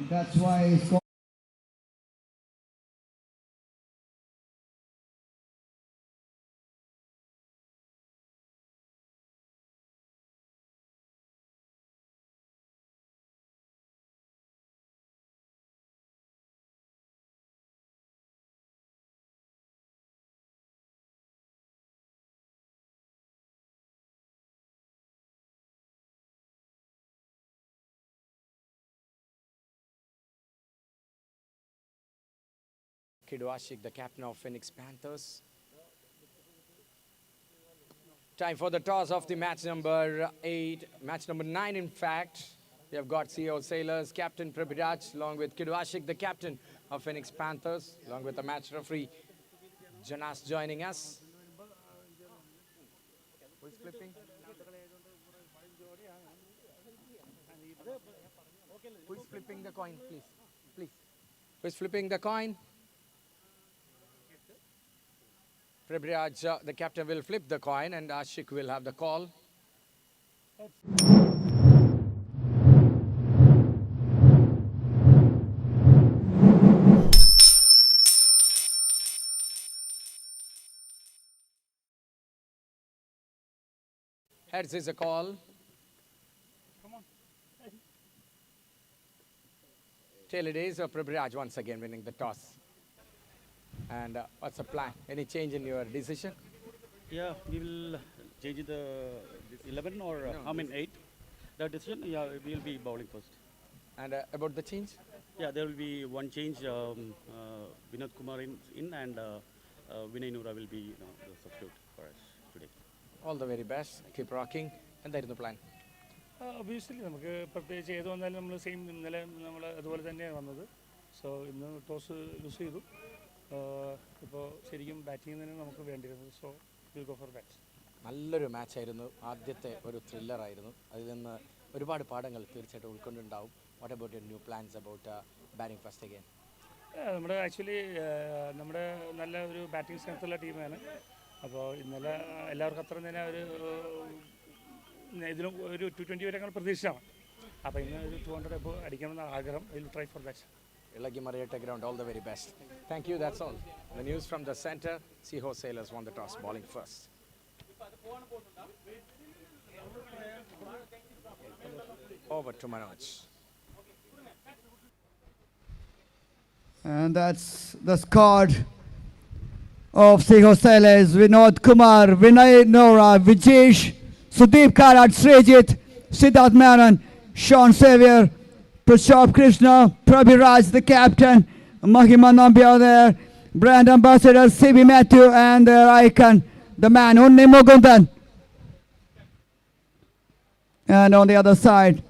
That's why it's called. Kidwashik, the captain of Phoenix Panthers. Time for the toss of the match number 8, match number 9 in fact. We have got CEO Sailors, Captain Prabhiraj, along with Kidwashik, the captain of Phoenix Panthers, along with the match referee Janas joining us. Who is flipping? Who is flipping the coin, please? Please. Who is flipping the coin? Prabhiraj, the captain, will flip the coin and Ashik will have the call. Heads is a call. Tail it is Prabhiraj once again winning the toss. And what's the plan? Any change in your decision? Yeah, we will change the 11 or No, I mean 8. The decision, yeah, we will be bowling first. And about the change? Yeah, there will be one change. Vinod Kumar in and Vinay Nura will be the substitute for us today. All the very best. Keep rocking. And that is the plan. Obviously നമുക്ക് പ്രത്യേകിച്ച് ഏത് വന്നാലും നമ്മൾ same ഇന്നലെ നമ്മൾ അതുപോലെ തന്നെയാണ് വന്നത്. സോ ഇന്ന് ടോസ് ലൂസ് ചെയ്തു. ഇപ്പോൾ ശരിക്കും ബാറ്റിംഗ് തന്നെ നമുക്ക് വേണ്ടിയിരുന്നത്. So will go for bat. നല്ലൊരു മാച്ചായിരുന്നു. ആദ്യത്തെ ഒരു ത്രില്ലറായിരുന്നു. അതിൽ നിന്ന് ഒരുപാട് പാഠങ്ങൾ തീർച്ചയായിട്ടും ഉൾക്കൊണ്ടുണ്ടാവും. What about your new plans about batting first again? നമ്മുടെ ആക്ച്വലി നമ്മുടെ നല്ല ഒരു ബാറ്റിംഗ് സ്ട്രെങ്ത്തുള്ള ടീമാണ്. അപ്പോൾ ഇന്നലെ എല്ലാവർക്കും അത്ര തന്നെ ഒരു ഇതിലും ഒരു 220 വരെ ഞങ്ങൾ പ്രതീക്ഷിച്ചാണ്. അപ്പോൾ ഇന്ന് ഒരു 200 എബോ അടിക്കണമെന്ന ആഗ്രഹം. Will try for that. Ilagi Marietta ground, all the very best. Thank you, that's all. The news from the center, SEAHORSE Sailors won the toss, bowling first. Over to Manoj. And that's the squad of SEAHORSE Sailors: Vinod Kumar, Vinay Nora, Vijesh, Sudeep Karat, Srejit, Siddharth Menon, Sean Xavier, Prashab Krishna, Prabhiraj, the captain, Mahima Nambiar there, brand ambassador C.B. Matthew, and their icon, the man Unni Mugundan. And on the other side,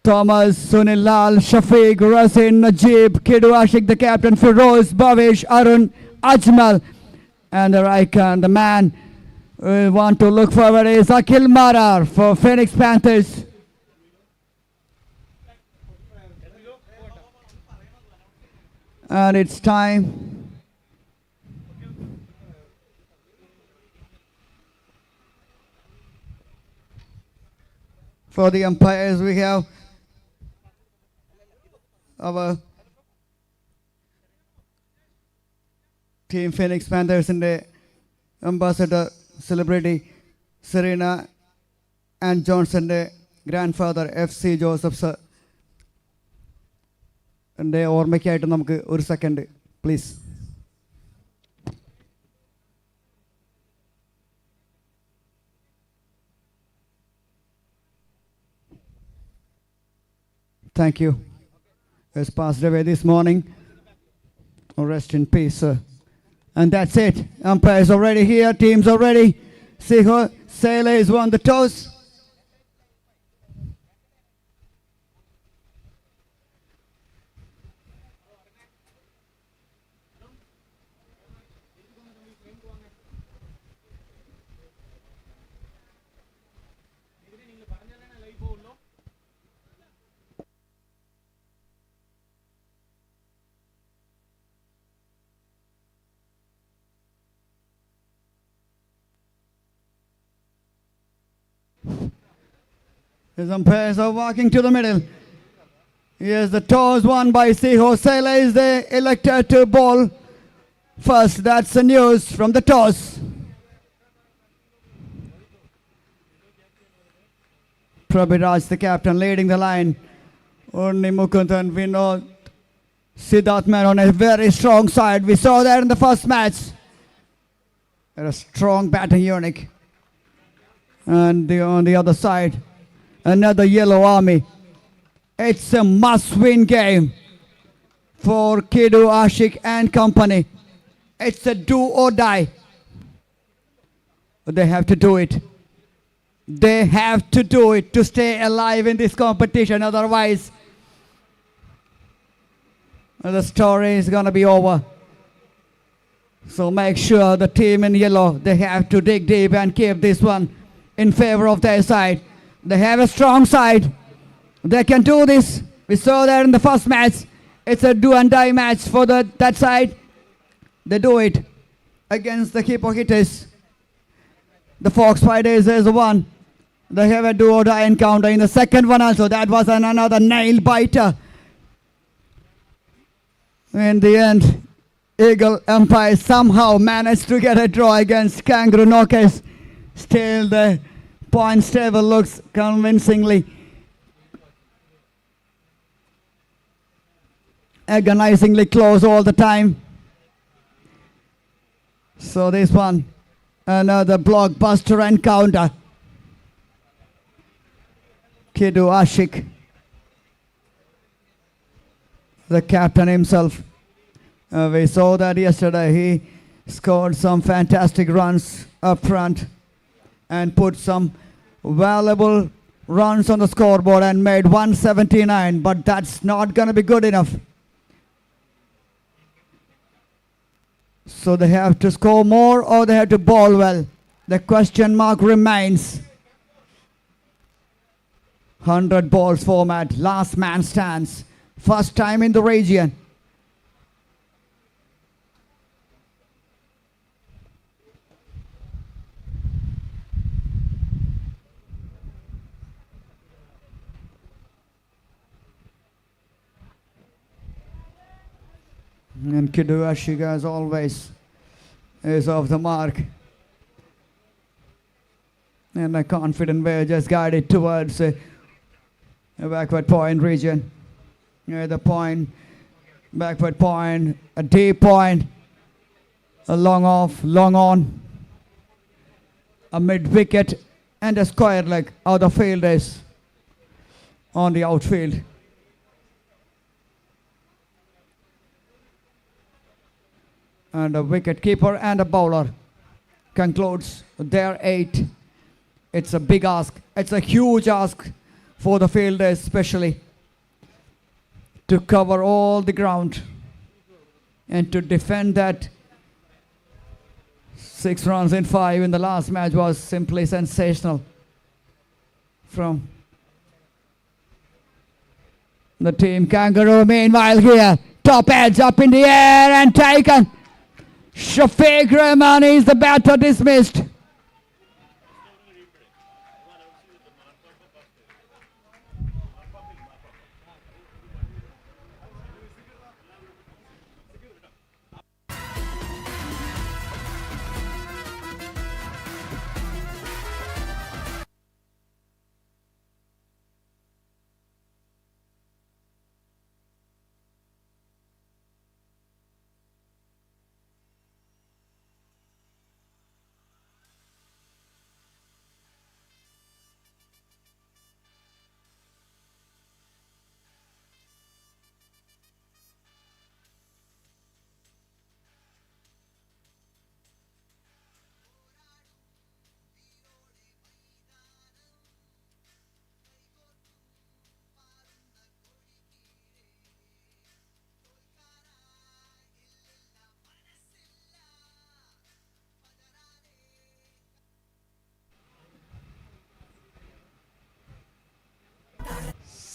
Thomas, Sunil Lal, Shafiq, Rasin, Najib, Kidwashik, the captain, Firoz, Bhavesh, Arun, Ajmal, and their icon, the man we want to look forward is Akhil Marar for Phoenix Panthers. And it's time for the umpires. We have our team Phoenix Panthers and the ambassador celebrity Serena and Johnson, the grandfather F.C. Joseph sir. എൻ്റെ ഓർമ്മയ്ക്കായിട്ട് നമുക്ക് ഒരു second please. Thank you. Has passed away this morning. Rest in peace, sir. And that's it. Umpires already here. Teams already. SEAHORSE Sailors won the toss. His umpires are walking to the middle. Yes, the toss won by SEAHORSE is they elected to bowl first. That's the news from the toss. Prabhiraj, the captain, leading the line. Only Mukundan, Vinod, Siddharth Man on a very strong side. We saw that in the first match. They're a strong batting unit. And on the other side, another yellow army. It's a must-win game for Kidu, Ashik and company. It's a do or die. But they have to do it. They have to do it to stay alive in this competition. Otherwise, the story is going to be over. So make sure the team in yellow, they have to dig deep and keep this one in favor of their side. They have a strong side. They can do this. We saw that in the first match. It's a do and die match for that side. They do it against the Hippo Hitters. The Fox Fighters is one. They have a do or die encounter in the second one also. That was another nail biter. In the end, Eagle Empire somehow managed to get a draw against Kangaroo Knockers. Still the points table looks convincingly agonizingly close all the time. So this one, another blockbuster encounter. Kidu Ashik, the captain himself. We saw that yesterday. He scored some fantastic runs up front and put some valuable runs on the scoreboard and made 179, but that's not going to be good enough. So they have to score more or they have to bowl well. The question mark remains. 100 balls format, last man stands. First time in the region. And Kidu Ashik, as always, is off the mark. And a confident way just guided towards a backward point region. The point, backward point, a deep point, a long off, long on, a mid wicket, and a square leg. Out of field is on the outfield. And a wicket keeper and a bowler concludes their 8. It's a big ask. It's a huge ask for the fielders especially to cover all the ground and to defend that. 6 runs in 5 in the last match was simply sensational from the team Kangaroo. Meanwhile here, top edge up in the air and taken. Shafiq Rahmani is the batter dismissed.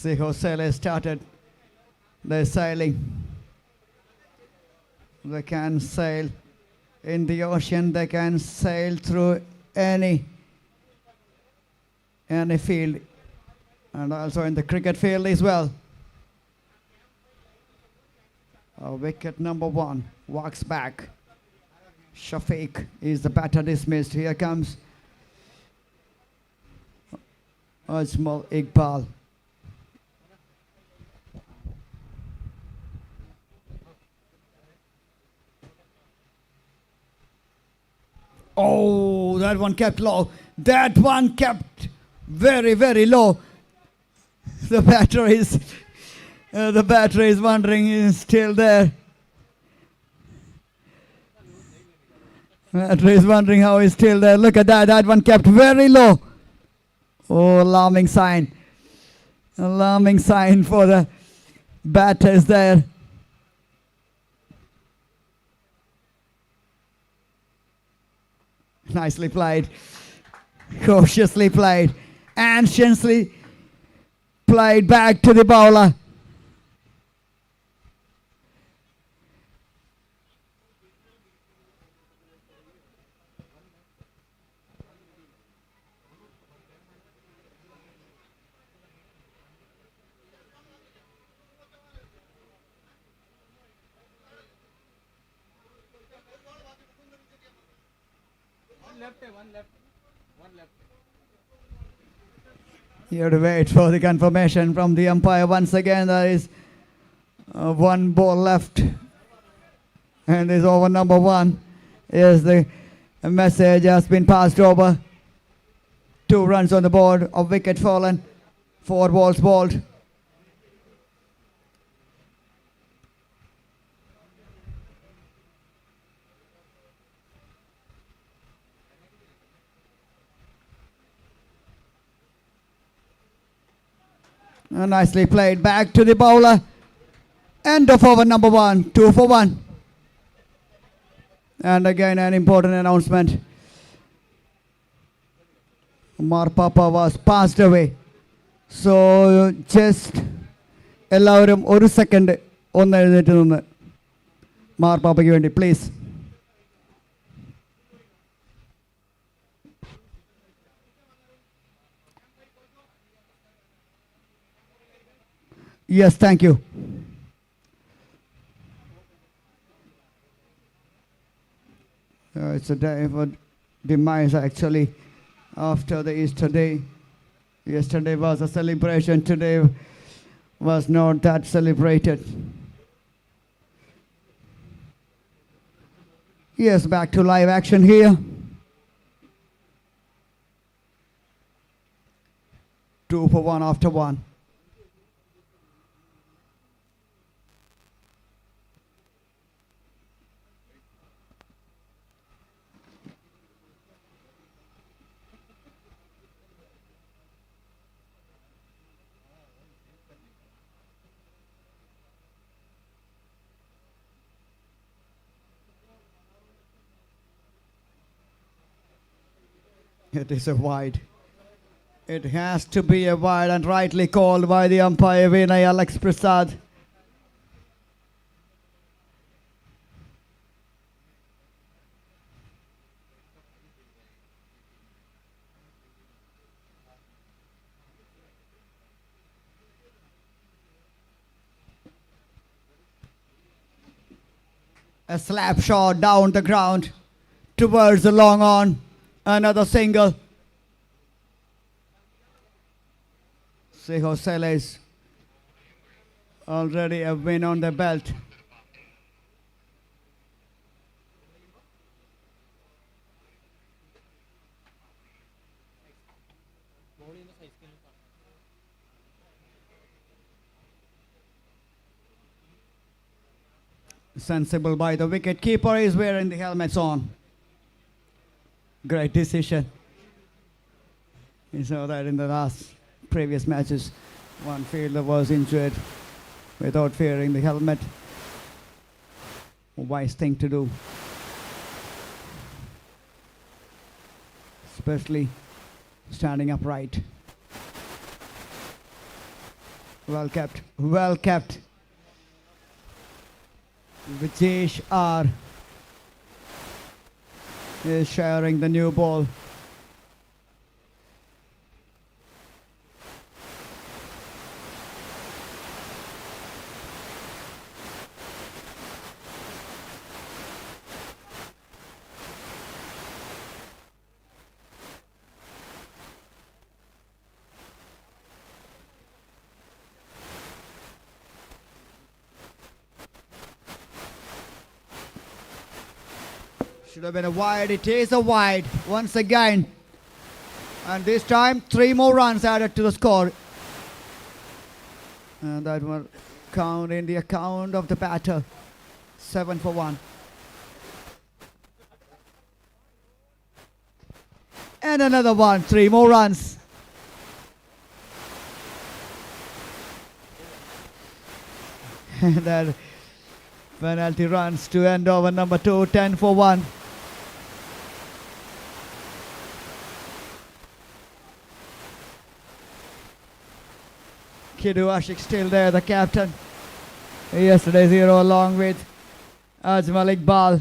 SEAHORSE started their sailing. They can sail in the ocean, they can sail through any field, and also in the cricket field as well. Wicket number 1 walks back. Shafiq is the batter dismissed. Here comes Ajmal Iqbal. Oh, that one kept low. That one kept very, very low. The batter is wondering he's still there. Batter is wondering how he's still there. Look at that. That one kept very low. Oh, alarming sign. Alarming sign for the batters there. Nicely played. Cautiously played. Anxiously played back to the bowler. You have to wait for the confirmation from the umpire. Once again, there is one ball left. And is over number 1. Yes, the message has been passed over. 2 runs on the board, a wicket fallen, 4 balls bowled. Nicely played back to the bowler. End of over number 1, 2 for 1. And again an important announcement. Umar Papa was passed away. So just എല്ലാവരും ഒരു second ഒന്ന് എഴുന്നേറ്റ് നിന്ന് മാർപ്പാപ്പയ്ക്ക് വേണ്ടി please. Yes, thank you. It's a day for demise actually after the Easter day. Yesterday was a celebration, today was not that celebrated. Yes, back to live action here. 2 for 1 after 1. It is a wide. It has to be a wide and rightly called by the umpire Vinay Alex Prasad. A slap shot down the ground towards the long on. Another single. SEAHORSE is already a win on the belt. Sensible by the wicket keeper, is wearing the helmets on. Great decision. You saw that in the previous matches. One fielder was injured without wearing the helmet. A wise thing to do. Especially standing upright. Well kept, well kept. Vijesh R is sharing the new ball. Should have been a wide. It is a wide once again. And this time 3 more runs added to the score. And that will count in the account of the batter. 7 for 1. And another one. 3 more runs. And that penalty runs to end over number 2. 10 for 1. Kidu Ashik still there, the captain. Yesterday's hero along with Ajmal Iqbal.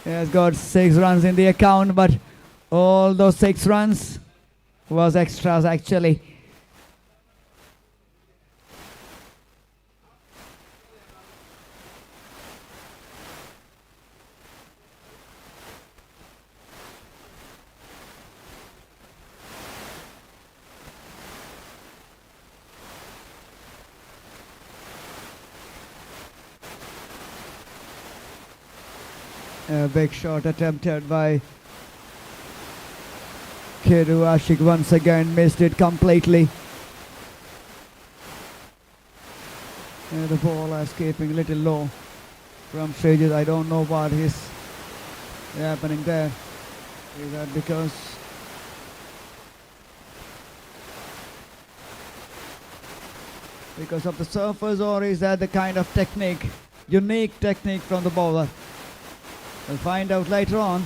He has got 6 runs in the account, but all those 6 runs was extras actually. A big shot attempted by Kidu Ashik once again, missed it completely. And the ball escaping a little low from Shrejit. I don't know what is happening there. Is that because of the surface, or is that the kind of technique, unique technique from the bowler? We'll find out later on.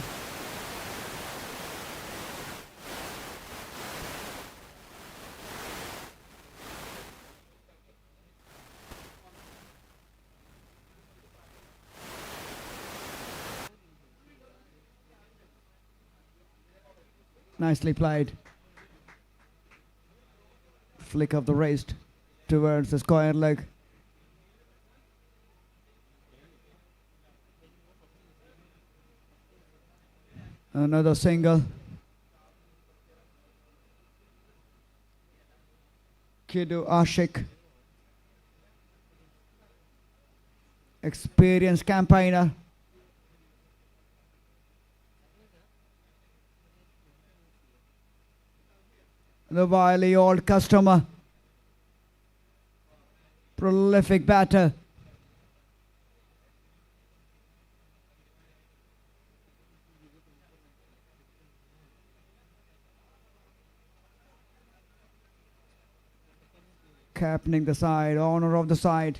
Nicely played. Flick of the wrist towards the square leg. Another single. Kidu Ashik, experienced campaigner. The wily old customer. Prolific batter. Captaining the side, owner of the side.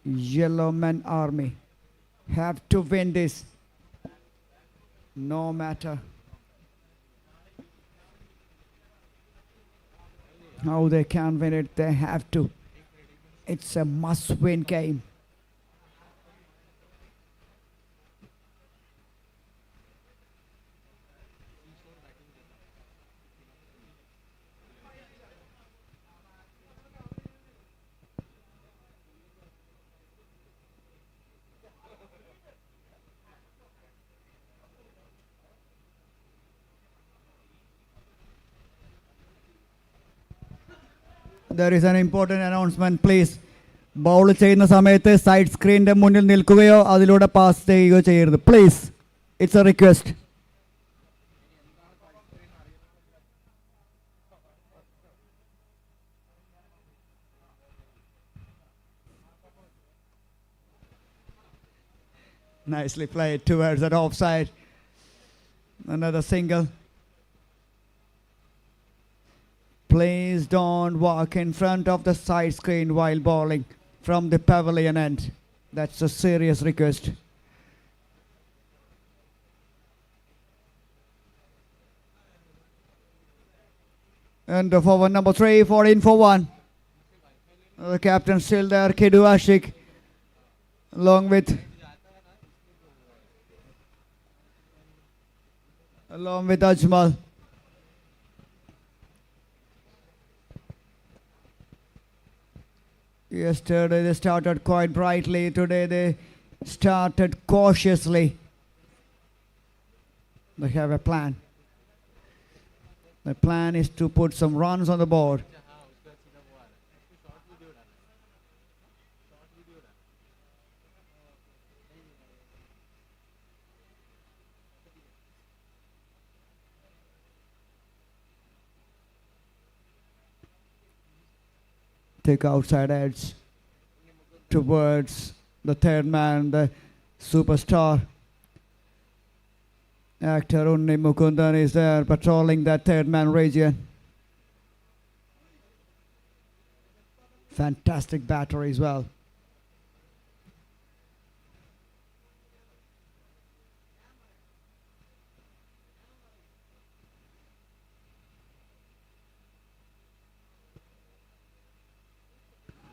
Yellow Man Army have to win this, no matter how they can win it. They have to. It's a must-win game. There is an important announcement, please. Bowl ചെയ്യുന്ന സമയത്ത് side സ്ക്രീനിന്റെ മുന്നിൽ നിൽക്കുകയോ അതിലൂടെ pass ചെയ്യുകയോ ചെയ്യരുത്. Please. It's a request. Nicely played towards that offside. Another single. Please don't walk in front of the side screen while bowling from the pavilion end. That's a serious request. And of over number 3, 14 for 1. The captain still there, Kidu Ashik, along with Ajmal. Yesterday they started quite brightly. Today they started cautiously. They have a plan. The plan is to put some runs on the board. Take outside edge towards the third man, the superstar. Actor Unni Mukundan is there patrolling that third man region. Fantastic batter as well.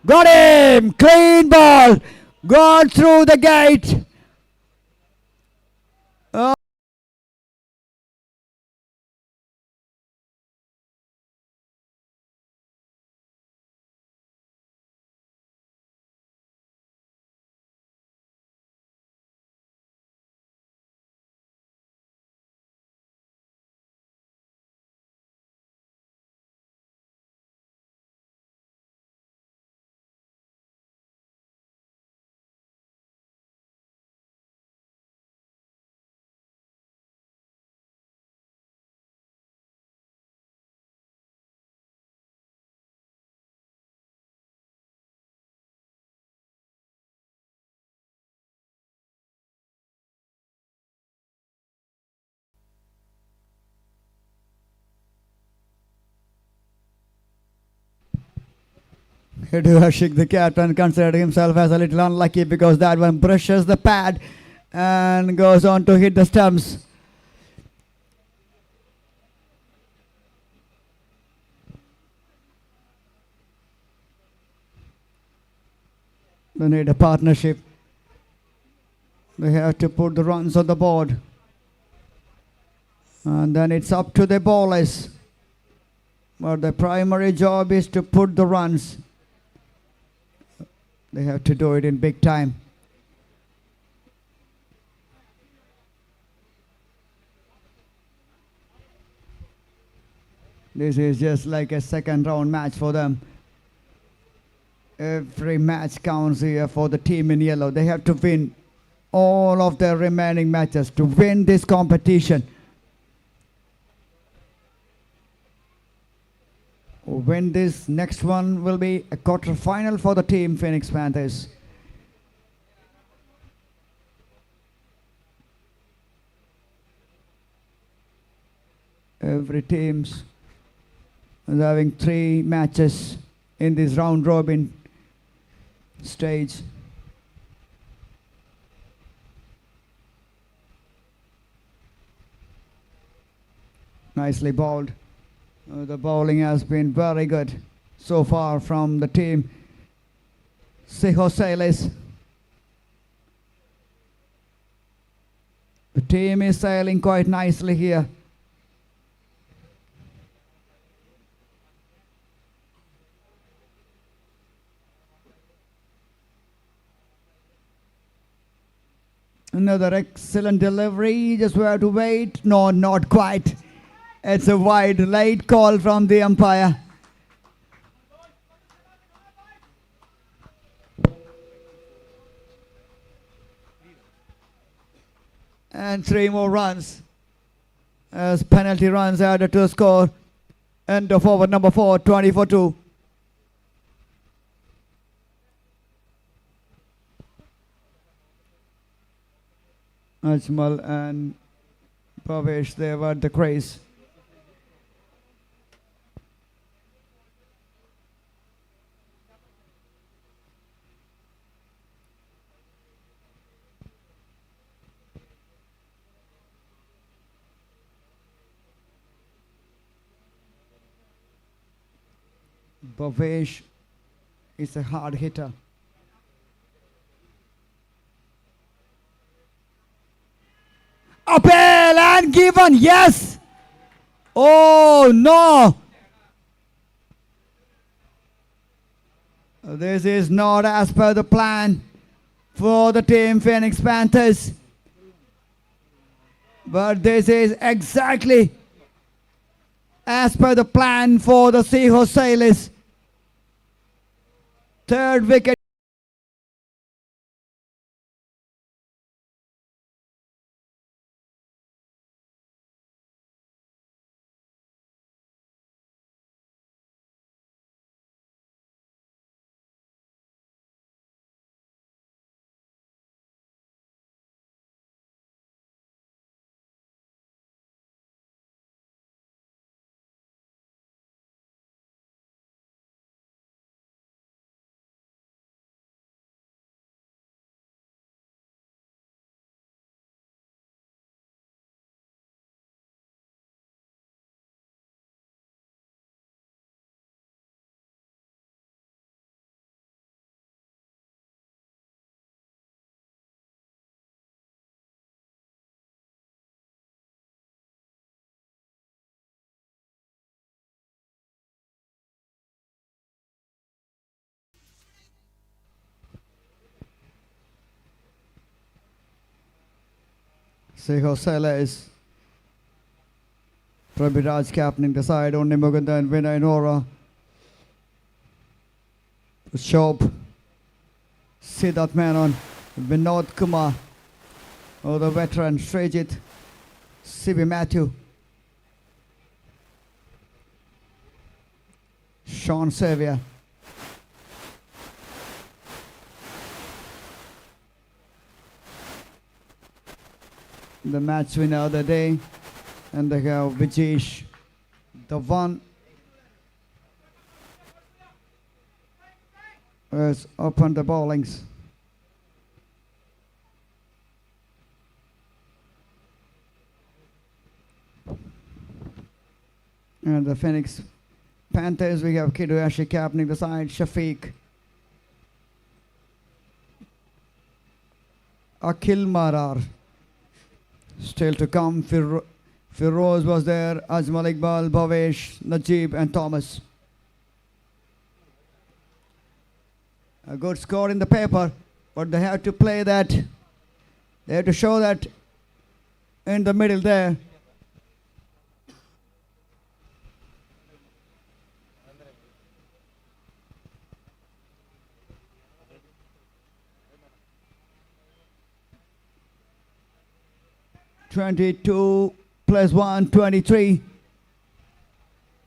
Got him! Clean ball! Gone through the gate! Hashik, the captain, considered himself as a little unlucky because that one brushes the pad and goes on to hit the stumps. They need a partnership. They have to put the runs on the board. And then it's up to the bowlers. But the primary job is to put the runs. They have to do it in big time. This is just like a second round match for them. Every match counts here for the team in yellow. They have to win all of their remaining matches to win this competition. Win this next one will be a quarter final for the team Phoenix Panthers. Every team's is having 3 matches in this round robin stage. Nicely bowled. The bowling has been very good so far from the team SEAHORSE. The team is sailing quite nicely here. Another excellent delivery, just we have to wait. No, not quite. It's a wide, late call from the umpire. And 3 more runs as penalty runs added to the score. End of over number 4, 20-2. Ajmal and Bhavesh, they were the craze. Bhavesh is a hard hitter. Appeal and given, yes! Oh no! This is not as per the plan for the team Phoenix Panthers. But this is exactly as per the plan for the SEAHORSE. 3rd wicket. SEAHORSE Sailors. Prabhiraj captaining the side. Only Muganda and Vinay Nora. Shop. Siddharth Menon. Vinod Kumar. Oh, the veteran Shrejit. CB Matthew. Sean Xavier. The match winner of the day. And they have Vijesh, the one has opened the bowlings. And the Phoenix Panthers, we have Kidoyashi captaining the side, Shafiq, Akhil Marar, still to come. Firoz was there, Ajmal Iqbal, Bhavesh, Najib and Thomas. A good score in the paper, but they have to play that. They have to show that in the middle there. (22 + 1, 23)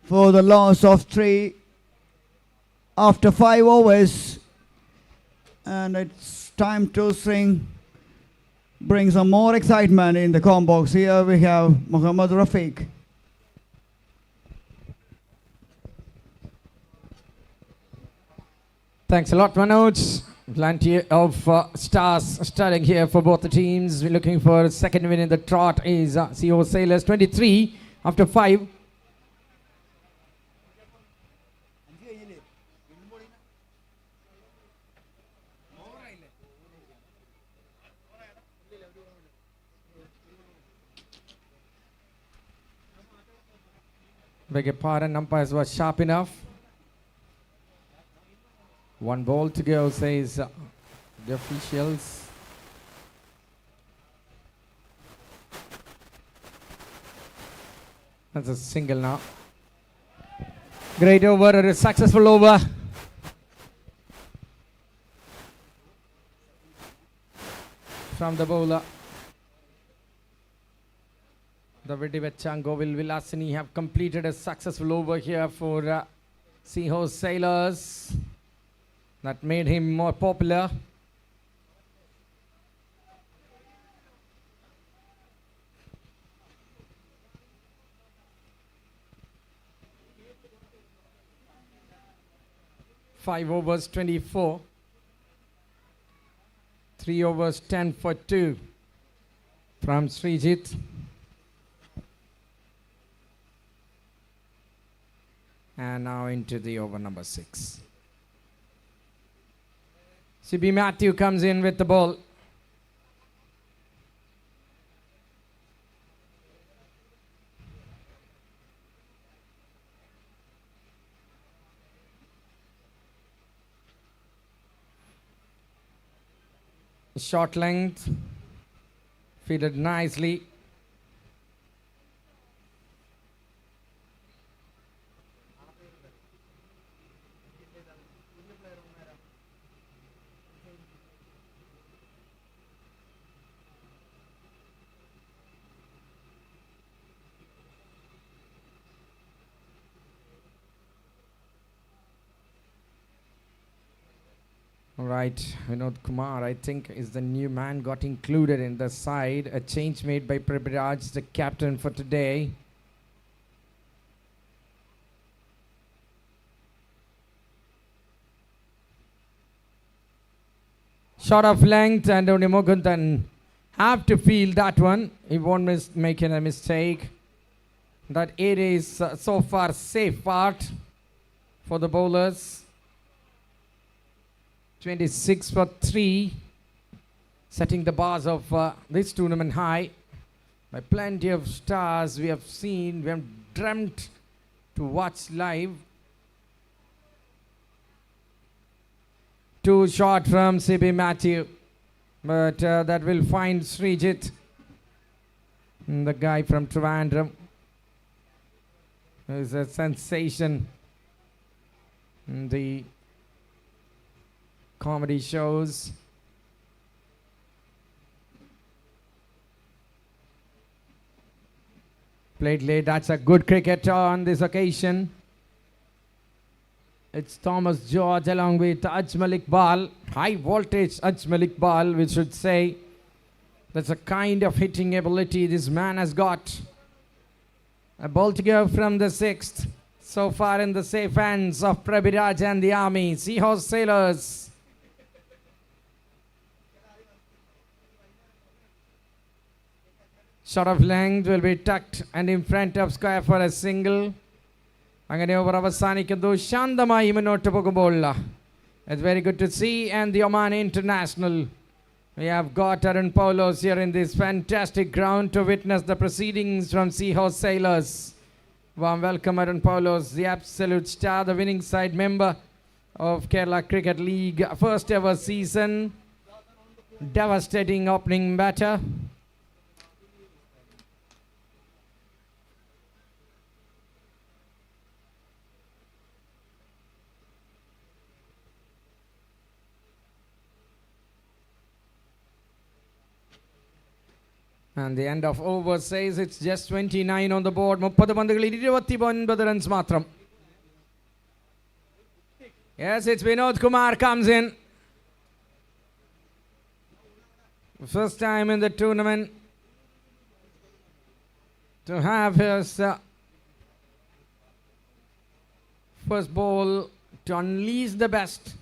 for the loss of 3 after 5 overs. And it's time to bring some more excitement in the combos. Here we have Muhammad Rafiq. Thanks a lot, Manoj. Plenty of stars starting here for both the teams. We're looking for a second win in the trot is SEAHORSE Sailors, 23 after 5. Beg your pardon, umpires were sharp enough. 1 ball to go, says the officials. That's a single now. Great over, a successful over. From the bowler. The Vidivachan Govil Vilasini have completed a successful over here for SEAHORSE Sailors. That made him more popular. Five overs, 24. 3 overs, 10 for 2 from Srijit. And now into the over number 6. CB Matthew comes in with the ball. Short length, fielded nicely. Right, Vinod Kumar, I think, is the new man got included in the side. A change made by Prabhiraj, the captain for today. Shot of length, and only Mukundan have to field that one. He won't make a mistake. That it is so far safe part for the bowlers. 26 for 3, setting the bars of this tournament high. By plenty of stars we have seen, we have dreamt to watch live. 2 short from CB Matthew, but that will find Srijit. The guy from Trivandrum is a sensation in the comedy shows. Played late. That's a good cricketer on this occasion. It's Thomas George along with Ajmal Iqbal. High voltage Ajmal Iqbal, we should say. That's a kind of hitting ability this man has got. A ball to go from the 6th. So far in the safe hands of Prabiraj and the army. Seahorse Sailors. Shot of length will be tucked and in front of square for a single. അങ്ങനെ over അവസാനിക്കുന്നു ശാന്തമായി മുന്നോട്ട് പോകുമ്പോൾ. It's very good to see. And the Oman International. We have got Arun Paulos here in this fantastic ground to witness the proceedings from Seahorse Sailors. Warm welcome Arun Paulos, the absolute star, the winning side member of Kerala Cricket League. First ever season. Devastating opening batter. And the end of over says it's just 29 on the board. 30 പന്തുകളിൽ 29 runs മാത്രം. Yes, it's Vinod Kumar comes in. First time in the tournament to have his first ball to unleash the best.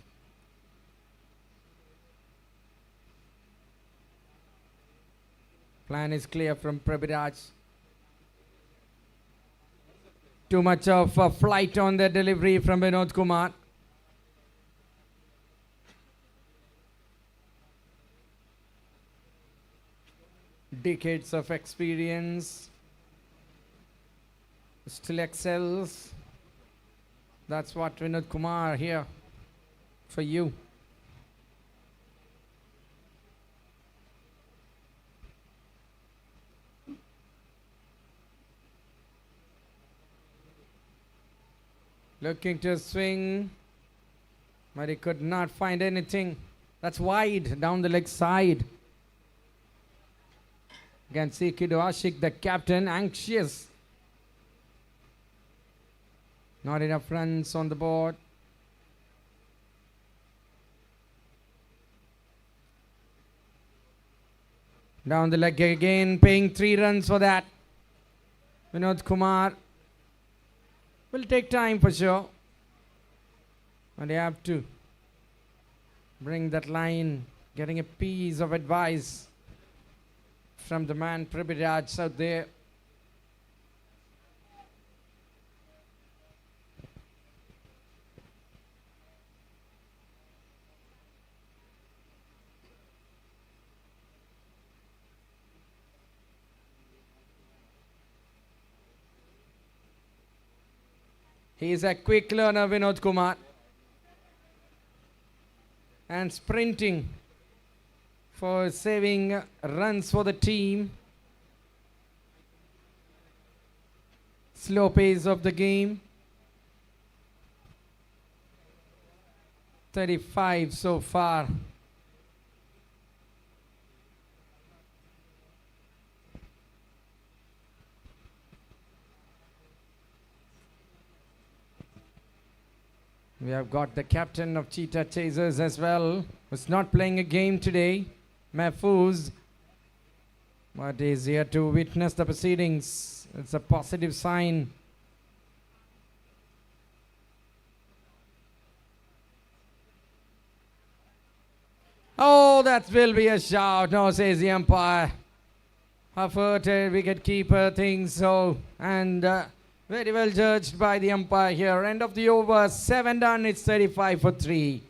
Plan is clear from Prabiraj. Too much of a flight on the delivery from Vinod Kumar. Decades of experience. Still excels. That's what Vinod Kumar here for you. Looking to swing, but he could not find anything. That's wide down the leg side. You can see Kidoashik, the captain, anxious. Not enough runs on the board. Down the leg again, paying 3 runs for that. Vinod Kumar. Will take time for sure. And they have to bring that line, getting a piece of advice from the man Prabiraj out there. He is a quick learner, Vinod Kumar. And sprinting for saving runs for the team. Slow pace of the game. 35 so far. We have got the captain of Cheetah Chasers as well, who's not playing a game today, Mahfouz, but is here to witness the proceedings. It's a positive sign. Oh, that will be a shout. No, says the umpire. Averted wicket-keeper thinks so. And very well judged by the umpire here. End of the over. 7 done. It's 35 for 3.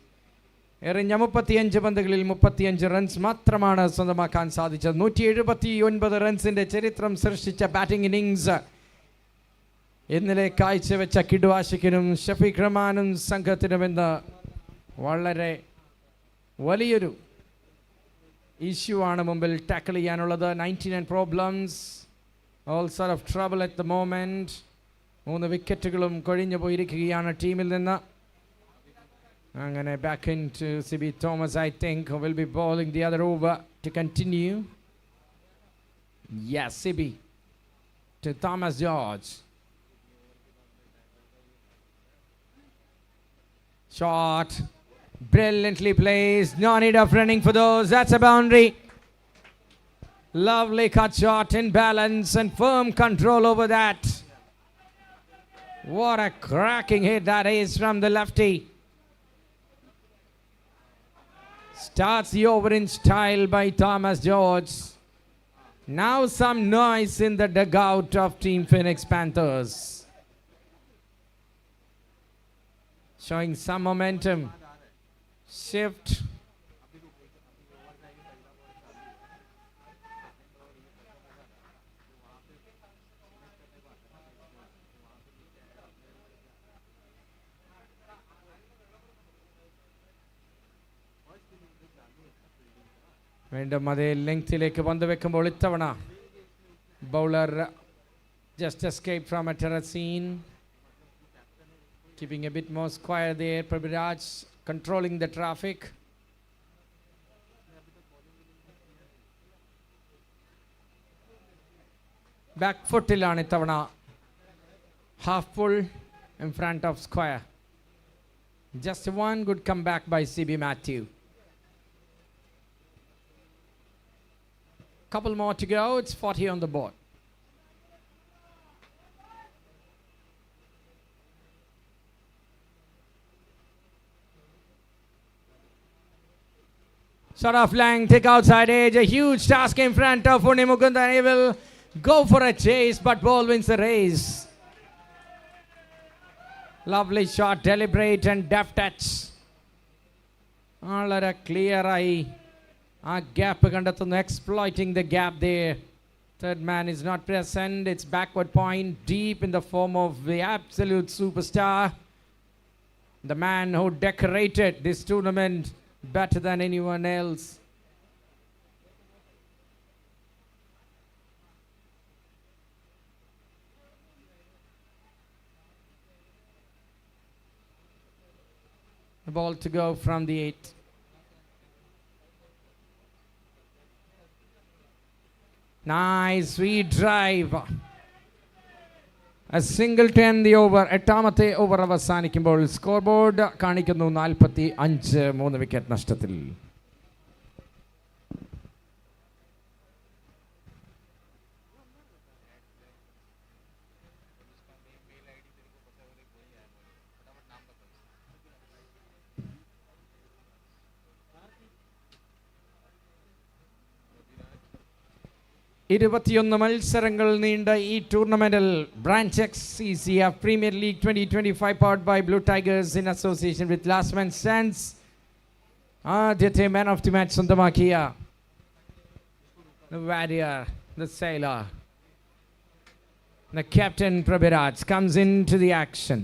എറിഞ്ഞ 35 പന്തുകളിൽ 35 runs മാത്രമാണ് സ്വന്തമാക്കാൻ സാധിച്ചത്. 179 റൺസിന്റെ ചരിത്രം സൃഷ്ടിച്ച batting innings ഇന്നലെ കാഴ്ചവെച്ച കിഡ്വാഷിക്കിനും ഷഫീഖ് റഹ്മാനും സംഘത്തിനുമെന്ന് വളരെ വലിയൊരു ഇഷ്യൂ ആണ് മുമ്പിൽ ടാക്കിൾ ചെയ്യാനുള്ളത്. 99 problems All sort of trouble at the moment. 3 വിക്കറ്റുകളും കൊഴിഞ്ഞു പോയിരിക്കുകയാണ് ടീമിൽ നിന്ന്. അങ്ങനെ back into CB Thomas, I think, who will be bowling the other over to continue. Yes, CB to Thomas George. Shot. Brilliantly placed. No need of running for those. That's a boundary. Lovely cut shot in balance and firm control over that. What a cracking hit that is from the lefty. Starts the over in style by Thomas George. Now some noise in the dugout of Team Phoenix Panthers. Showing some momentum. Shift. വീണ്ടും അതേ ലെങ്തിലേക്ക് പന്ത് വെക്കുമ്പോൾ ഇത്തവണ bowler just escaped from a terracine. Keeping a bit more square there. Prabiraj controlling the traffic. Back footilആണ് ഇത്തവണ. Half pull in front of square. Just one good comeback by CB Matthew. Couple more to go. It's 40 on the board. Shot off length, take outside edge. A huge task in front of Pune Mukundan. He will go for a chase, but ball wins the race. Lovely shot, deliberate and deft touch. വളരെ ക്ലിയറായി ആ gap കണ്ടെത്തുന്നു. Exploiting the gap there. Third man is not present. It's backward point deep in the form of the absolute superstar. The man who decorated this tournament better than anyone else. The ball to go from the 8. Nice sweet drive. A single to end the over. എട്ടാമത്തെ over അവസാനിക്കുമ്പോൾ score board കാണിക്കുന്നു 45, 3 wicket നഷ്ടത്തിൽ. മത്സരങ്ങൾ നീണ്ട ഈ ടൂർണമെന്റിൽ branch XCCF premier league 2025 powered by Blue Tigers in association with Last Man Stands ആദ്യത്തെ man of the match സ്വന്തമാക്കിയ the warrior, the sailor, the captain Prabiraj comes into the action.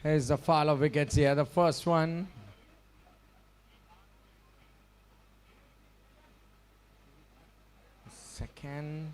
Here's the fall of wickets here. The first one. Second.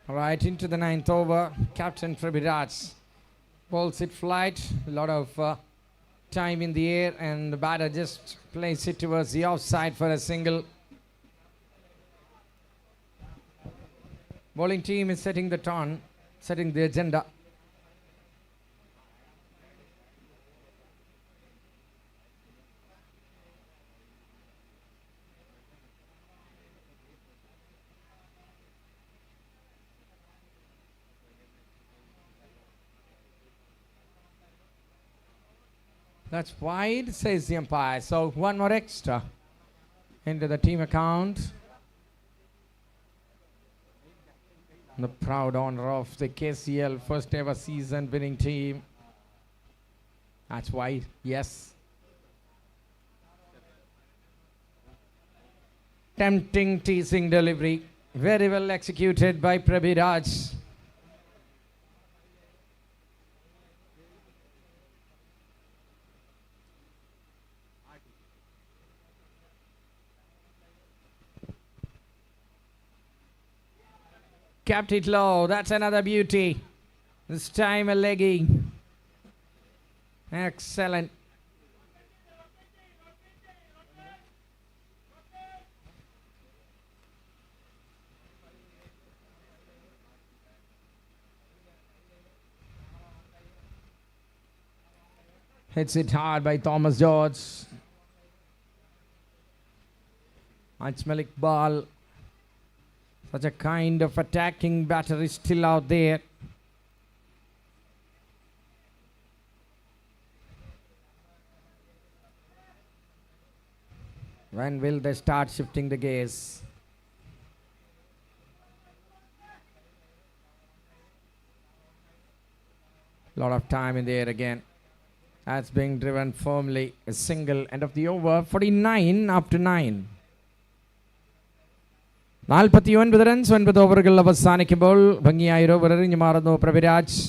Right into the 9th over. Captain Prabiraj bowls it flight. A lot of time in the air, and the batter just plays it towards the offside for a single. Bowling team is setting the tone, setting the agenda. That's wide, says the umpire. So one more extra into the team account. The proud honor of the KCL first ever season winning team. That's wide, yes. Tempting teasing delivery. Very well executed by Prabiraj. Kept it low. That's another beauty. This time a legging. Excellent. Hits it hard by Thomas George. Ajmalik ball. Such a kind of attacking batter is still out there. When will they start shifting the gears? Lot of time in the air again. That's being driven firmly. A single, end of the over. 49 up to 9. 49 runs 9 ഓവറുകൾ അവസാനിക്കുമ്പോൾ ഭംഗിയായ ഒരു over എറിഞ്ഞു മാറുന്നു പ്രഭിരാജ്.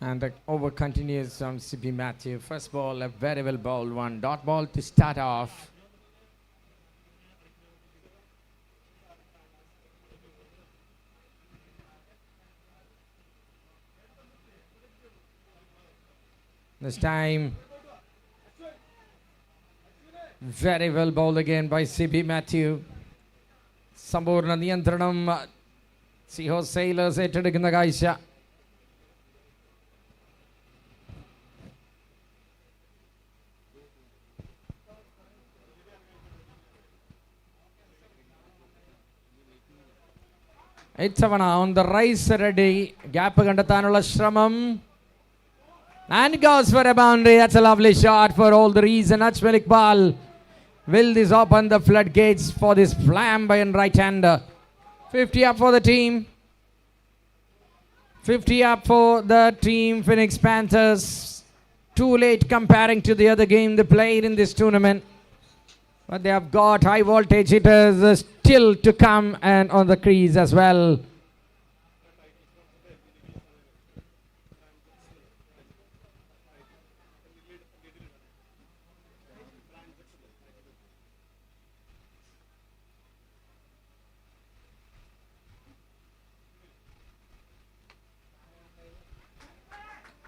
And the over continues from CP Matthew. First ball, a very well bowled one. Dot ball to start off. This time, very well bowled again by CP Matthew. Sambhurna Niyantranam. Seahorse Sailors ഏറ്റെടുക്കുന്ന കാഴ്ച. ഇത്തവണ on the rise ready. Gap കണ്ടെത്താനുള്ള ശ്രമം. And goes for a boundary. That's a lovely shot for all the reason. Ajmalik ball. Will this open the floodgates for this flamboyant right-hander? 50 up for the team. 50 up for the team Phoenix Panthers. Too late comparing to the other game they played in this tournament. But they have got high voltage hitters still to come and on the crease as well.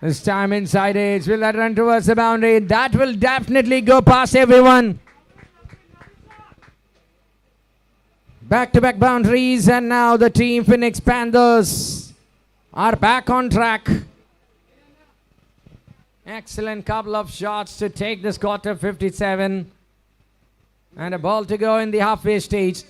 This time inside edge. Will that run towards the boundary? That will definitely go past everyone. Back-to-back boundaries, and now the team Phoenix Panthers are back on track. Excellent couple of shots to take the score to 57. And a ball to go in the halfway stage.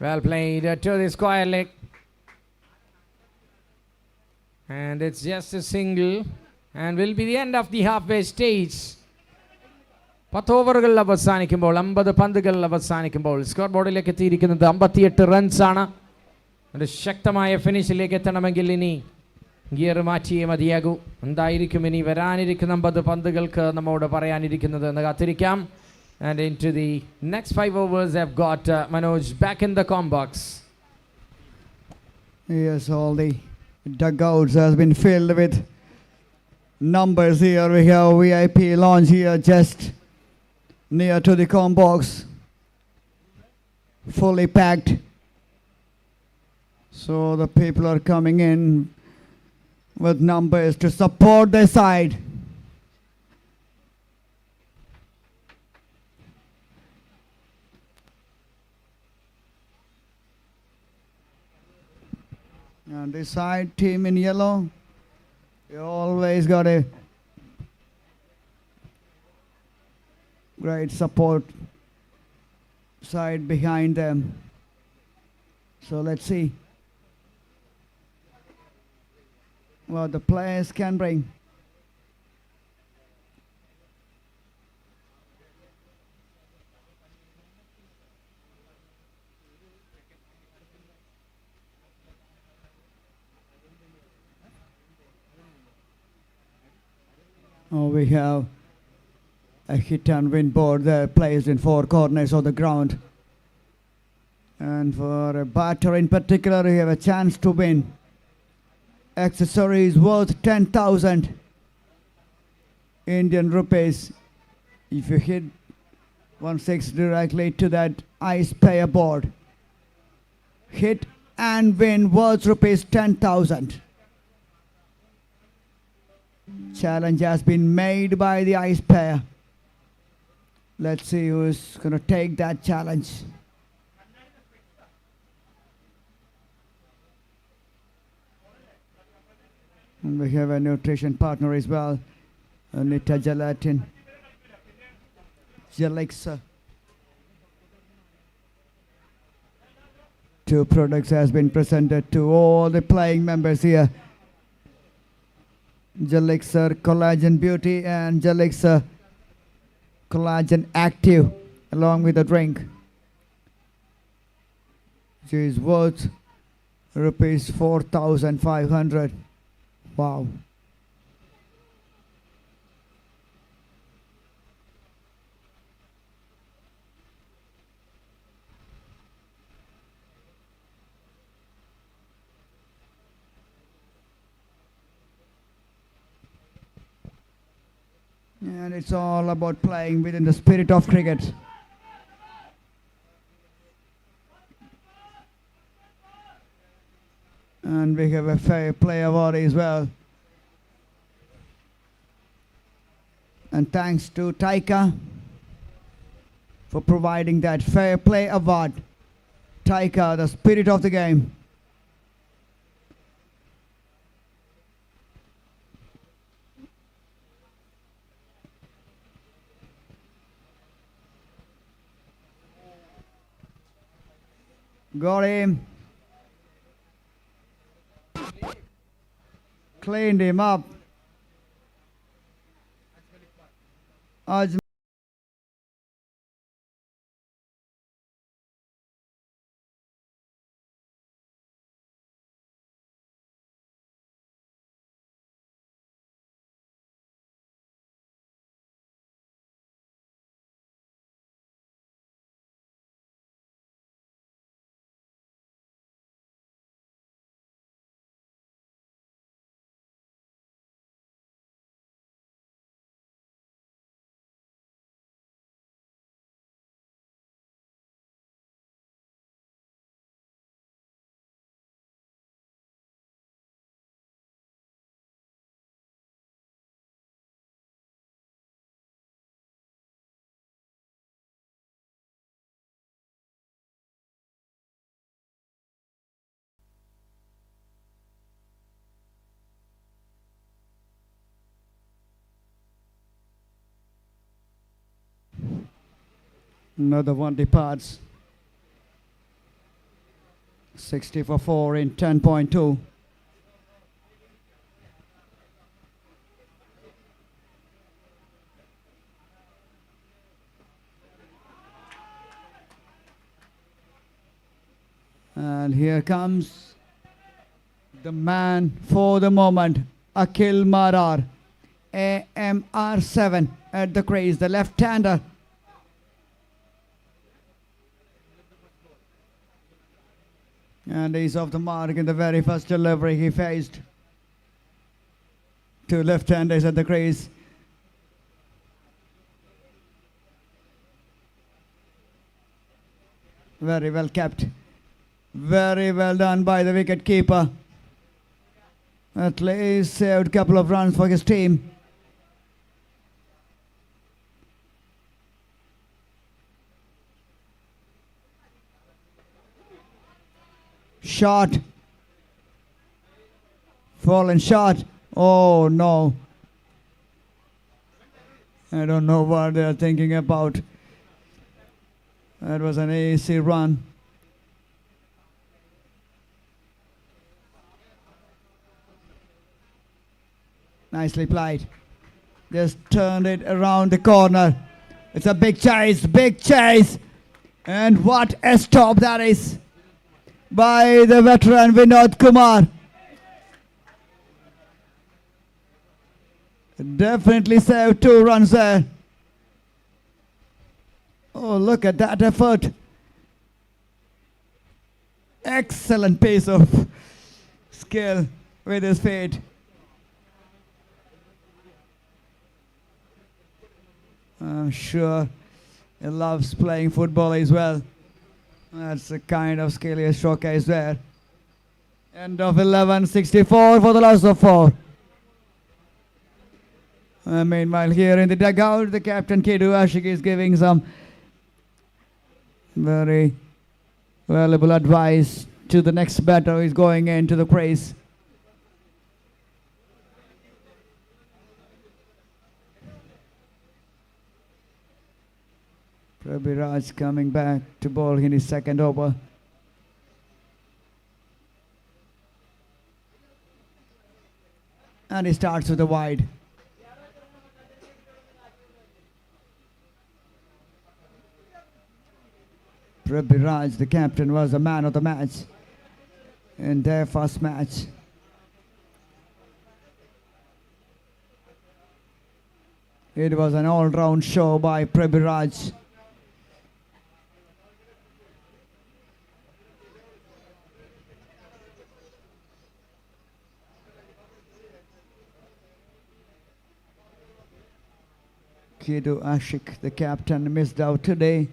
Well played to the square leg. And it's just a single. And will be the end of the halfway stage. 10 ഓവറുകളിൽ അവസാനിക്കുമ്പോൾ 50 പന്തുകളിൽ അവസാനിക്കുമ്പോൾ score ബോർഡിലേക്ക് എത്തിയിരിക്കുന്നത് 58 റൺസാണ്. ഒരു ശക്തമായ ഫിനിഷിലേക്ക് എത്തണമെങ്കിൽ ഇനി ഗിയർ മാറ്റിയേ മതിയാകൂ. എന്തായിരിക്കും ഇനി വരാനിരിക്കുന്ന 50 പന്തുകൾക്ക് നമ്മോട് പറയാനിരിക്കുന്നത് എന്ന് കാത്തിരിക്കാം. And into the next 5 overs, I've got Manoj back in the com box. Yes, all the dugouts has been filled with numbers here. We have VIP lounge here just near to the com box. Fully packed. So the people are coming in with numbers to support their side. And this side, team in yellow, you always got a great support side behind them. So let's see what the players can bring. Oh, we have a hit and win board there placed in 4 corners of the ground. And for a batter in particular, you have a chance to win. Accessories worth 10,000 Indian rupees. If you hit 1/6 directly to that ice payer board. Hit and win worth rupees 10,000. Challenge has been made by the ice pair. Let's see who's going to take that challenge. And we have a nutrition partner as well, Anita Gelatin. Gelixa. 2 products has been presented to all the playing members here. Gelixer Collagen Beauty and Gelixer Collagen Active along with the drink. She is worth rupees 4,500. Wow. And it's all about playing within the spirit of cricket. And we have a fair play award as well. And thanks to Taika for providing that fair play award. Taika, the spirit of the game. Got him. Cleaned him up. Another one departs. 60 for 4 in 10.2. And here comes the man for the moment, Akhil Marar, AMR7 at the crease, the left-hander. And he's off the mark in the very first delivery he faced. Two left-handers at the crease. Very well kept. Very well done by the wicket keeper. At least saved a couple of runs for his team. Shot. Fallen shot. Oh no. I don't know what they're thinking about. That was an easy run. Nicely played. Just turned it around the corner. It's a big chase, big chase. And what a stop that is by the veteran Vinod Kumar. Definitely saved 2 runs there. Oh, look at that effort. Excellent piece of skill with his feet. I'm sure he loves playing football as well. That's the kind of skill he has showcased there. End of 11, 64 for the loss of 4. Meanwhile, here in the dugout, the captain Kidu Ashik is giving some very valuable advice to the next batter who is going into the crease. Prabhiraj coming back to bowl in his second over. And he starts with a wide. Prabhiraj, the captain, was the man of the match in their first match. It was an all-round show by Prabhiraj. Kidu Ashik, the captain, missed out today.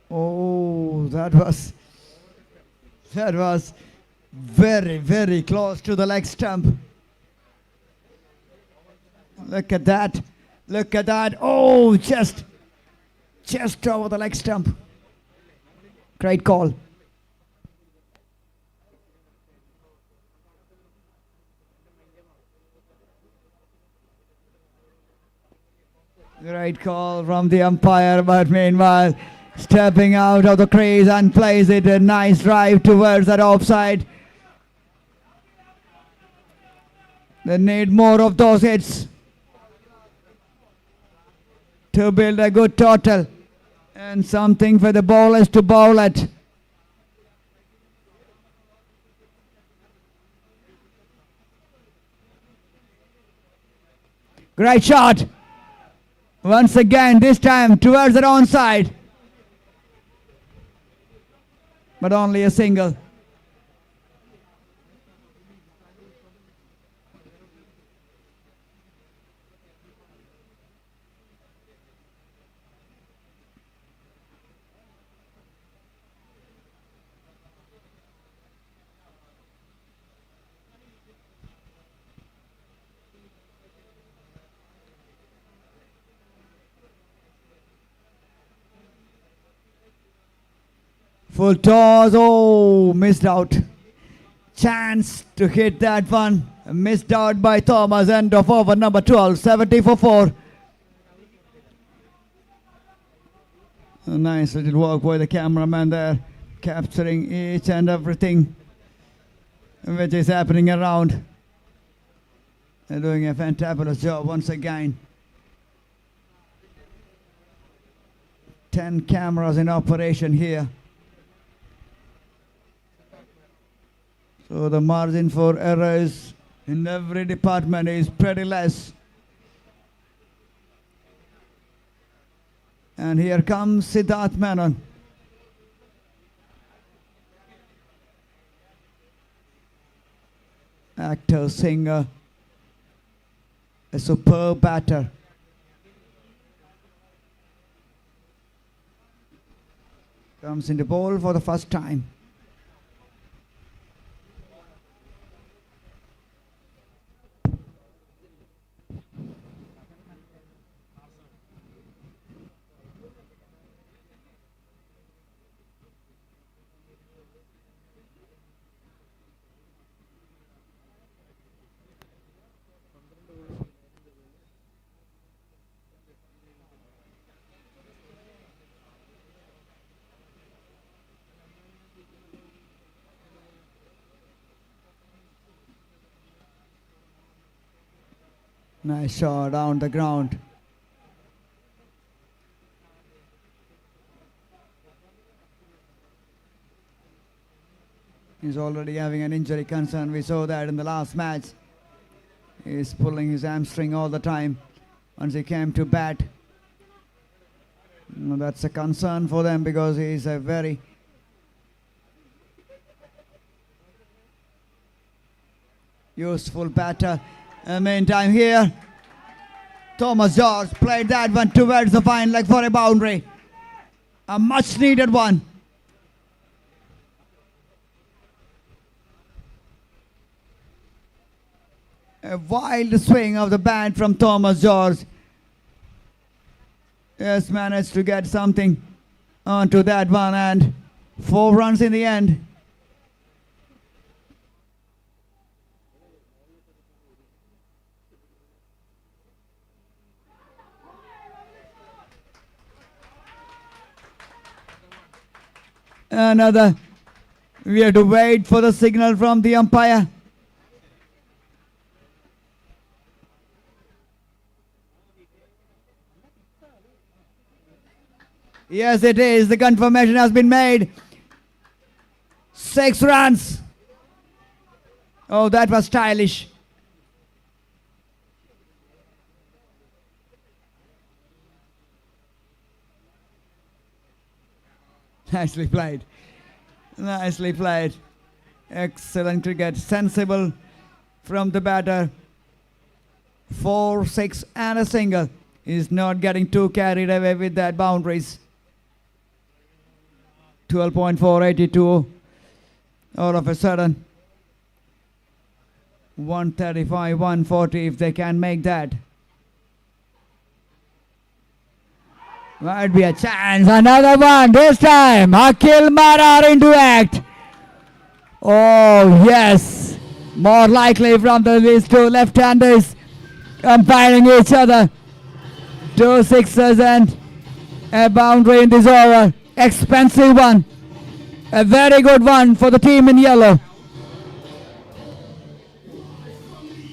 Oh, that was very, very close to the leg stump. Look at that. Look at that. Oh, just over the leg stump. Great call. Great call from the umpire, but meanwhile, stepping out of the crease and plays it a nice drive towards that offside. They need more of those hits to build a good total and something for the bowlers to bowl at. Great shot. Once again, this time towards the wrong side. But only a single. Full toss. Oh, missed out. Chance to hit that one. Missed out by Thomas. End of over number 12. 70 for 4. A nice little work by the cameraman there, capturing each and everything which is happening around. They're doing a fantabulous job once again. 10 cameras in operation here. So the margin for errors in every department is pretty less. And here comes Siddharth Menon. Actor, singer, a superb batter. Comes into ball for the first time. Nice shot down the ground. He's already having an injury concern. We saw that in the last match. He's pulling his hamstring all the time once he came to bat. That's a concern for them because he's a very useful batter. Meantime here, Thomas George played that one towards the fine leg for a boundary. A much needed one. A wild swing of the bat from Thomas George. Has managed to get something onto that one, and 4 runs in the end. Another. We have to wait for the signal from the umpire. Yes, it is. The confirmation has been made. 6 runs. Oh, that was stylish. Nicely played. Nicely played. Excellent cricket. Sensible from the batter. 4, 6 and a single. He's not getting too carried away with that boundaries. 12.482. All of a sudden. 135, 140 if they can make that. Might be a chance. Another one. This time. Akhil Marar into act. Oh, yes. More likely from these two left-handers combining each other. 2 sixes and a boundary in this over. Expensive one. A very good one for the team in yellow.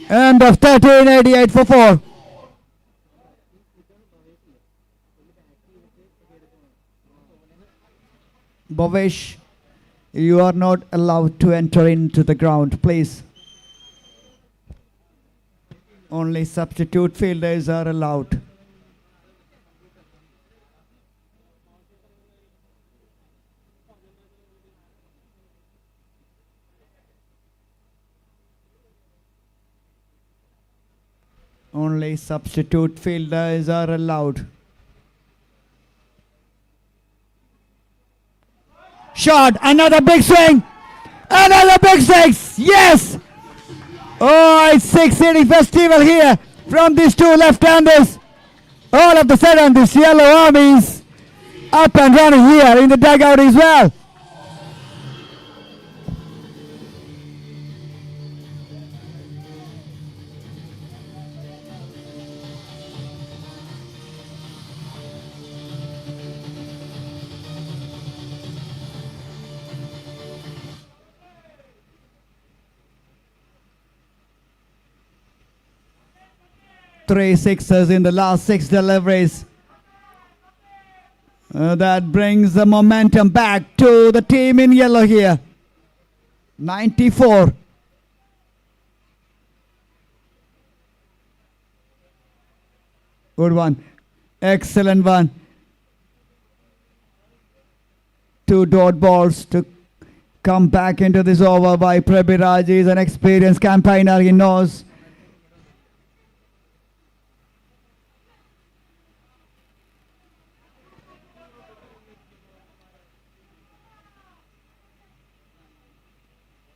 End of 13.88 for 4. Bhavesh, you are not allowed to enter into the ground, please. Only substitute fielders are allowed. Only substitute fielders are allowed. Shot, another big swing, another big six, yes! Oh, it's 6-inning festival here from these two left-handers. All of a sudden, this yellow army is up and running here in the dugout as well. 3 sixes in the last 6 deliveries. That brings the momentum back to the team in yellow here. 94. Good one. Excellent one. 2 dot balls to come back into this over by Prabiraj. He's an experienced campaigner. He knows.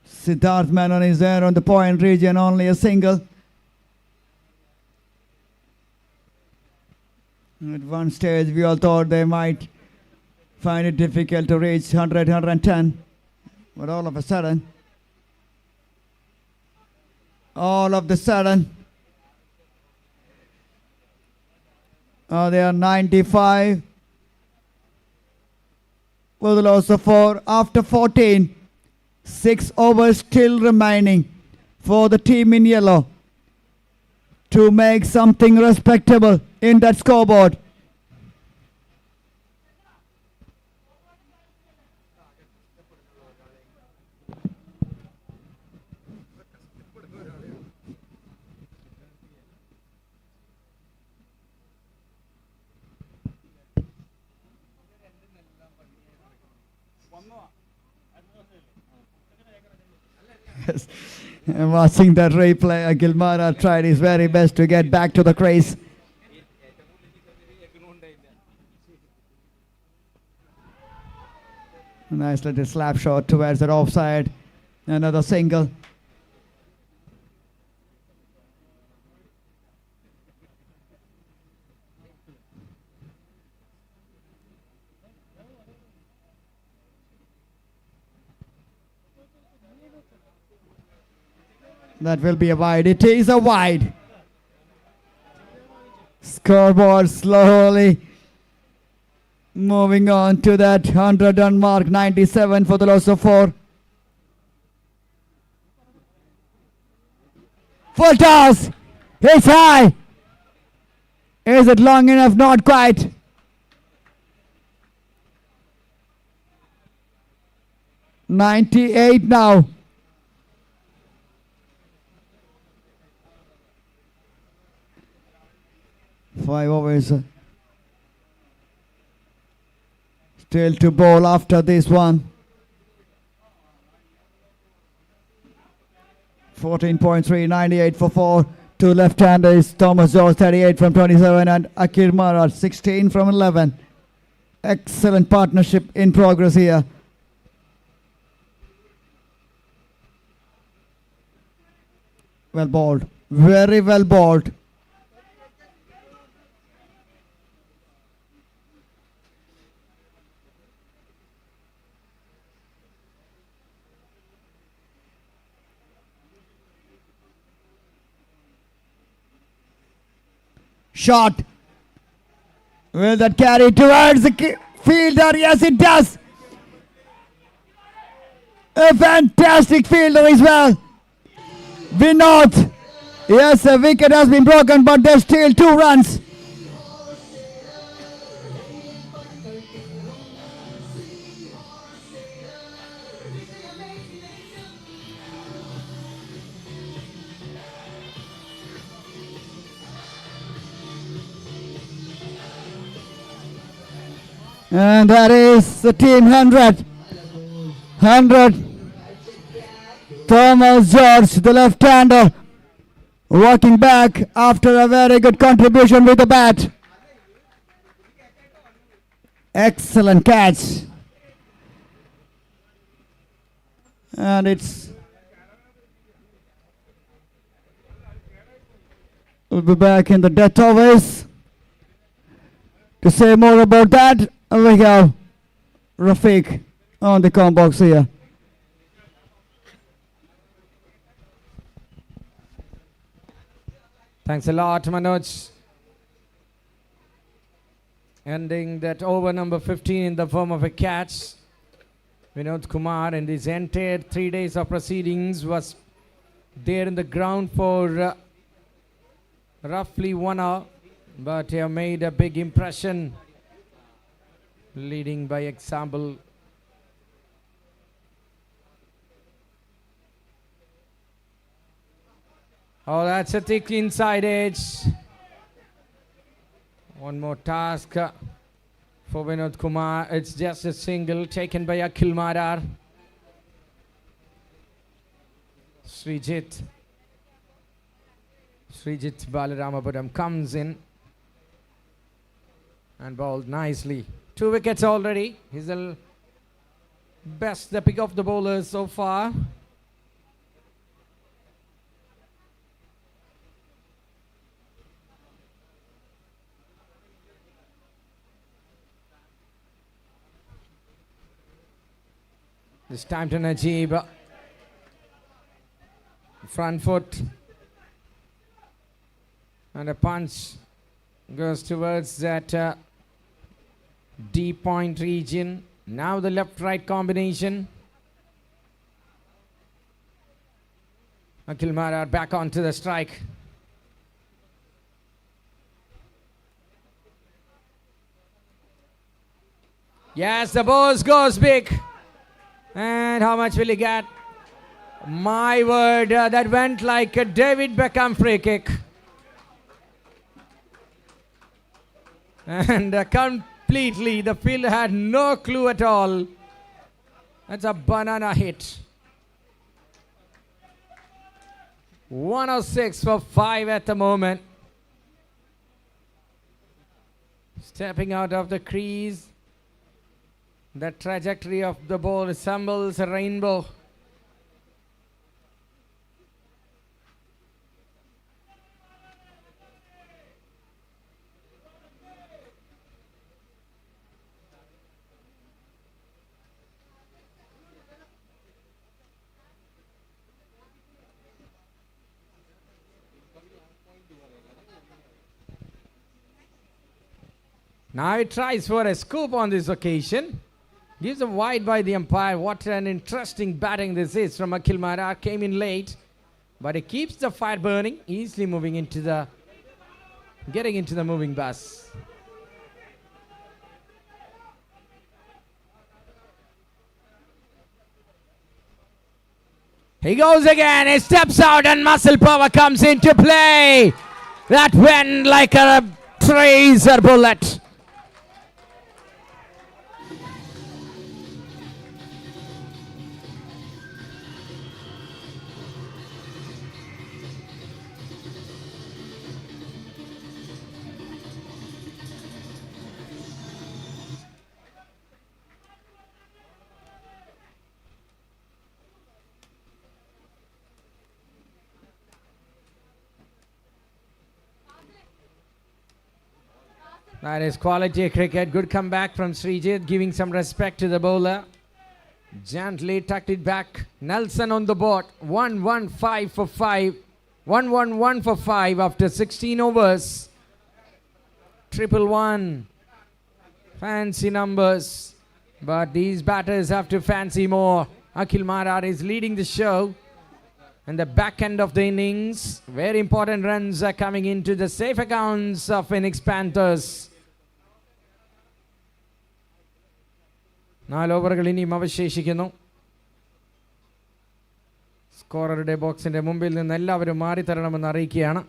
Siddharth Menon is there on the point region, only a single. At one stage, we all thought they might find it difficult to reach 100, 110. But all of a sudden, they are 95 with a loss of 4 after 14. 6 overs still remaining for the team in yellow to make something respectable in that scoreboard. Yes. And watching that replay, Gilmara tried his very best to get back to the crease. Nice little slap shot towards the offside. Another single. That will be a wide. It is a wide. Scoreboard slowly moving on to that 100 run mark. 97 for the loss of 4. Full toss. It's high. Is it long enough? Not quite. .98 now. Five overs. Still to bowl after this one. 14.3, 98 for 4. 2 left-handers. Thomas George 38 from 27 and Akir Marat 16 from 11. Excellent partnership in progress here. Well bowled. Very well bowled. Shot. Will that carry towards the fielder? Yes, it does. A fantastic fielder as well. Vinod. Yes, a wicket has been broken, but there's still 2 runs. And that is the team 100. 100. Thomas George, the left-hander, walking back after a very good contribution with the bat. Excellent catch. And we'll be back in the death overs. To say more about that, we have Rafiq on the com box here. Thanks a lot, Manoj. Ending that over number 15 in the form of a catch. Vinod Kumar in these entire 3 days of proceedings was there in the ground for roughly 1 hour, but he have made a big impression, leading by example. Oh, that's a thick inside edge. One more task for Vinod Kumar. It's just a single taken by Akhil Marar. Srijit Balaramapuram comes in and bowled nicely. 2 wickets already. He's the best, the pick of the bowlers so far. This time to Najib. Front foot. And a punch goes towards that deep point region. Now the left-right combination. Akhil Marar back onto the strike. Yes, the ball goes big. And how much will he get? My word, that went like a David Beckham free kick. And completely, the field had no clue at all. That's a banana hit. 106 for 5 at the moment. Stepping out of the crease. The trajectory of the ball resembles a rainbow. Now he tries for a scoop on this occasion. Gives a wide by the umpire. What an interesting batting this is from Akhil Marar. Came in late, but he keeps the fire burning, easily moving into the, getting into the moving bus. He goes again. He steps out and muscle power comes into play. That went like a tracer bullet. That is quality cricket. Good comeback from Srijit, giving some respect to the bowler. Gently tucked it back. Nelson on the board. 1-1-5 for 5. 1-1-1 for 5 after 16 overs. 1-1-1. Fancy numbers. But these batters have to fancy more. Akhil Marar is leading the show. And the back end of the innings, very important runs are coming into the safe accounts of Innings Panthers. 4 ഓവറുകൾ ഇനിയും അവശേഷിക്കുന്നു. സ്കോററുടെ ബോക്സിന്റെ മുമ്പിൽ നിന്ന് എല്ലാവരും മാറിത്തരണമെന്ന് അറിയിക്കുകയാണ്.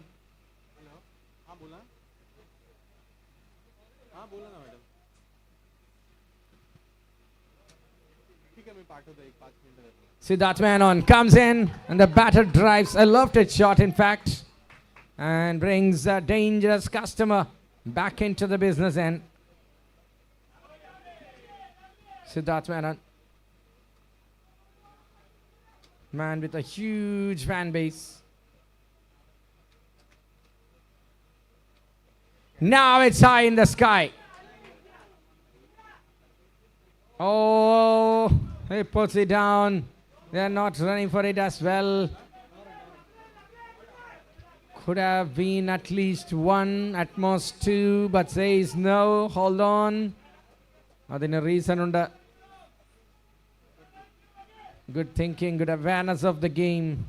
Siddharth Menon comes in and the batter drives a lofted shot, in fact, and brings a dangerous customer back into the business end. Siddharth Menon, man with a huge fan base. Now it's high in the sky. Oh, he puts it down. They're not running for it as well. Could have been at least 1, at most 2, but says no, hold on. Adina reason unda. Good thinking, good awareness of the game.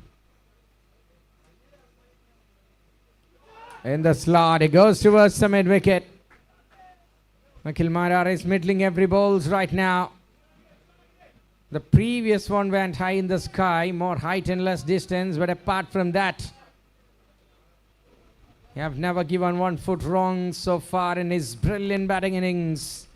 in the slot. It goes towards the mid wicket. Akhil Marar is middling every balls right now. The previous one went high in the sky, more height and less distance, but apart from that, he have never given 1 foot wrong so far in his brilliant batting innings.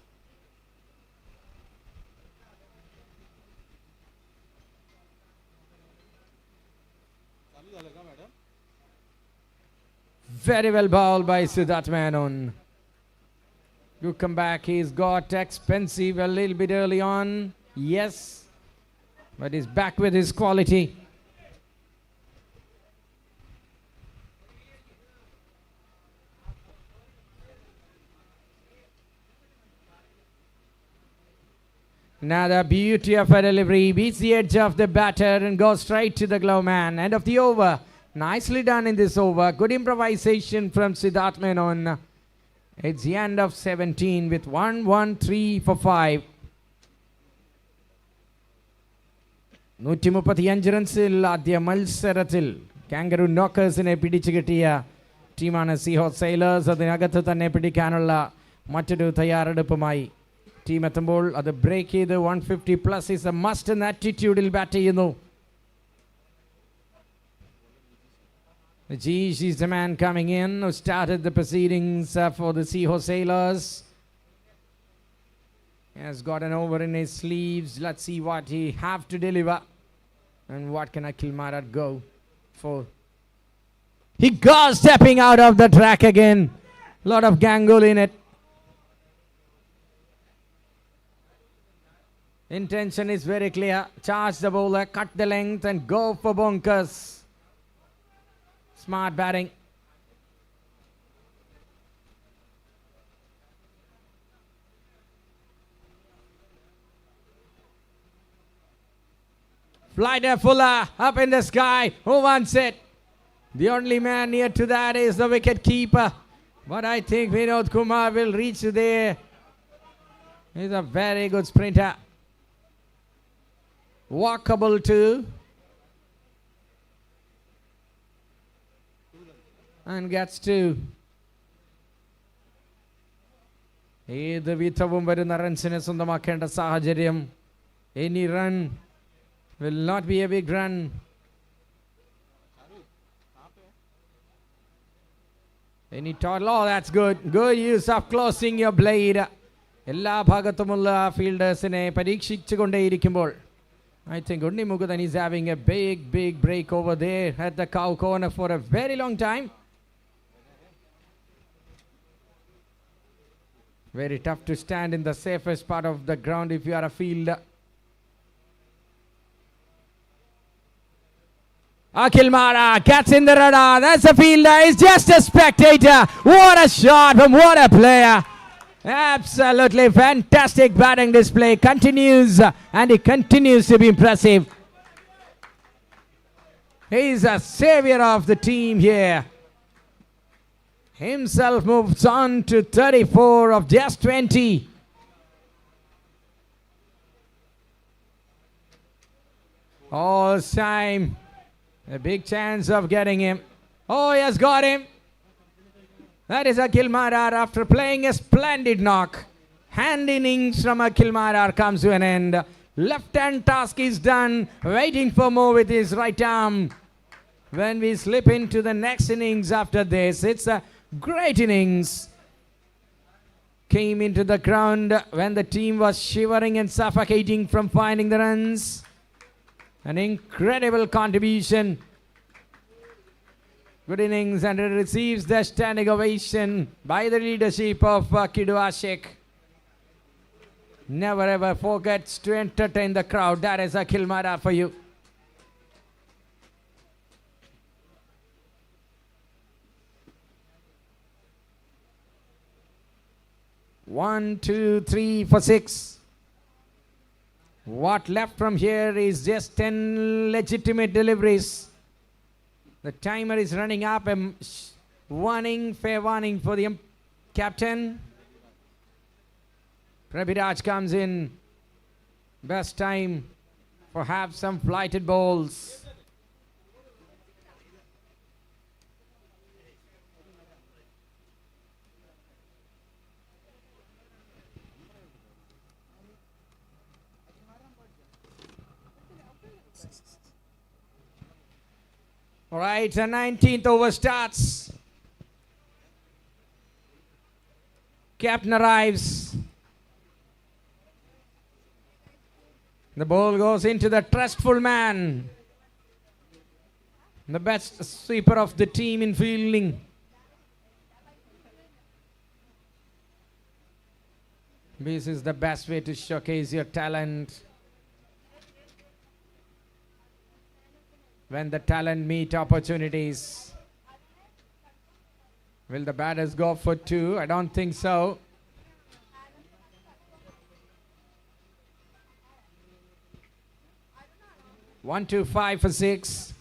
Very well bowled by Siddharth Menon. Good comeback. He's got expensive a little bit early on. Yes. But he's back with his quality. Now the beauty of a delivery beats the edge of the batter and goes straight to the glove man. End of the over. Nicely done in this over. Good improvisation from Siddharth Menon. It's the end of 17 with 1-1-3 for 5. 135 റൺസിൽ ആദ്യ മത്സരത്തിൽ കാങ്കറു നോക്കേഴ്സിനെ പിടിച്ചു കിട്ടിയ ടീമാണ് സീഹോർസ് sailors. അതിനകത്ത് തന്നെ പിടിക്കാനുള്ള മറ്റൊരു തയ്യാറെടുപ്പുമായി team എത്തുമ്പോൾ അത് ബ്രേക്ക് ചെയ്ത് 150+ is a must എന്ന ആറ്റിറ്റ്യൂഡിൽ ബാറ്റ് ചെയ്യുന്നു. Ajish is the man coming in who started the proceedings for the SEAHORSE sailors. He has got an over in his sleeves. Let's see what he have to deliver. And what can Akhil Marar go for? He goes stepping out of the track again. Lot of gangle in it. Intention is very clear. Charge the bowler, cut the length and go for bonkers. Smart batting. Flighter Fuller up in the sky. Who wants it? The only man near to that is the wicket keeper. But I think Vinod Kumar will reach there. He's a very good sprinter. Walkable too. And gets 2. ഏത് വിധവും വരുന്ന റൺസിനെ സ്വന്തമാക്കേണ്ട സാഹചര്യം. Any run will not be a big run. Any total. Oh, that's good. Good use of closing your blade. എല്ലാ ഭാഗത്തുമുള്ള ഫീൽഡേഴ്സിനെ പരീക്ഷിച്ചുകൊണ്ടേയിരിക്കുമ്പോൾ I think Undi Mugudan is having a big break over there at the cow corner for a very long time. Very tough to stand in the safest part of the ground if you are a fielder. Akhil Marar gets in the radar. That's a fielder. He's just a spectator. What a shot from what a player. Absolutely fantastic batting display. Continues and it continues to be impressive. He's a savior of the team here. Himself moves on to 34 of just 20. All time. A big chance of getting him. Oh, he has got him. That is Akhil Marar after playing a splendid knock. Hand innings from Akhil Marar comes to an end. Left hand task is done. Waiting for more with his right arm. When we slip into the next innings after this, it's a great innings. Came into the ground when the team was shivering and suffocating from finding the runs. An incredible contribution. Good innings, and it receives the standing ovation by the leadership of Kiduashik. Never ever forgets to entertain the crowd. That is Akhil Marar for you. One, two, 3 for 6. What left from here is just 10 legitimate deliveries. The timer is running up. A warning, fair warning for the captain. Prabhiraj comes in. Best time for have some flighted balls. All right, the 19th over starts. Captain arrives. The ball goes into the trustful man, the best sweeper of the team in fielding. This is the best way to showcase your talent. When the talent meet opportunities. Will the batters go for two? I don't think so. One, two, 5 for 6.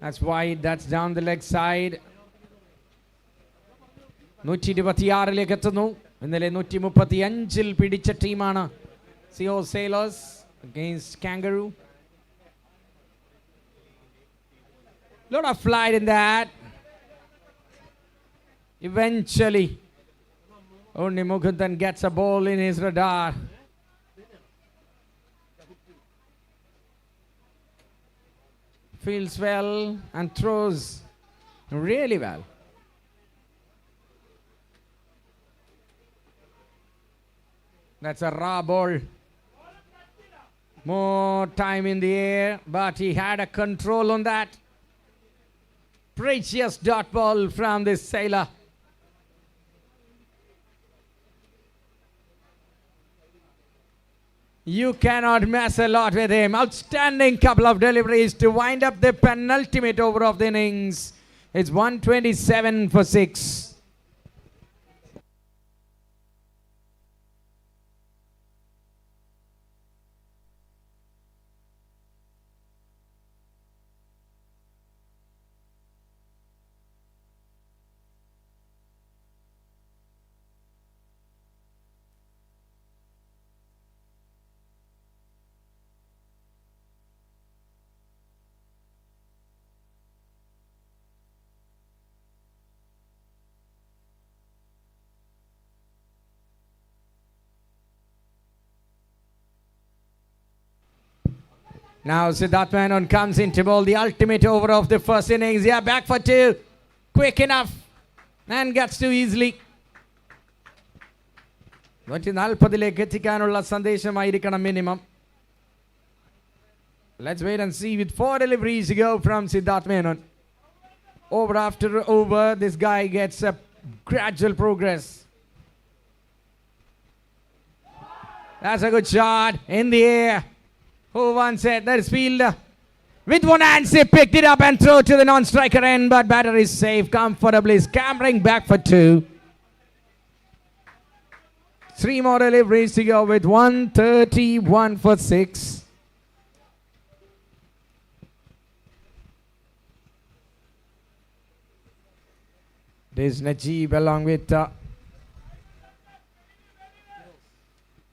That's wide, that's down the leg side. 126 എത്തുന്നു. ഇന്നലെ 135 പിടിച്ച ടീമാണ് Seahorse Sailors against Kangaroo. Lot of flight in that. Eventually, only Mukundan gets a ball in his radar. Fields well and throws really well. That's a raw ball. More time in the air, but he had a control on that. Precious dot ball from this sailor. You cannot mess a lot with him. Outstanding couple of deliveries to wind up the penultimate over of the innings. It's 127 for 6. Now Siddharth Menon comes into ball, the ultimate over of the first innings. Yeah, back for 2. Quick enough. And gets too easily. 140 എത്തിക്കാനുള്ള സന്ദേശമായിരിക്കണം minimum. Let's wait and see with 4 deliveries to go from Siddharth Menon. Over after over, this guy gets a gradual progress. That's a good shot in the air. Who wants it? That is fielder. With one hand, he picked it up and threw to the non-striker end, but batter is safe, comfortably scampering back for 2. 3 more deliveries to go with 131 for 6. There's Najib along with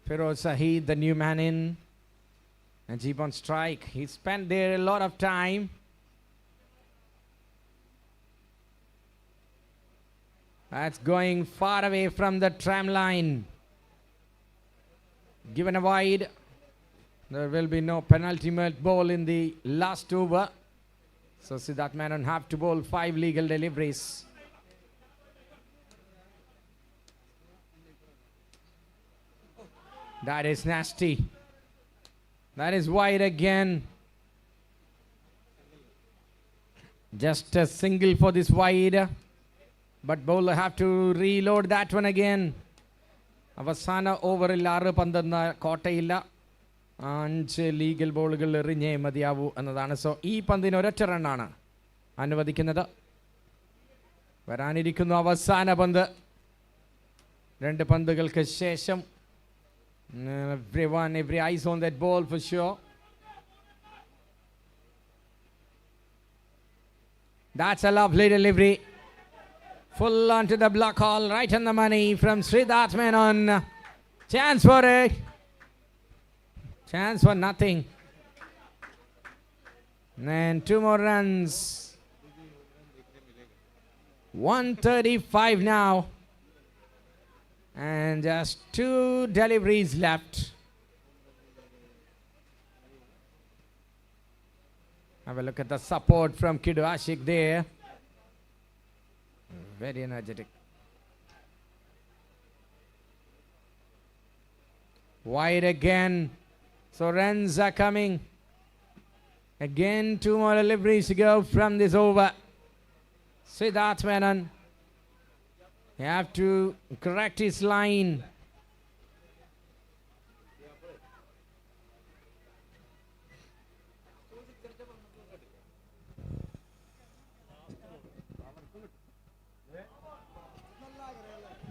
Feroz Sahid, the new man in. Najib on strike. He spent there a lot of time. That's going far away from the tram line. Given a wide. There will be no penultimate ball in the last over. So Siddharth Menon have to bowl 5 legal deliveries. That is nasty. That is wide again. Just a single for this wide. But bowler have to reload that one again. അവസാന ഓവറിൽ 6 പന്തെന്ന കോട്ടയില്ല. 5 legal ബോളുകൾ എറിഞ്ഞേ മതിയാവൂ എന്നതാണ്. So ഈ പന്തിന് ഒരൊറ്റ റണ്ണാണ് അനുവദിക്കുന്നത്. വരാനിരിക്കുന്നു അവസാന പന്ത്. 2 പന്തുകൾക്ക് ശേഷം. Every eyes on that ball for sure. That's a lovely delivery. Full onto the block hole, right on the money from Siddharth Menon. Chance for it. Chance for nothing. And 2 more runs. 135 now. And just 2 deliveries left. Have a look at the support from Kidu there. Very energetic. Wide again. So runs are coming. Again 2 more deliveries to go from this over. Siddharth Menon. You have to correct his line.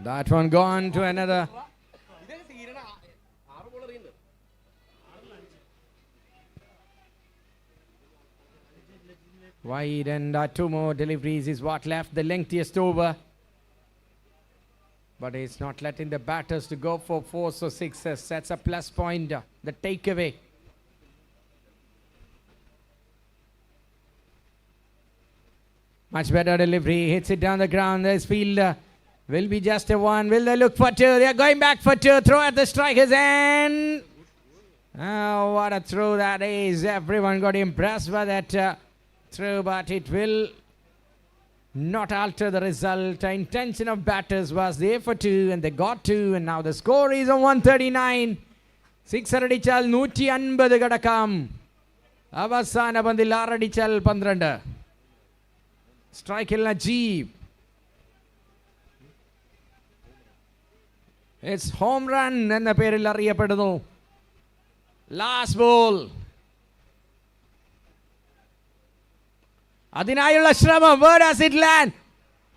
That one gone to another. Wide, and 2 more deliveries is what left, the lengthiest over. But it's not letting the batters to go for 4s or 6s. That's a plus point, the takeaway. Much better delivery, hits it down the ground. This fielder will be just a 1. Will they look for 2? They are going back for 2. Throw at the strikers, and oh, what a throw that is. Everyone got impressed by that throw, but it will not alter the result. The intention of batters was there for 2, and they got 2, and now the score is on 139. 6 അടിച്ചാൽ 150 കടക്കാം. അവസാന പന്തിൽ 6 അടിച്ചാൽ 12. സ്ട്രൈക്കിൽ Najeeb. It's home run എന്ന പേരിൽ അറിയപ്പെടുന്നു. Last ball. അതിനായുള്ള ശ്രമം. Where does it land?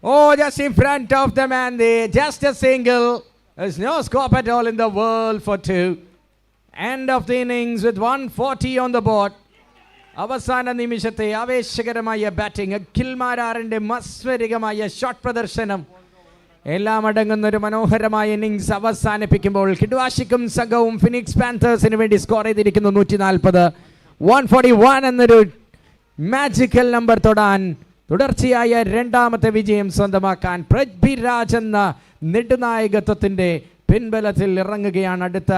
Oh, just in front of the man there. Just a single. There's no scope at all in the world for 2. End of the innings with 140 on the board. അവസാന നിമിഷത്തെ ആവേശകരമായ batting, Akhil മാരാറിന്റെ മസ്വരികമായ shot പ്രദർശനം എല്ലാം അടങ്ങുന്ന ഒരു മനോഹരമായ innings അവസാനിപ്പിക്കുമ്പോൾ കിഡ്വാഷിക്കും സംഘവും phoenix പാന്തേഴ്സിന് വേണ്ടി സ്കോർ ചെയ്തിരിക്കുന്നു 140. 141 എന്നൊരു മാജിക്കൽ നമ്പർ തൊടാൻ തുടർച്ചയായ 2ാമത്തെ വിജയം സ്വന്തമാക്കാൻ പൃഥ്വിരാജ് എന്ന നെടുനായകത്വത്തിന്റെ പിൻബലത്തിൽ ഇറങ്ങുകയാണ് അടുത്ത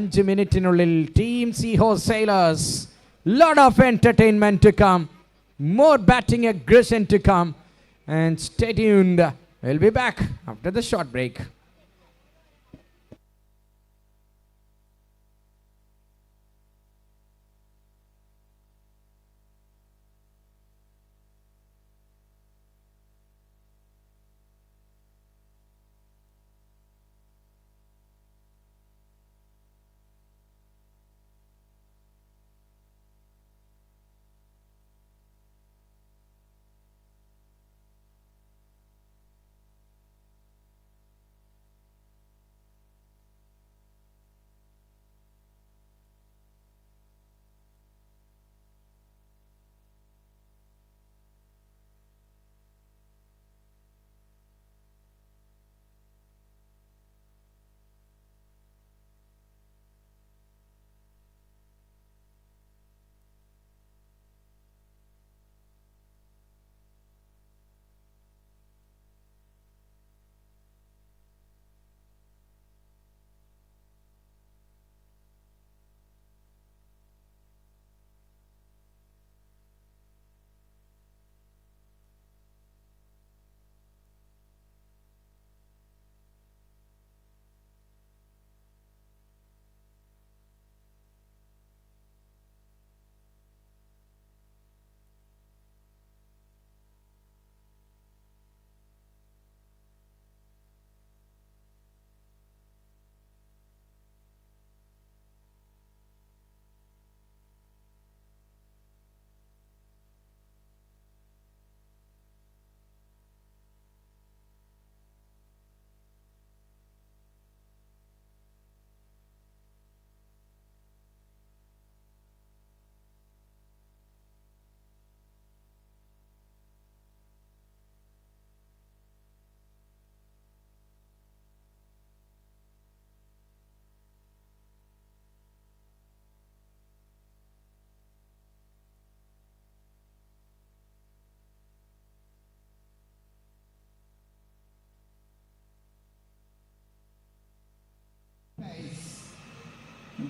5 മിനിറ്റിനുള്ളിൽ team seahorse sailors. Lot of entertainment to come, more batting aggression to come, and stay tuned. We'll be back after the short break.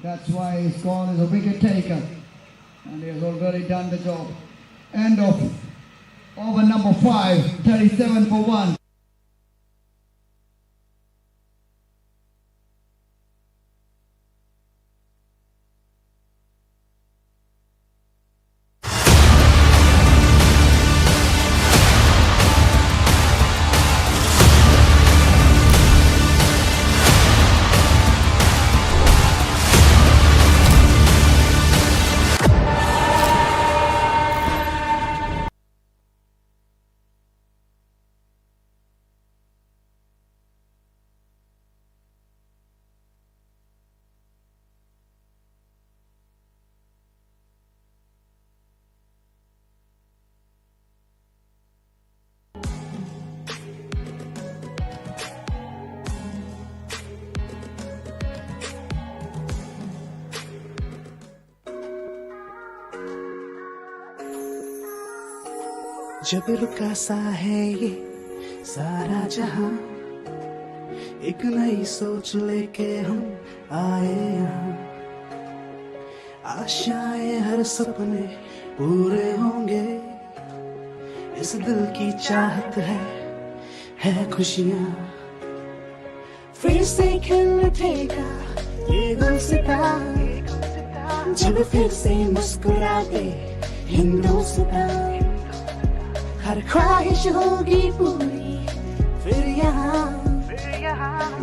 That's why his call is a wicket taker. And he has already done the job. End of over number 5, 37 for 1. जब रुका सा है ये सारा जहां, एक नई सोच लेके हम आए यहाँ। आशाएं हर सपने पूरे होंगे, इस दिल की चाहत है खुशियाँ। फिर से खिल उठेगा ये गुलसिता, जब फिर से मुस्कुराते हिंदुस्तान। हर ख्वाहिश होगी पूरी फिर यहाँ,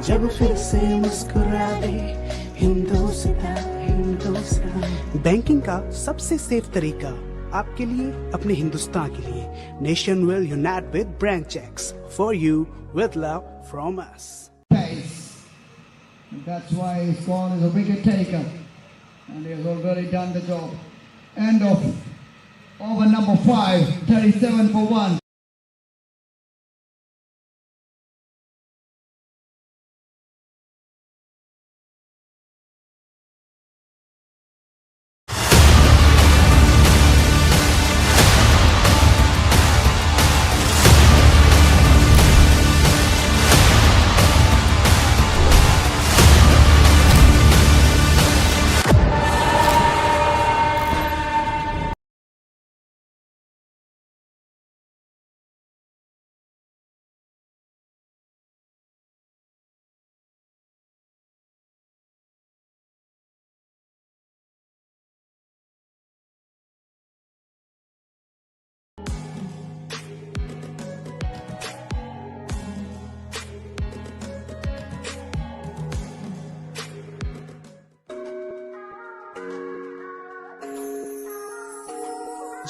जब फिर से मुस्कुराते हिंदुस्तान। बैंकिंग का सबसे सेफ तरीका आपके लिए, अपने हिंदुस्तान के लिए। Nation will unite with branch checks for you with love from us. That's why his call is a wicket taker. And he has already done the job. End of over number 5, 37 for 1.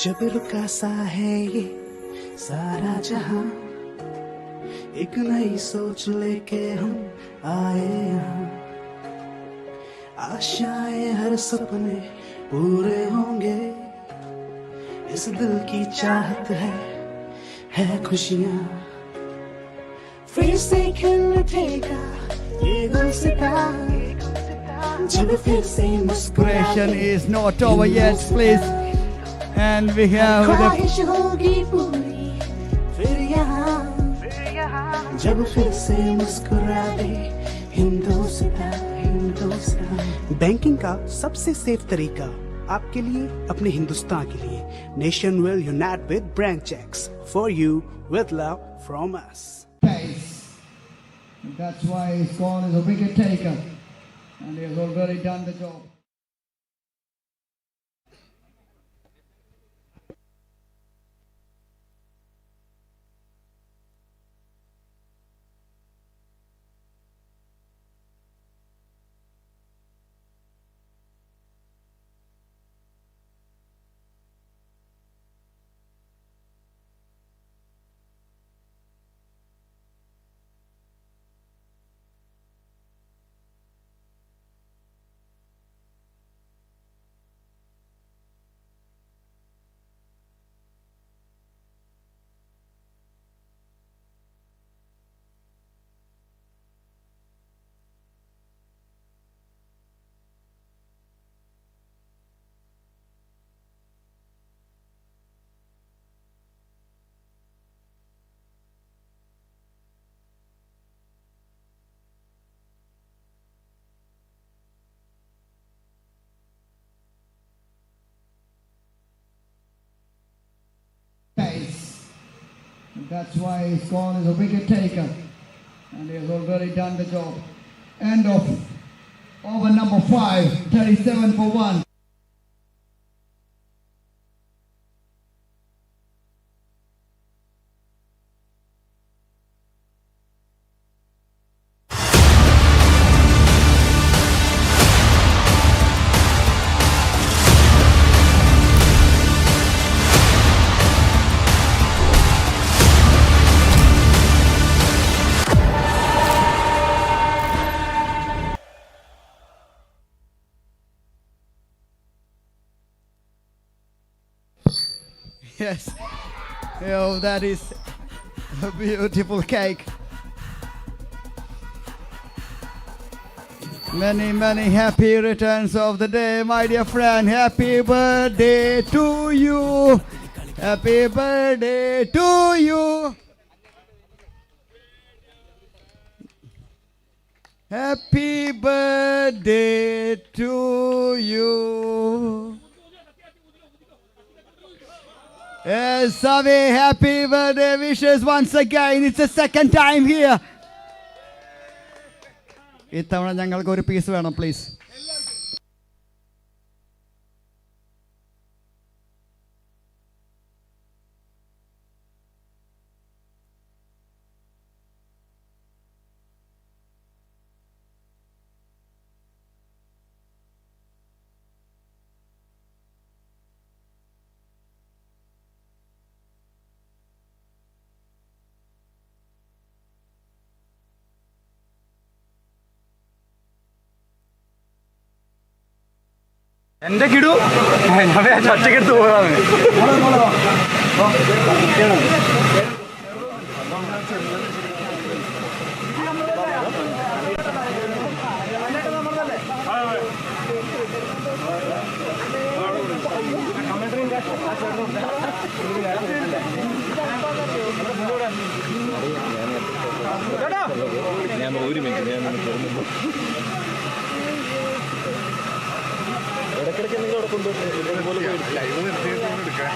जब रुका सा है ये सारा जहां, एक नई सोच लेके हम आए यहाँ। आशाएं हर सपने पूरे होंगे, इस दिल की चाहत है खुशियाँ। फिर से खिल उठेगा ये गुलसिता, जब फिर से मुस्कुराते। Celebration is not over yet, please. And we have the ख्वाहिश होगी पूरी फिर यहाँ, जब फिर से मुस्कुराते हिंदुस्तान। बैंकिंग का सबसे सेफ तरीका आपके लिए, अपने हिंदुस्तान के लिए। Nation will unite with branch checks for you with love from us. That's why his call is a wicket taker. And he has already done the job. That's why his call is a wicket taker. And he has already done the job. End of over number 5, 37 for 1. Yes, oh, that is a beautiful cake. Many, many happy returns of the day, my dear friend. Happy birthday to you. Happy birthday to you. Happy birthday to you. Yes, Savi, happy birthday wishes once again. It's the second time here. ഇത്തവണ ഞങ്ങൾക്ക് ഒരു piece വേണം please. എന്റെ കിടു ഞാൻ ഒറ്റക്കെടുത്ത് പോകാന്ന്. ഞാൻ ഒരു minute ഞാൻ ഇടയ്ക്കിടയ്ക്ക് നിങ്ങൾ അവിടെ കൊണ്ടുപോയി ലൈവ് നിർത്തിയെടുക്കാം.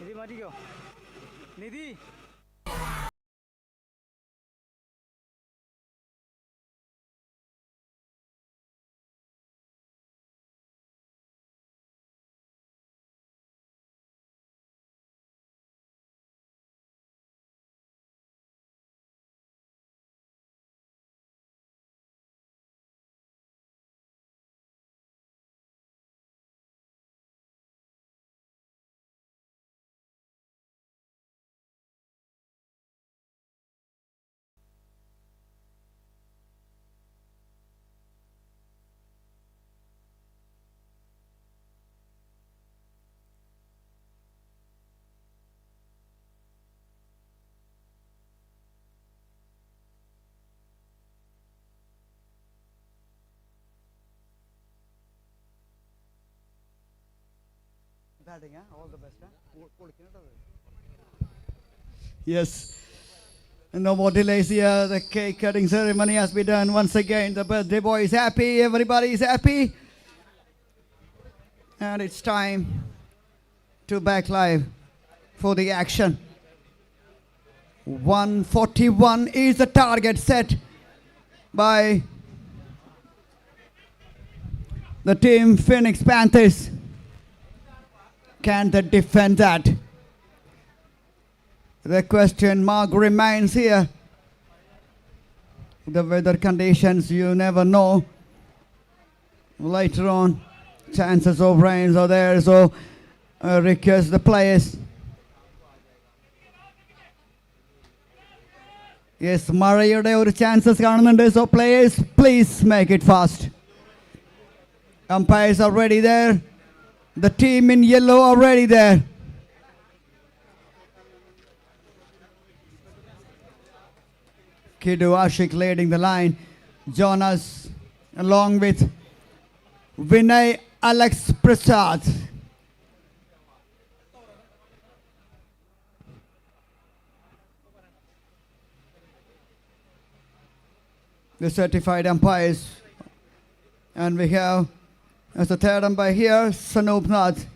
നിധി മാറ്റിക്കോ. Nidhi batting, all the best. Yes. No more delays here. The cake cutting ceremony has been done once again. The birthday boy is happy. Everybody is happy. And it's time to back live for the action. 141 is the target set by the team Phoenix Panthers. Can they defend that? The question mark remains here. The weather conditions, you never know. Later on, chances of rains are there, so request the players. Yes, മഴയുടെ ഒരു chances കാണുന്നുണ്ട്, so players, please make it fast. Umpires are ready there. The team in yellow are ready there. Kidu Ashik leading the line. Jonas along with Vinay Alex Prasad. The certified umpires. And we have as the third umpire here, Sanoop Nath,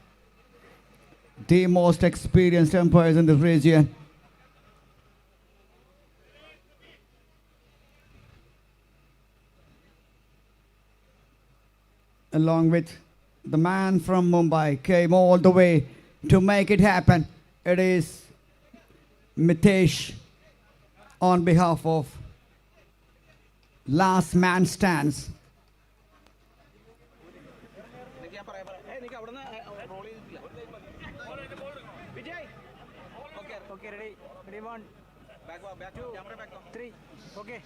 the most experienced umpires in this region. Along with the man from Mumbai, came all the way to make it happen. It is Mitesh on behalf of Last Man Stands. Okay, ready? Ready, 1. Back, 2, 3. Okay.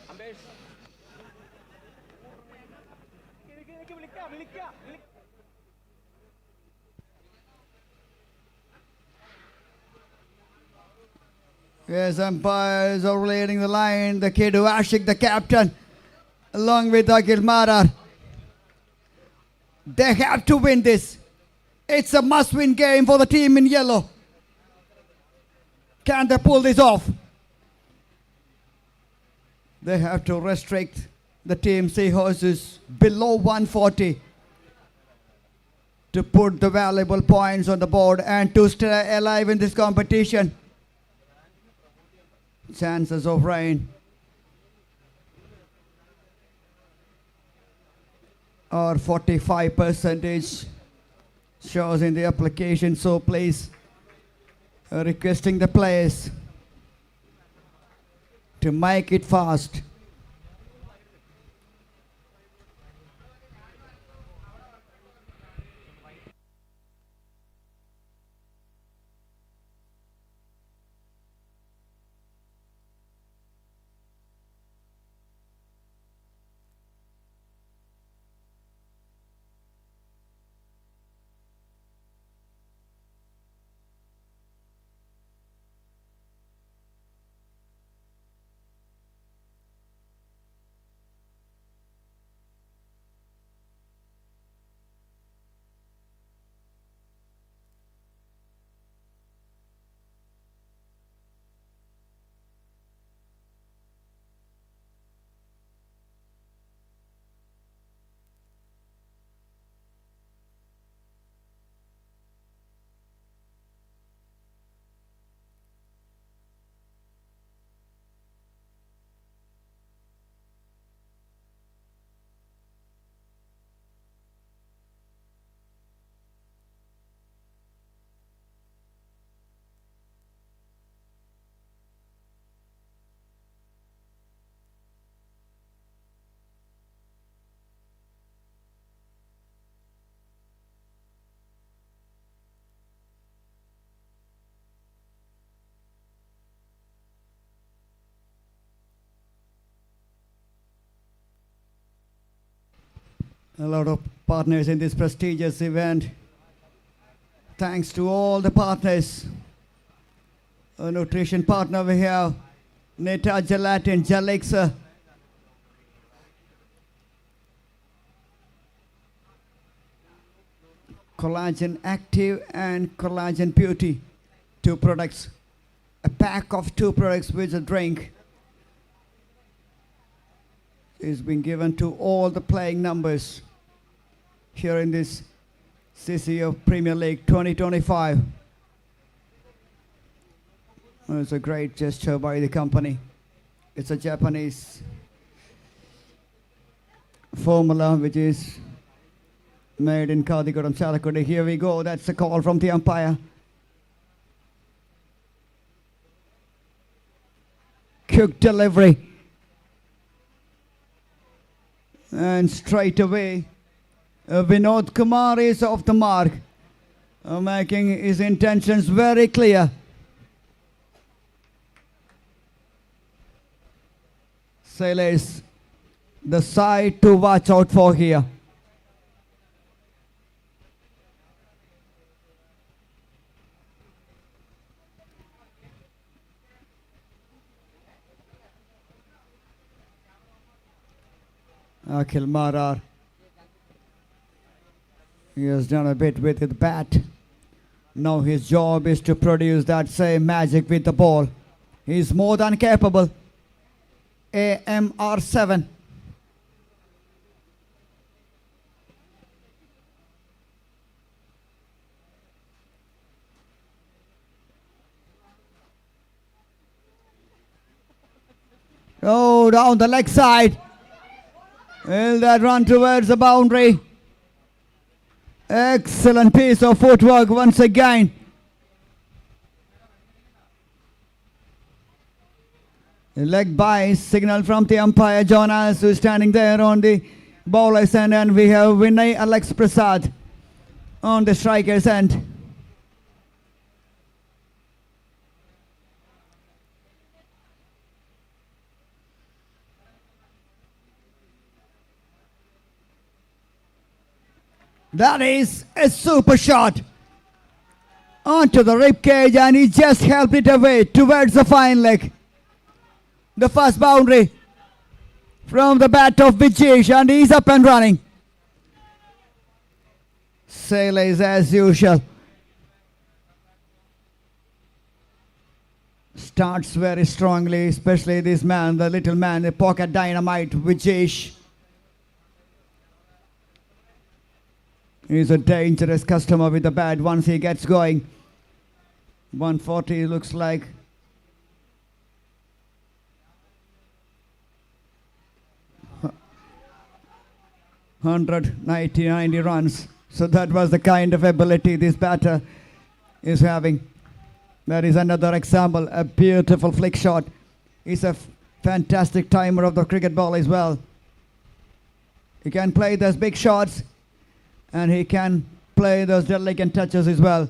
Yes, umpires are leading the line. The kid Ashik, the captain, along with Akhil Marar. They have to win this. It's a must-win game for the team in yellow. Can they pull this off? They have to restrict the team Seahorses below 140 to put the valuable points on the board and to stay alive in this competition. Chances of rain are 45% shows in the application, so please requesting the players to make it fast. A lot of partners in this prestigious event. Thanks to all the partners. A nutrition partner we have, Neta Gelatin, Jalexa. Collagen Active and Collagen Beauty. 2 products. A pack of 2 products with a drink is being given to all the playing numbers here in this CCO Premier League 2025. It's a great gesture by the company. It's a Japanese formula which is made in Kadikoram, Chalakudi. Here we go. That's a call from the umpire. quick delivery. And straight away, Vinod Kumar is off the mark, making his intentions very clear. Sailors, the side to watch out for here. Akhil Marar. He has done a bit with the bat. Now his job is to produce that same magic with the ball. He is more than capable. AMR7. Oh, down the leg side. Will that run towards the boundary? Excellent piece of footwork once again. A leg by signal from the umpire John Alice, who is standing there on the bowler's end, and we have Vinay Alex Prasad on the striker's end. That is a super shot onto the rib cage, and he just helped it away towards the fine leg. The first boundary from the bat of Vijesh, and he's up and running. Sailors as usual. Starts very strongly, especially this man, the little man, the pocket dynamite, Vijesh. He's a dangerous customer with the bat once he gets going. 140 looks like. $190 runs. So that was the kind of ability this batter is having. That is another example, a beautiful flick shot. He's a fantastic timer of the cricket ball as well. He can play those big shots, and he can play those delicate touches as well.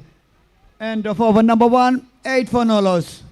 End of over number 1, 8 for no loss.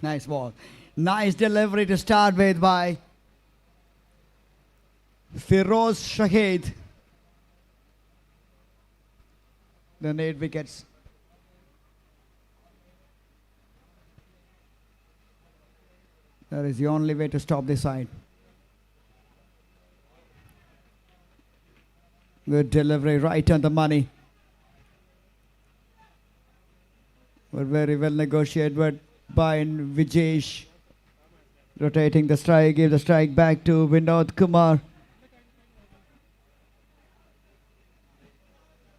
Nice ball. Nice delivery to start with by Firoz Shahid. Then 8 wickets. That is the only way to stop this side. Good delivery, right on the money. But very well negotiated by Vijesh. Rotating the strike, give the strike back to Vinod Kumar.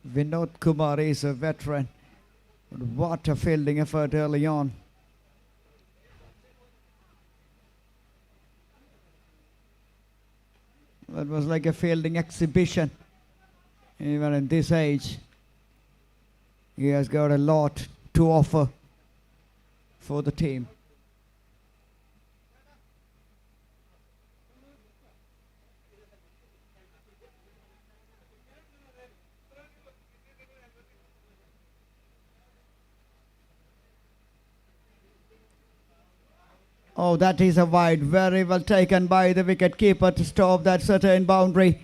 Vinod Kumar is a veteran. What a fielding effort early on. That was like a fielding exhibition. Even at this age, he has got a lot to offer for the team. Oh, that is a wide, very well taken by the wicket keeper to stop that certain boundary.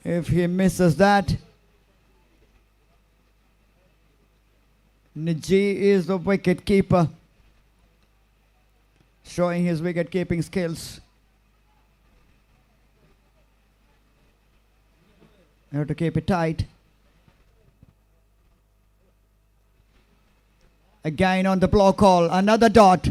If he misses that, Niji is the wicket keeper, showing his wicket keeping skills. You have to keep it tight. Again on the block call, another dot.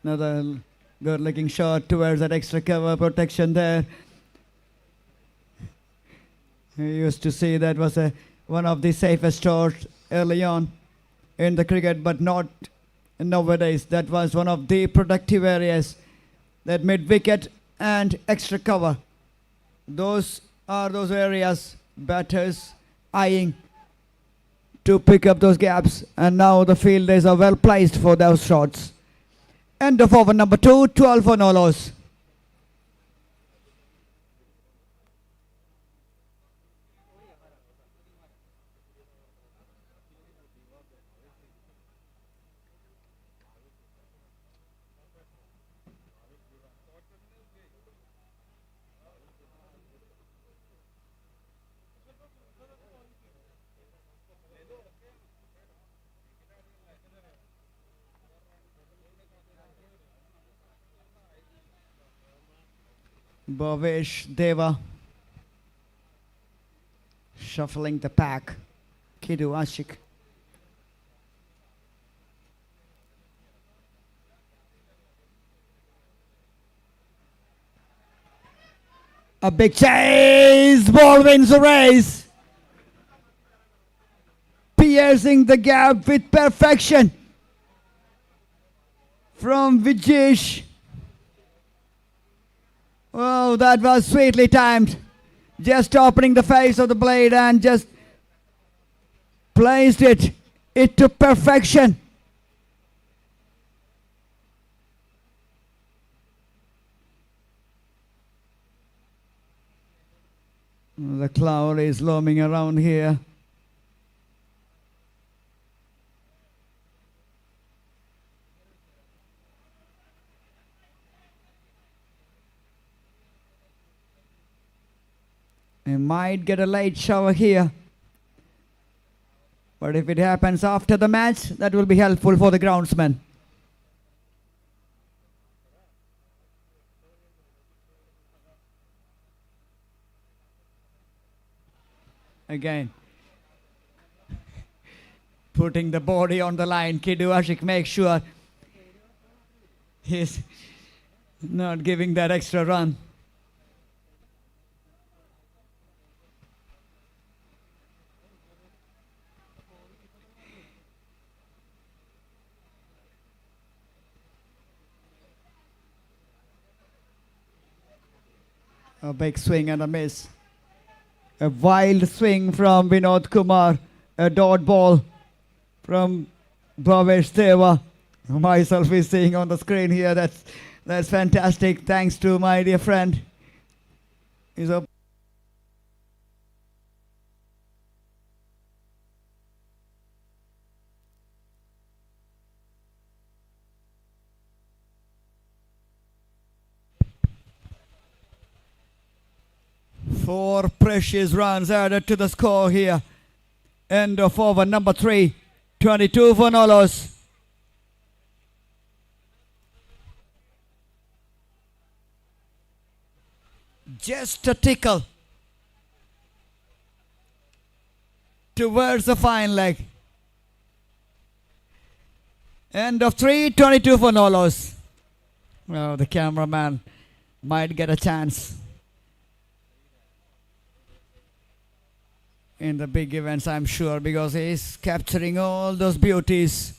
Another good looking shot towards that extra cover protection there. We used to see that was one of the safest shots early on in the cricket, but not nowadays. That was one of the productive areas, that mid wicket and extra cover. Those are those areas batters eyeing to pick up those gaps, and now the fielders are well placed for those shots. End of over number 2, 12 for no loss. Bhavesh Deva shuffling the pack. Kidu Ashik. A big chase. Ball wins the race. Piercing the gap with perfection from Vijesh. Oh, that was sweetly timed. Just opening the face of the blade and just placed it to perfection. The cloud is looming around here. We might get a late shower here. But if it happens after the match, that will be helpful for the groundsman. Again, putting the body on the line. Kidu Ashik makes sure he's not giving that extra run. A big swing and a miss. A wild swing from Vinod Kumar. A dot ball from Bhavesh Deva. Myself is seeing on the screen here. That's fantastic. Thanks to my dear friend. He's up. Four precious runs added to the score here. End of over number 3. 22 for no loss. Just a tickle towards the fine leg. End of 3. 22 for no loss. Well, the cameraman might get a chance in the big events, I'm sure, because he's capturing all those beauties.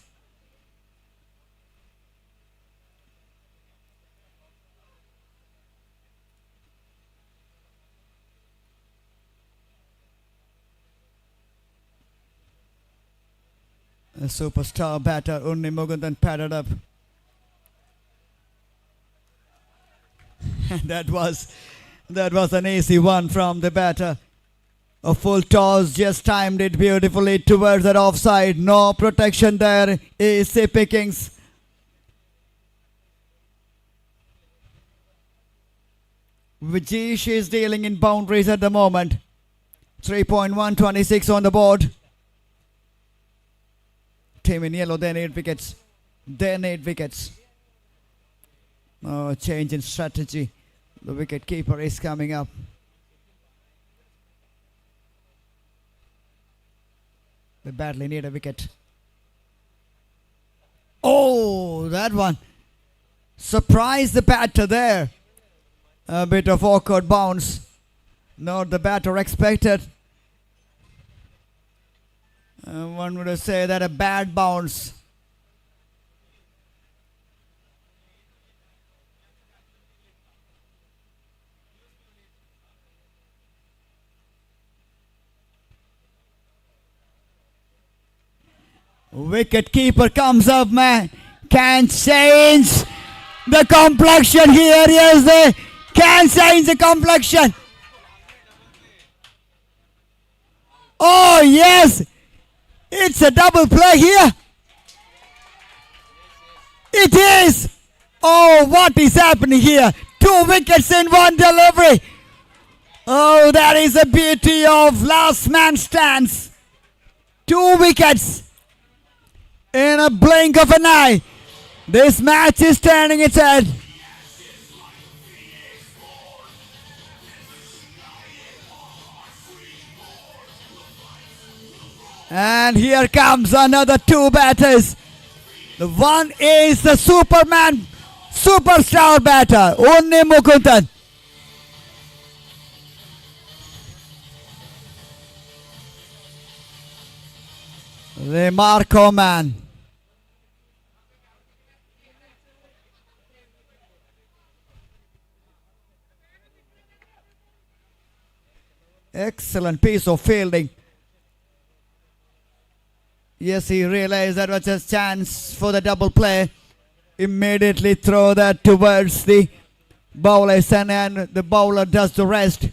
A superstar batter, Unni Mugundan padded up that was an easy one from the batter. A full toss, just timed it beautifully towards that offside. No protection there. Easy pickings. Vijesh is dealing in boundaries at the moment. 3.126 on the board. Team in yellow, they need wickets. They need wickets. Oh, change in strategy. The wicket keeper is coming up. They badly need a wicket. Oh, that one. Surprised the batter there. A bit of awkward bounce. Not the batter expected. One would say that a bad bounce. Wicket keeper comes up, man. Can change the complexion here. Yes, they can change the complexion. Oh, yes. It's a double play here. It is. Oh, what is happening here? 2 wickets in 1 delivery. Oh, that is the beauty of last man stands. 2 wickets. In a blink of an eye, this match is turning its head. And here comes another 2 batters. The one is the Superman, superstar batter, Unni Mukundan. The Marco man. Excellent piece of fielding. Yes, he realized that was a chance for the double play. Immediately throw that towards the bowlers, and the bowler does the rest.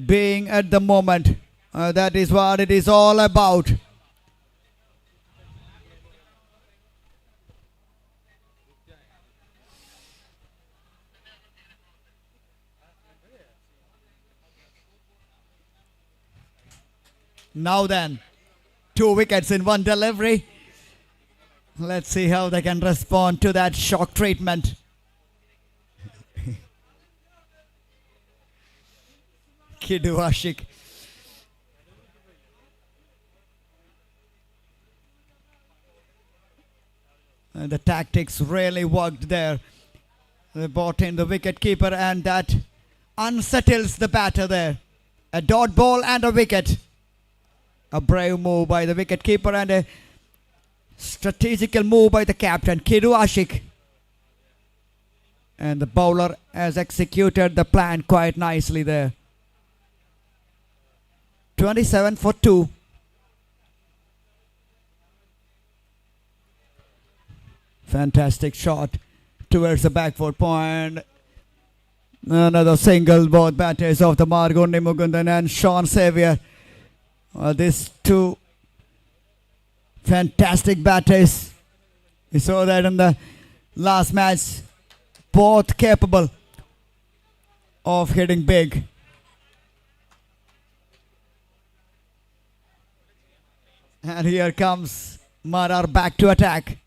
Being at the moment, that is what it is all about. Now then, 2 wickets in 1 delivery. Let's see how they can respond to that shock treatment. Kidu Ashik. And the tactics really worked there. They brought in the wicket keeper, and that unsettles the batter there. A dot ball and a wicket. A brave move by the wicket keeper and a strategical move by the captain, Kidu Ashik. And the bowler has executed the plan quite nicely there. 27 for 2. Fantastic shot towards the backfoot point. Another single, both batters of the mark, Unni Mukundan and Sean Xavier. These 2 fantastic batters. We saw that in the last match. Both capable of hitting big. And here comes Marar back to attack.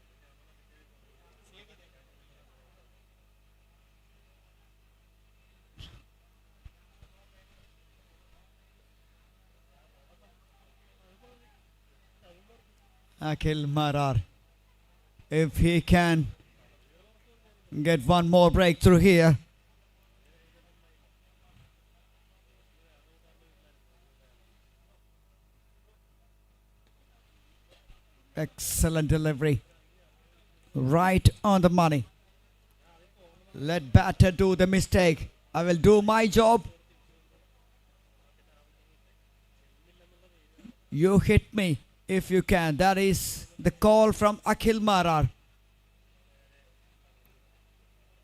Akhil Marar, if he can get one more breakthrough here. Excellent delivery. Right on the money. Let batter do the mistake. I will do my job. You hit me if you can. That is the call from Akhil Marar.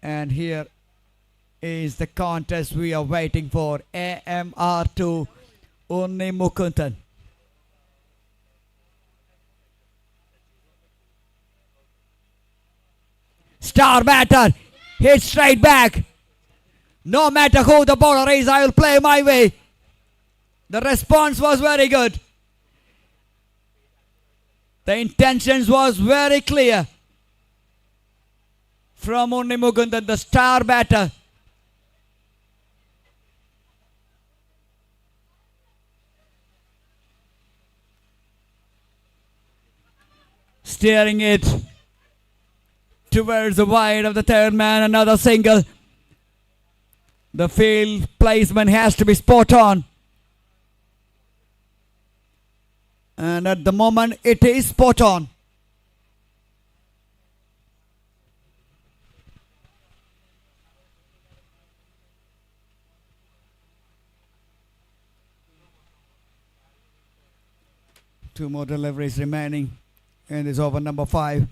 And here is the contest we are waiting for. AMR to Unni Mukundan. Star batter, hit straight back. No matter who the bowler is, I will play my way. The response was very good. The intentions was very clear from Unni Mukundan, the star batter. Steering it towards the wide of the third man, another single. The field placement has to be spot on. And at the moment it is spot on. Two more deliveries remaining in this over number 5.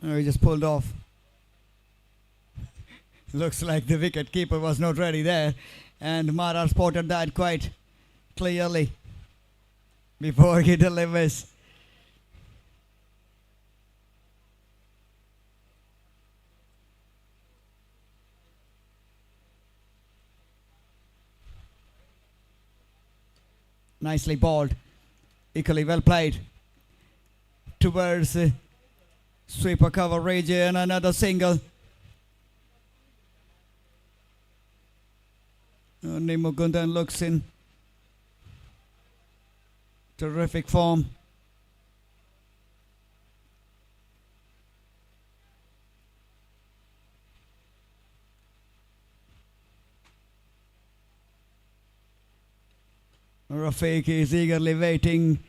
Oh, he just pulled off. Looks like the wicket keeper was not ready there, and Mara spotted that quite clearly before he delivers. Nicely bowled, equally well played towards sweeper coverage and another single. Unni Mukundan looks in terrific form. Rafiq is eagerly waiting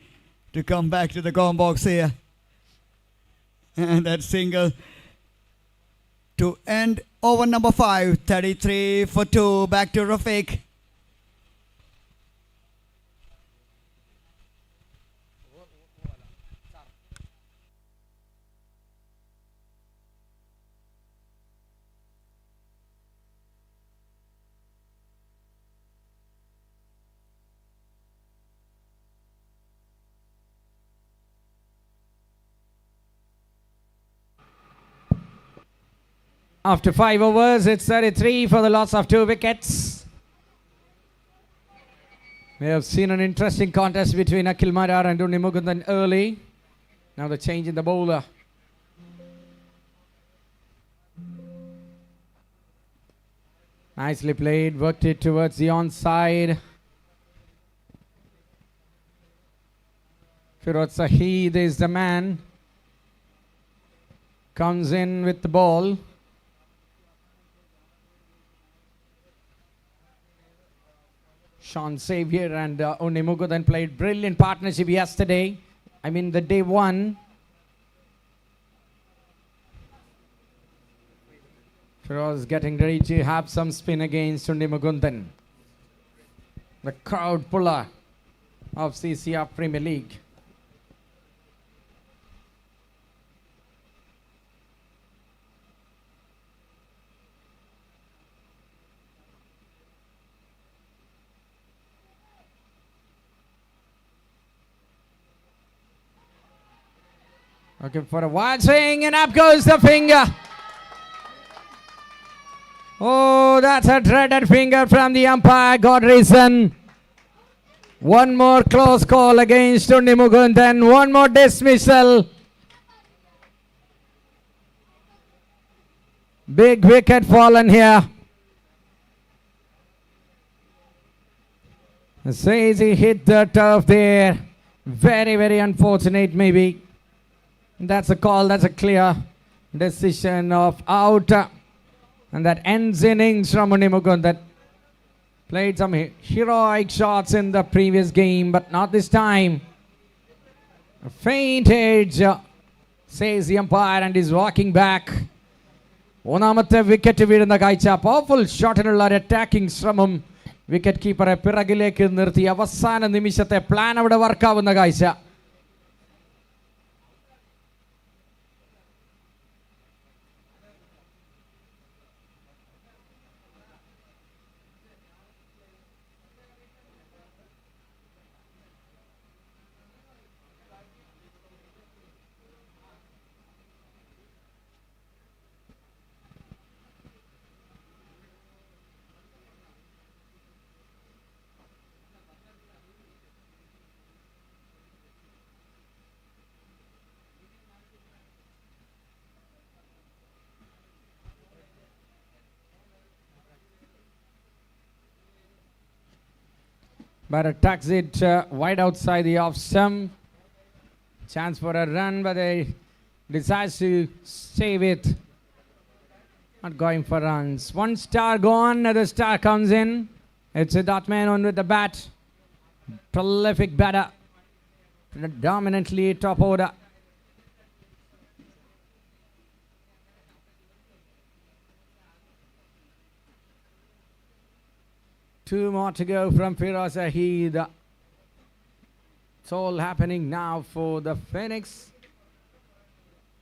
to come back to the gong box here. And that single to end over number 5, 33 for 2. Back to Rafiq. After 5 overs, it's 33 for the loss of 2 wickets. We have seen an interesting contest between Akhil Marar and Unni Mukundan early. Now the change in the bowler. Nicely played, worked it towards the onside. Firoz Saheed is the man. Comes in with the ball. Sean Xavier and Unni Mukundan played brilliant partnership yesterday. I mean the day 1. Firoz getting ready to have some spin against Unni Mukundan, the crowd puller of CCR Premier League. Looking for a wide swing, and up goes the finger. Oh, that's a dreaded finger from the umpire. Got reason. One more close call against Unni Mukundan. One more dismissal. Big wicket fallen here. Says he hit the turf there. Very, very unfortunate maybe. That's a call, that's a clear decision of out. And that ends innings from Unni Mukundan. Played some heroic shots in the previous game, but not this time. A faint edge, says the umpire, and is walking back. ഒന്നാമത്തെ wicket വീഴുന്ന കാഴ്ച. Powerful ഷോട്ടിനുള്ള ഒരു attacking ശ്രമം wicket കീപ്പറെ പിറകിലേക്ക് നിർത്തി അവസാന നിമിഷത്തെ plan അവിടെ വർക്കാവുന്ന കാഴ്ച. But tucks it wide outside the off stump. Chance for a run, but they decides to save it. Not going for runs. One star gone, another star comes in. It's a Dotman on with the bat. Prolific batter. Dominantly top order. Two more to go from Firoz Ahid. It's all happening now for the Phoenix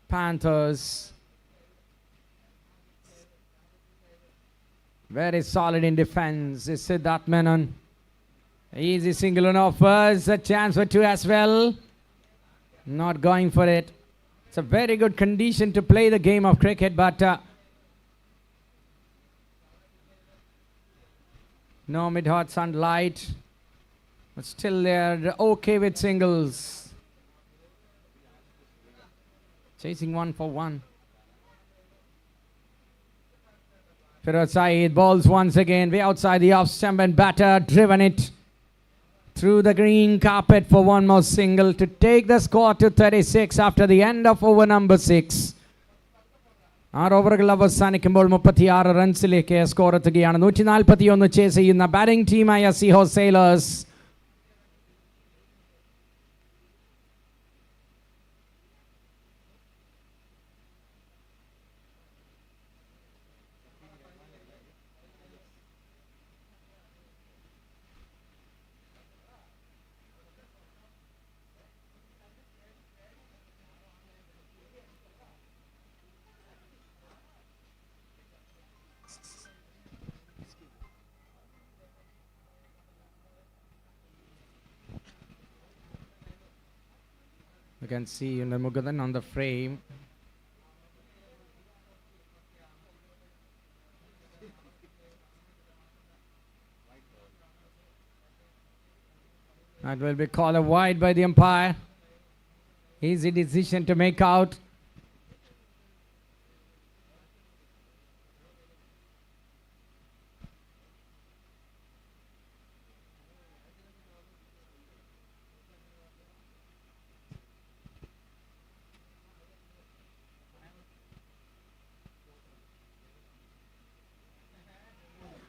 Panthers. Very solid in defense is Siddharth Menon. Easy single on offers. A chance for two as well. Not going for it. It's a very good condition to play the game of cricket, but no mid-hot sunlight. But still they're okay with singles. Chasing one for one. Firoz Saeed balls once again way outside the off stump and batter driven it through the green carpet for one more single to take the score to 36 after the end of over number 6. 6 ഓവറുകൾ അവസാനിക്കുമ്പോൾ 36 റൺസിലേക്ക് score എത്തുകയാണ്. 141 chase ചെയ്യുന്ന batting ടീമായ seahorse sailors. You can see in the Mugadan on the frame. That will be called a wide by the umpire. Easy decision to make out.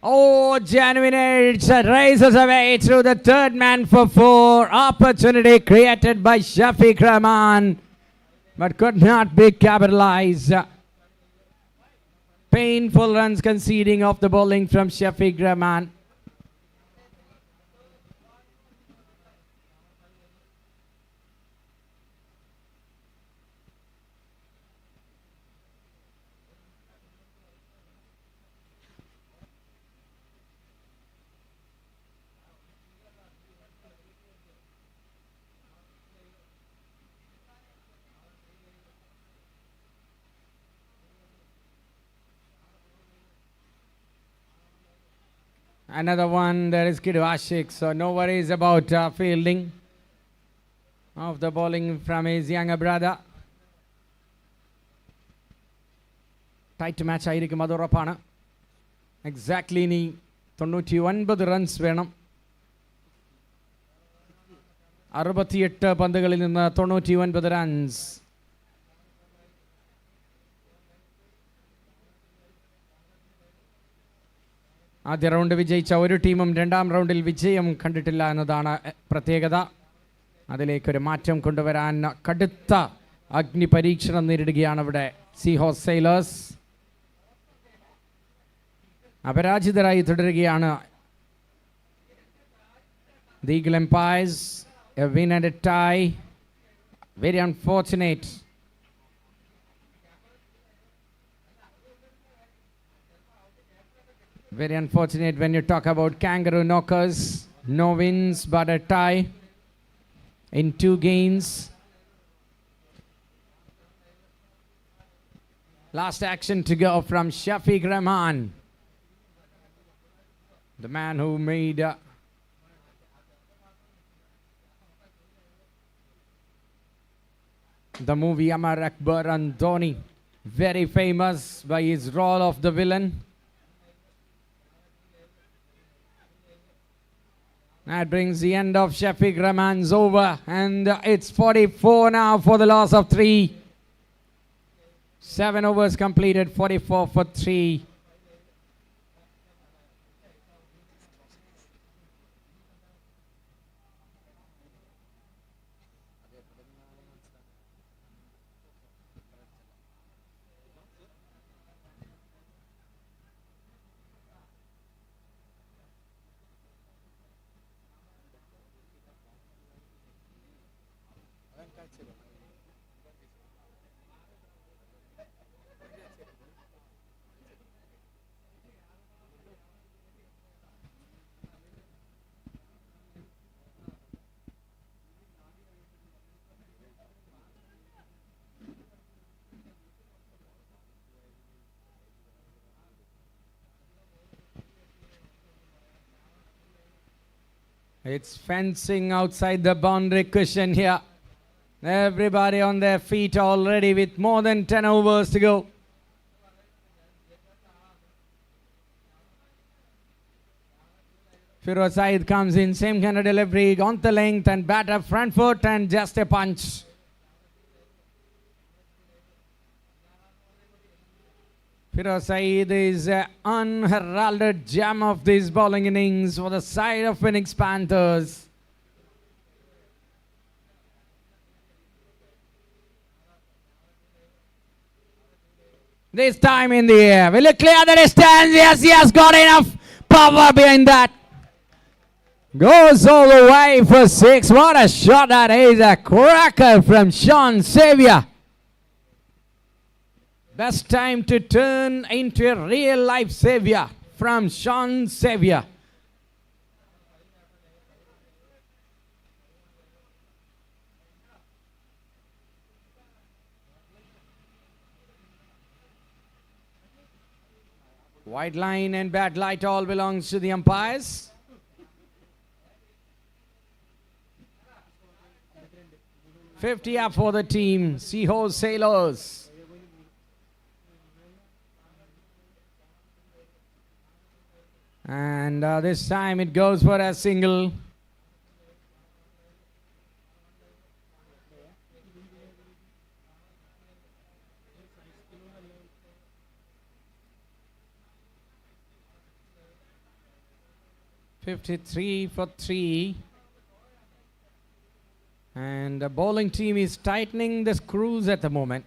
Oh, genuine edge races away through the third man for 4. Opportunity created by Shafiq Rahman, but could not be capitalized. Painful runs conceding off the bowling from Shafiq Rahman. Another one, there is Kidu Ashik, so no worries about fielding of the bowling from his younger brother. Tight match ആയിരിക്കും അത് ഉറപ്പാണ്. Exactly ഇനി 99 runs വേണം. 68 പന്തുകളിൽ നിന്ന് 99 runs. ആദ്യ round വിജയിച്ച ഒരു ടീമും രണ്ടാം റൗണ്ടിൽ വിജയം കണ്ടിട്ടില്ല എന്നതാണ് പ്രത്യേകത. അതിലേക്കൊരു മാറ്റം കൊണ്ടുവരാൻ കടുത്ത അഗ്നി പരീക്ഷണം നേരിടുകയാണ് ഇവിടെ സീഹോഴ്സ് സെയിലേഴ്സ്. അപരാജിതരായി തുടരുകയാണ്. The Eagle Empires, a win and a tie. Very unfortunate. Very unfortunate when you talk about kangaroo knockers. No wins but a tie in 2 games. Last action to go from Shafiq Rahman, the man who made the movie Amar Akbar and Dhoni very famous by his role of the villain. That brings the end of Shafiq Rahman's over, and it's 44 now for the loss of 3. 7 overs completed, 44 for 3. It's fencing outside the boundary cushion here. Everybody on their feet already with more than 10 overs to go. Firoz Saeed comes in, same kind of delivery, on the length and batter front foot and just a punch. Firoz Saeed is an unheralded gem of this bowling innings for the side of Innings Panthers. This time in the air. Will it clear the distance? Yes, he has got enough power behind that. Goes all the way for 6. What a shot that is. A cracker from Sean Xavier. Best time to turn into a real life savior from Sean Xavier. White line and bad light all belongs to the umpires. $50 up for the team, Seahorse Sailors. And this time it goes for a single. $53 for 3. And the bowling team is tightening the screws at the moment.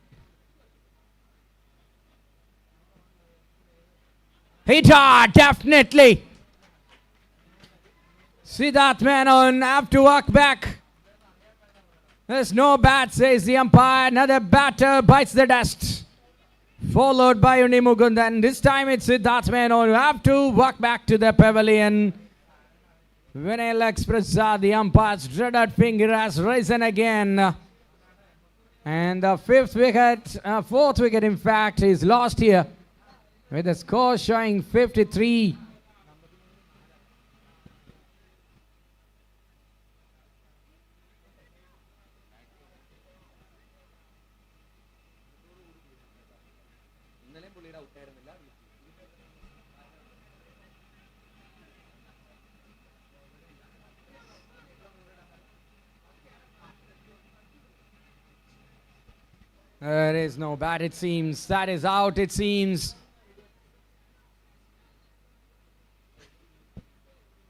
Hit hard, definitely. Siddharth Menon have to walk back. There's no bat, says the umpire. Another batter bites the dust. Followed by Uni Mukundan. This time it's Siddharth Menon who have to walk back to the pavilion. Vinay Laxprasad, the umpire's dreaded finger, has risen again. And the fourth wicket in fact, is lost here. With the score showing 53. There is no bat, it seems. That is out, it seems.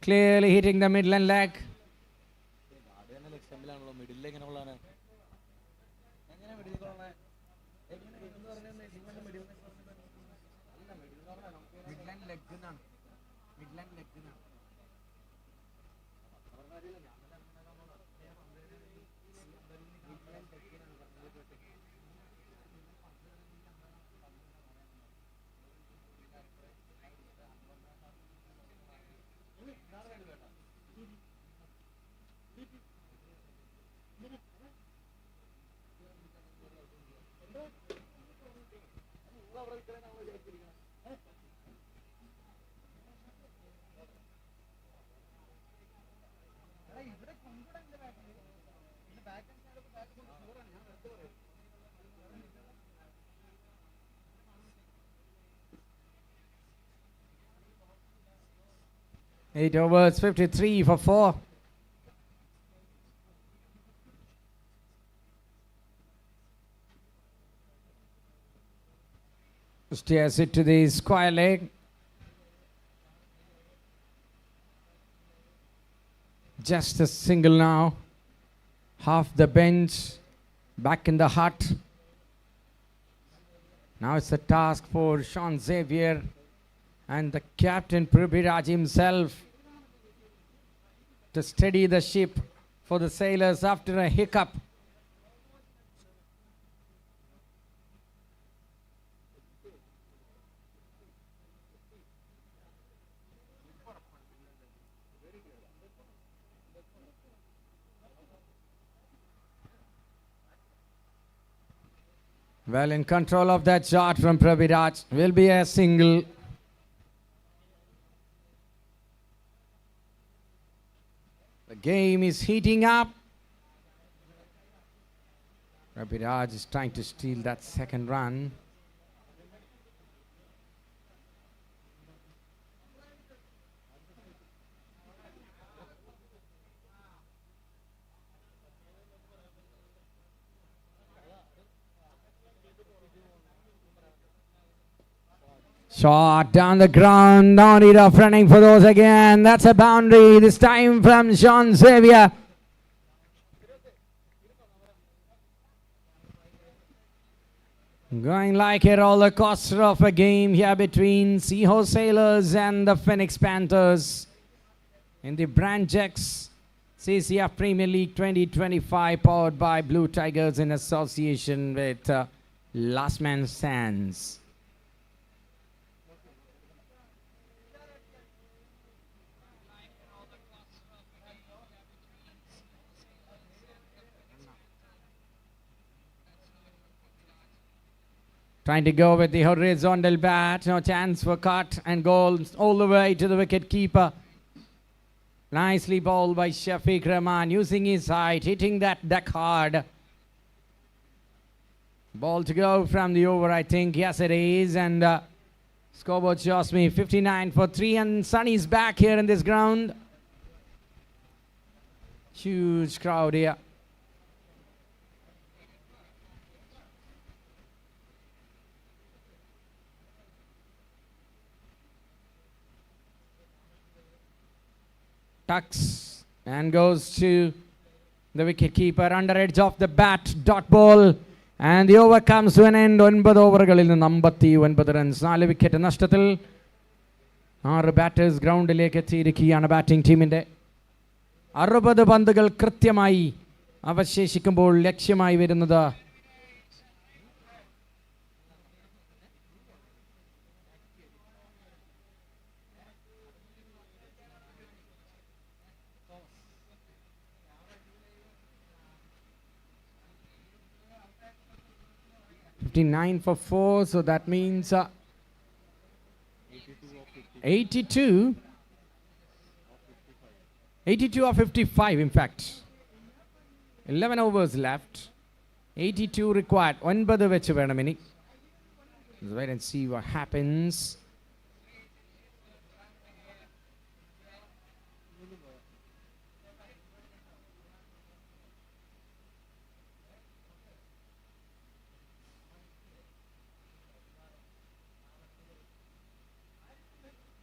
Clearly hitting the midland leg. 8 overs, 53 for 4. Steers it to the square leg. Just a single now. Half the bench back in the hut. Now it's a task for Sean Xavier and the captain Prabhiraj himself to steady the ship for the sailors after a hiccup. Well in control of that shot from Prabhiraj. Will be a single. The game is heating up. Prabhiraj is trying to steal that second run. Shot down the ground, no need of running for those again. That's a boundary, this time from Sean Xavier. Going like a roller coaster of a game here between SEAHORSE Sailors and the Phoenix Panthers in the Brand Jacks CCF Premier League 2025, powered by Blue Tigers in association with Last Man Stands. Trying to go with the horizontal bat, no chance for cut and goals all the way to the wicket keeper. Nicely bowled by Shafiq Rahman, using his height, hitting that deck hard. Ball to go from the over, I think. Yes, it is. And scoreboard shows me 59 for 3. And Sunny's back here in this ground. Huge crowd here. Tucks and goes to the wicket keeper under edge of the bat, dot ball, and the over comes to an end. 9 ഓവറുകളിൽ നിന്ന് 59 runs, 4 wicket നഷ്ടത്തിൽ 6 batters ഗ്രൗണ്ടിലേക്ക് എത്തിയിരിക്കുകയാണ് batting ടീമിൻ്റെ. 60 പന്തുകൾ കൃത്യമായി അവശേഷിക്കുമ്പോൾ ലക്ഷ്യമായി വരുന്നത് $59 for 4, so that means 82 or 55 in fact. 11 overs left, 82 required. 9 വെച്ച് വേണം ഇനി. Let's wait and see what happens.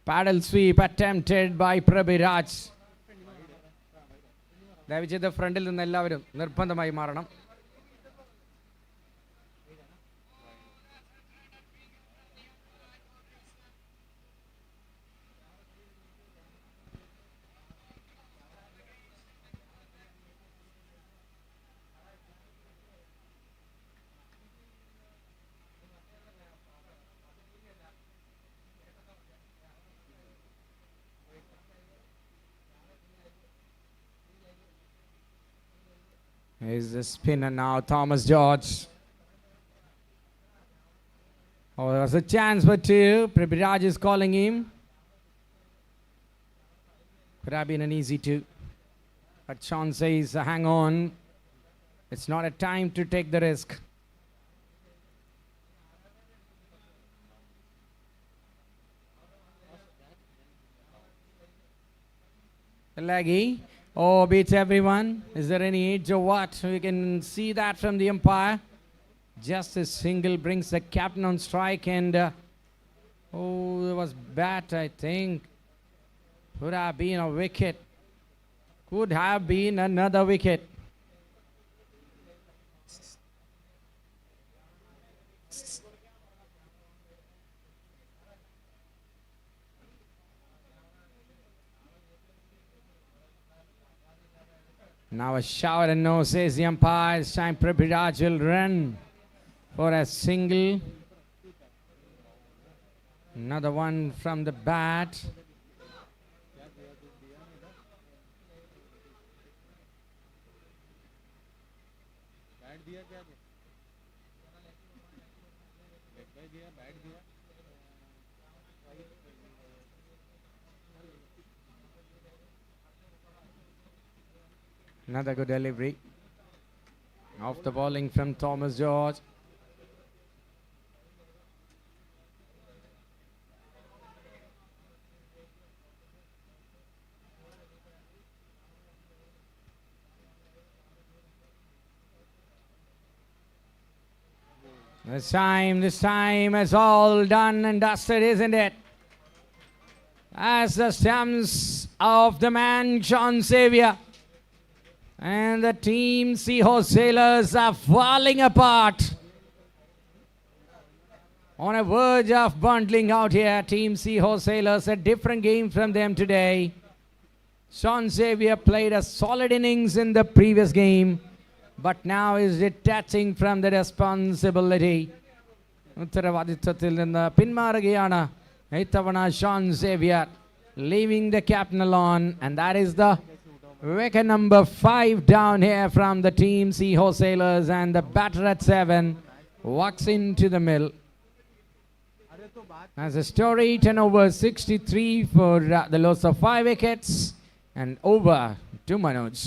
Paddle sweep attempted by Prabhiraj. ദയവചെയ്ത് ഫ്രണ്ടിൽ നിന്ന് എല്ലാവരും നിർബന്ധമായി മാറണം. Here's the spinner now, Thomas George. Oh, there's a chance for 2. Prabhiraj is calling him. Could have been an easy 2. But Sean says, hang on. It's not a time to take the risk. Leggy. Oh, beats everyone. Is there any age or what? We can see that from the umpire. Just a single brings the captain on strike, and oh, it was bat, I think. Could have been a wicket. Could have been another wicket. Now a shower and no, says the umpire. This time Prabhiraj will run for a single. Another one from the bat. Another good delivery. Off the bowling from Thomas George. This time is all done and dusted, isn't it? As the stumps of the man John Xavier and the team Seahorse Sailors are falling apart. On a verge of bundling out here, team Seahorse Sailors, a different game from them today. Sean Xavier played a solid innings in the previous game, but now is detaching from the responsibility. ഉത്തരവാദിത്വത്തിൽ നിന്ന് പിന്മാറുകയാണ് ഇത്തവണ Shaun Xavier, leaving the captain alone, and that is the wicket number 5 down here from the team Seahorse Sailors, and the batter at 7 walks into the middle. As a story, 10 over 63 for the loss of 5 wickets and over to Manoj.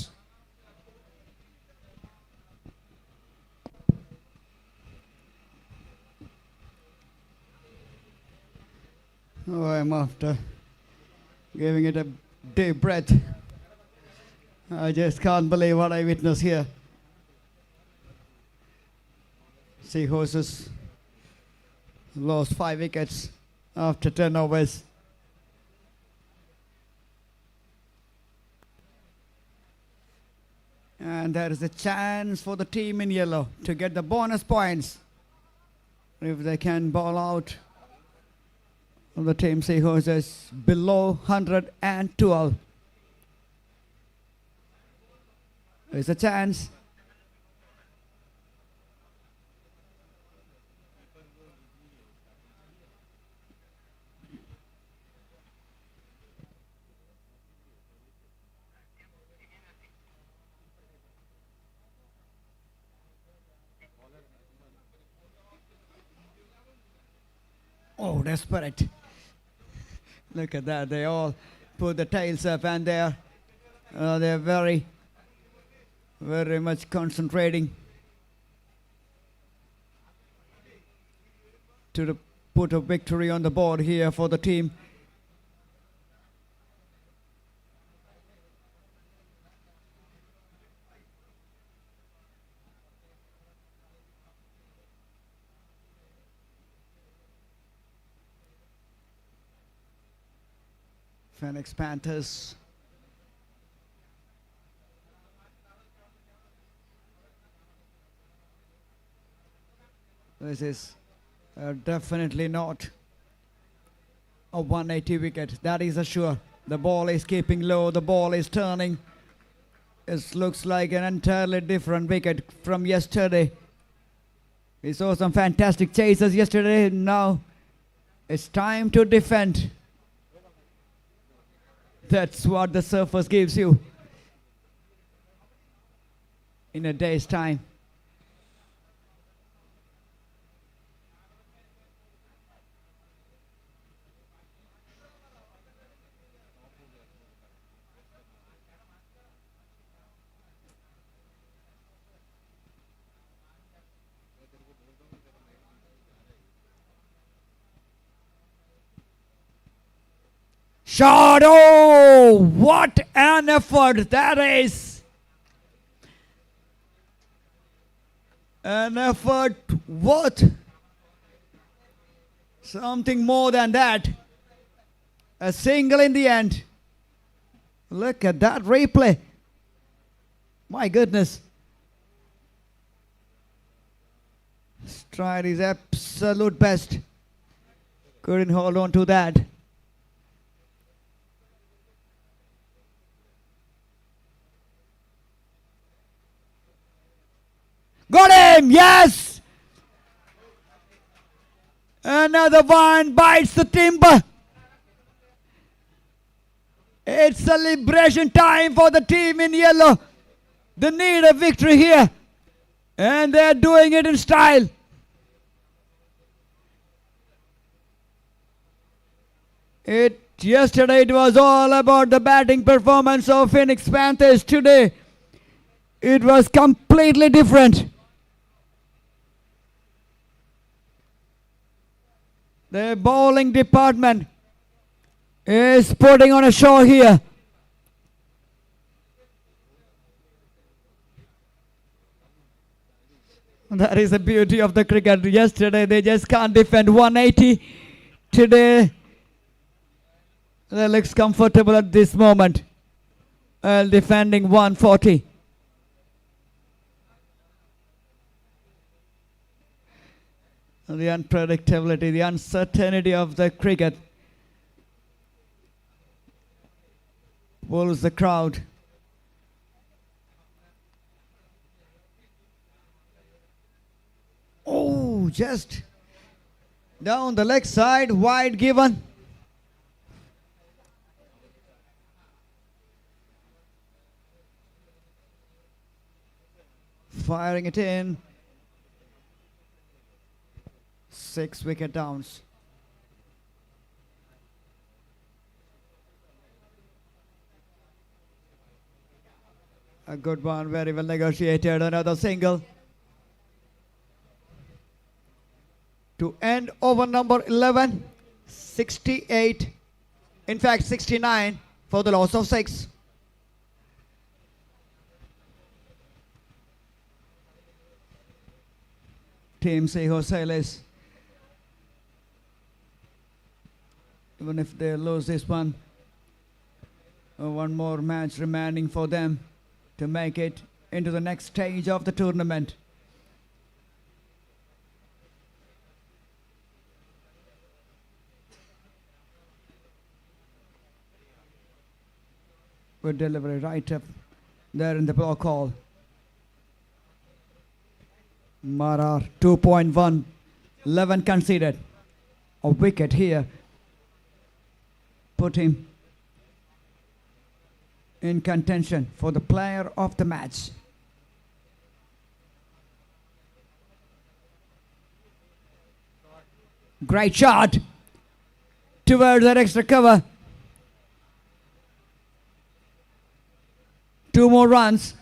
Oh, I'm after giving it a deep breath. I just can't believe what I witnessed here. Seahorses lost 5 wickets after 10 overs. And there is a chance for the team in yellow to get the bonus points if they can bowl out of the team Seahorses below 112. There's a chance. Oh, desperate. Look at that. They all put the tails up, and they're very much concentrating to put a victory on the board here for the team. Phoenix Panthers. This is definitely not a 180 wicket. That is a sure. The ball is keeping low. The ball is turning. It looks like an entirely different wicket from yesterday. We saw some fantastic chases yesterday. Now it's time to defend. That's what the surface gives you in a day's time. shot. Oh, what an effort that is. An effort worth something more than that. A single in the end. Look at that replay. My goodness. Tried his absolute best. Couldn't hold on to that. Got him! Yes! Another one bites the timber. It's celebration time for the team in yellow. They need a victory here. And they're doing it in style. Yesterday it was all about the batting performance of Phoenix Panthers. Today it was completely different. The bowling department is putting on a show here. That is the beauty of the cricket. Yesterday they just can't defend 180. Today they looks comfortable at this moment. Defending 140. The unpredictability, the uncertainty of the cricket pulls the crowd. Oh, just down the leg side, wide given. Firing it in. 6 wicket downs. A good one, very well negotiated. Another single. To end over number 11, 68, in fact 69 for the loss of 6. Team SEAHORSE, even if they lose this one, one more match remaining for them to make it into the next stage of the tournament. Good delivery right up there in the block hole. Marar 2.1, 11 conceded. A wicket here put him in contention for the player of the match. Great shot towards that extra cover. 2 more runs.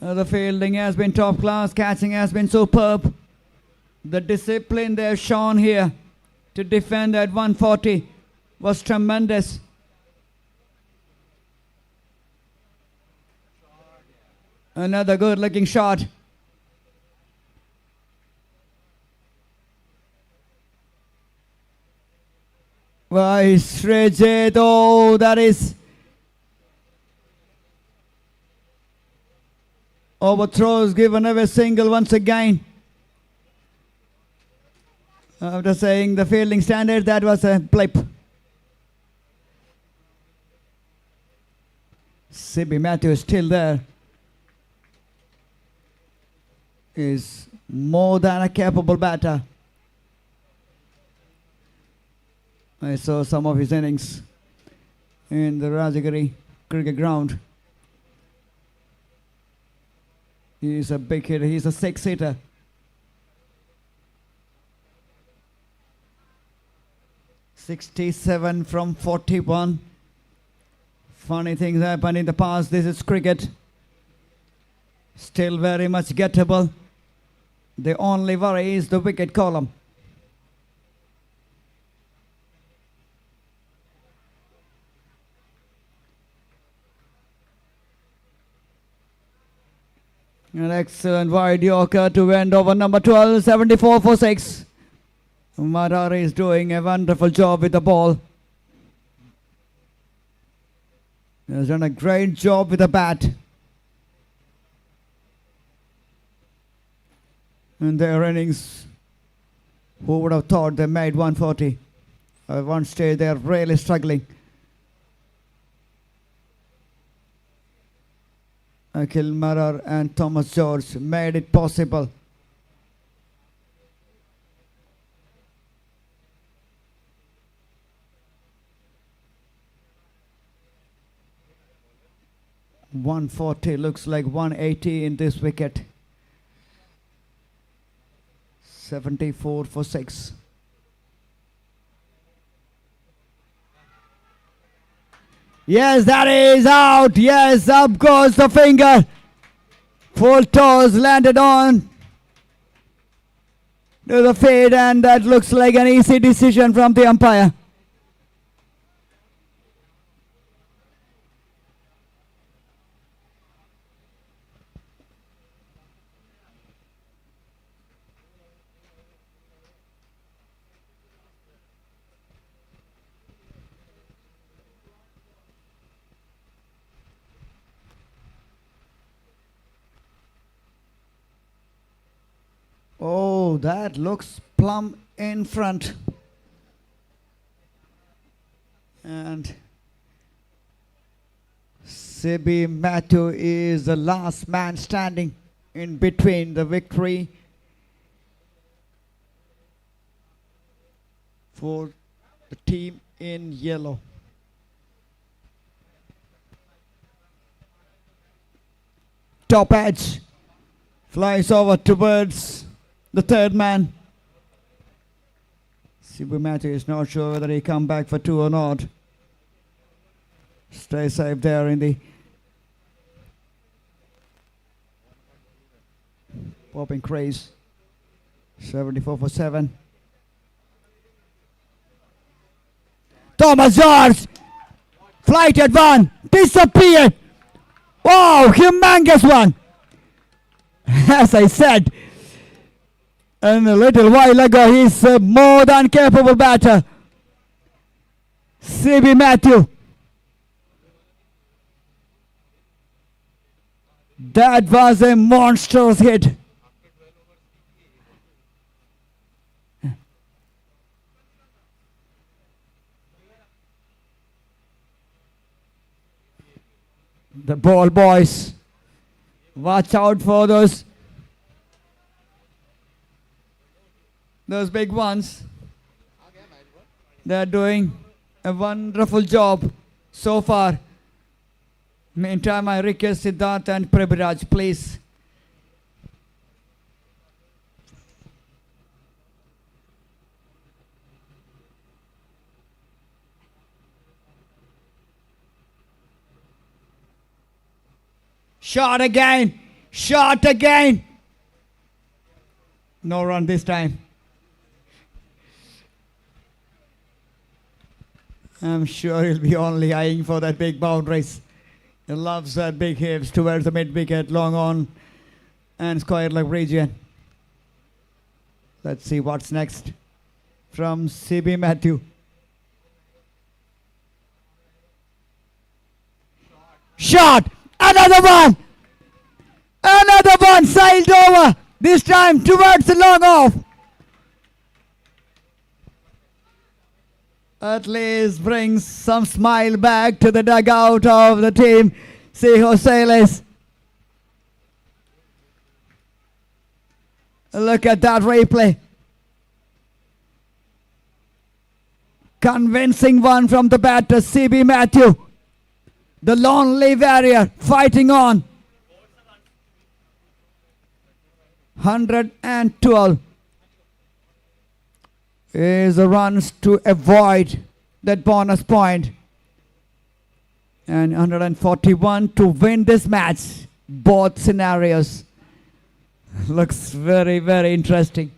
The fielding has been top class, catching has been superb. The discipline they've shown here to defend at 140 was tremendous. Another good looking shot. Vice Rejit, oh, that is overthrows, given away single once again. After saying the fielding standard, that was a blip. Sibby Matthews still there. Is more than a capable batter. I saw some of his innings in the Rajagiri cricket ground. He's a big hitter. He's a 6-hitter. .67 from 41. Funny things happen in the past. This is cricket. Still very much gettable. The only worry is the wicket column. An excellent wide Yorker to end over number 12, 74 for 6. Madar is doing a wonderful job with the ball. He has done a great job with the bat. And their innings, who would have thought they made 140? At one stage they are really struggling. Akhil Marar and Thomas George made it possible. .140 looks like 180 in this wicket. 74 for 6. Yes, that is out. Yes, up goes the finger. Full toss landed on to the fade, and that looks like an easy decision from the umpire. Oh, that looks plumb in front. And Sibi Matthew is the last man standing in between the victory for the team in yellow. Top edge flies over towards the third man. Sibu Matthew is not sure whether he come back for 2 or not. Stay safe there in the popping craze. 74 for 7. Thomas George, flight at 1, disappeared. Wow, humongous one. As I said, and a little while ago, he's a more than capable batter. C.B. Matthew. That was a monstrous hit. The ball boys, watch out for those big ones. They're doing a wonderful job so far. Meantime, I request Siddharth and Prabhiraj, please. Shot again. Shot again. No run this time. I'm sure he'll be only eyeing for that big boundaries. He loves that big hips towards the mid-wicket, long on and square leg region. Let's see what's next from C.B. Matthew. Shot! Another one! Another one sailed over, this time towards the long off. At least brings some smile back to the dugout of the team, SEAHORSE. Look at that replay. Convincing one from the batter, C.B. Matthew. The lonely warrior fighting on. 112 is the runs to avoid that bonus point. And 141 to win this match. Both scenarios. Looks very, very interesting.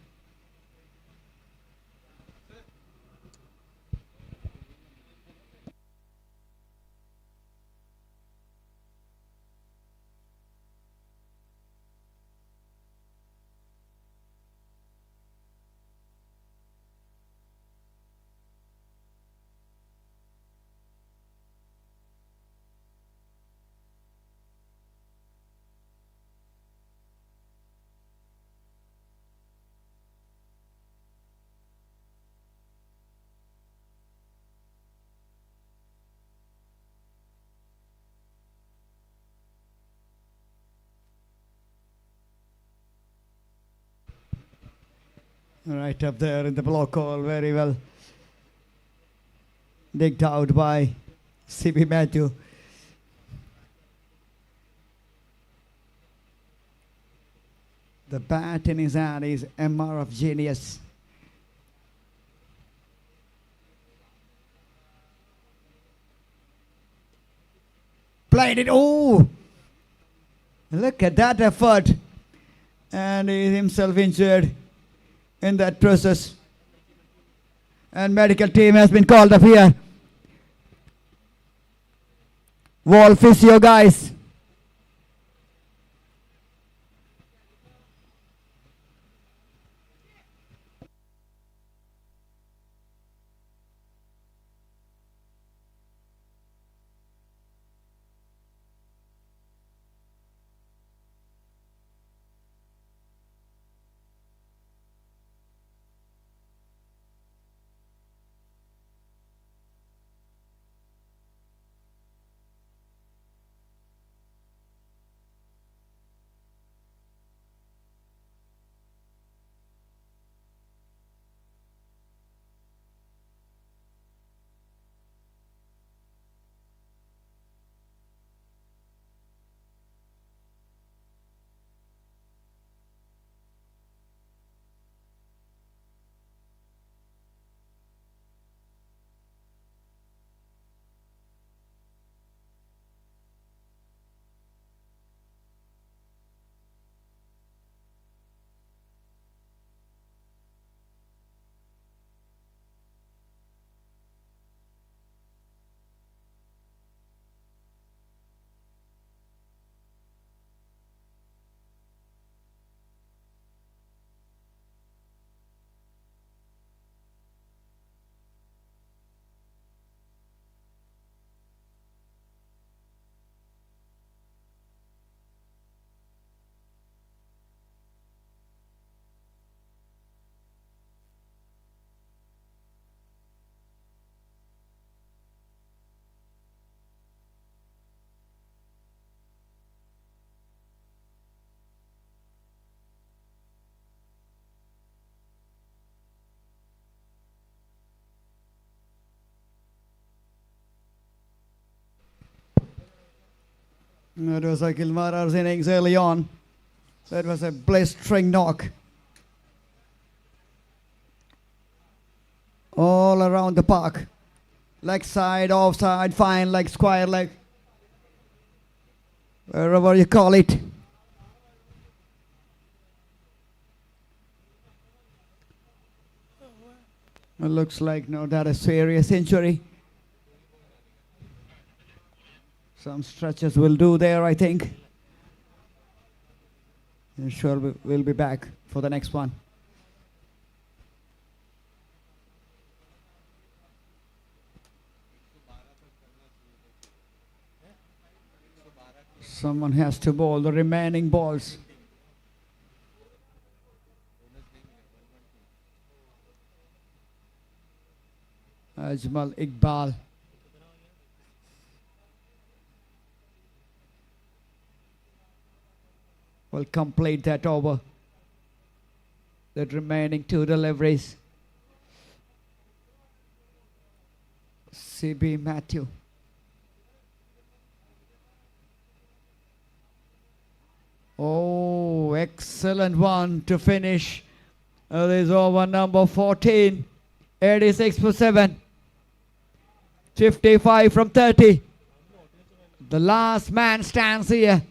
Right up there in the block hole, very well digged out by CB Matthew. The bat in his hand is MR of genius. Played it, oh! Look at that effort. And he is himself injured in that process. And medical team has been called up here. Wall physio guys. That was like Ilmara's innings early on. That was a blistering knock. All around the park. Leg side, offside, fine leg, square leg. Wherever you call it. It looks like no, that is serious injury. Some stretches will do there, I think. And sure, we'll be back for the next one. Someone has to bowl the remaining balls. Ajmal Iqbal. Will complete that over. The remaining two deliveries. CB Matthew. Oh, excellent one to finish. This over number 14. 86 for 7. 55 from 30. The last man stands here.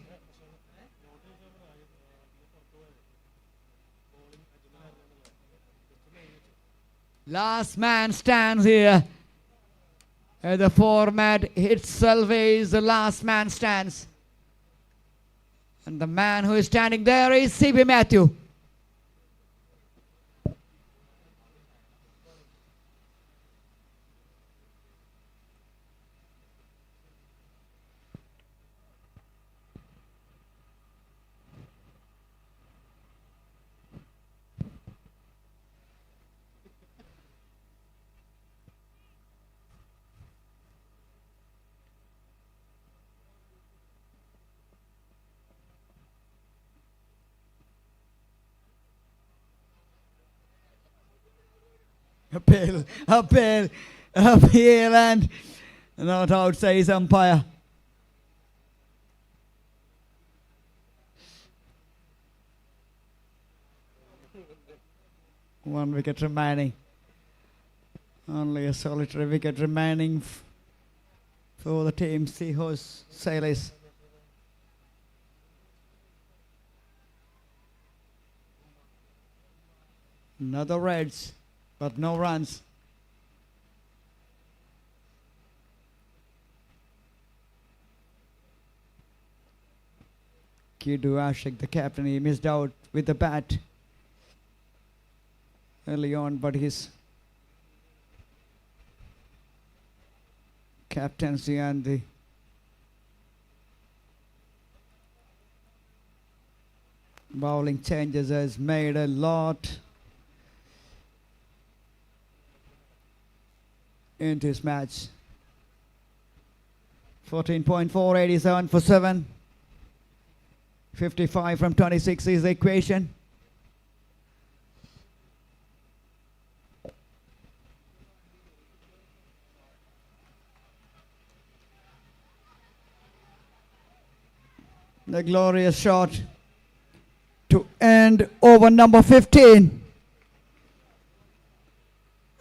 Last man stands here. The format itself is the last man stands. And the man who is standing there is C.B. Matthew. Appeal, and not out, says umpire. One wicket remaining. Only a solitary wicket remaining for the team Seahorse Sailors. Another Reds, but no runs. Kidu the captain, he missed out with the bat early on, but his captaincy and the bowling changes has made a lot into his match. 14.4, 87 for 7. 55 from 26 is the equation. The glorious shot to end over number 15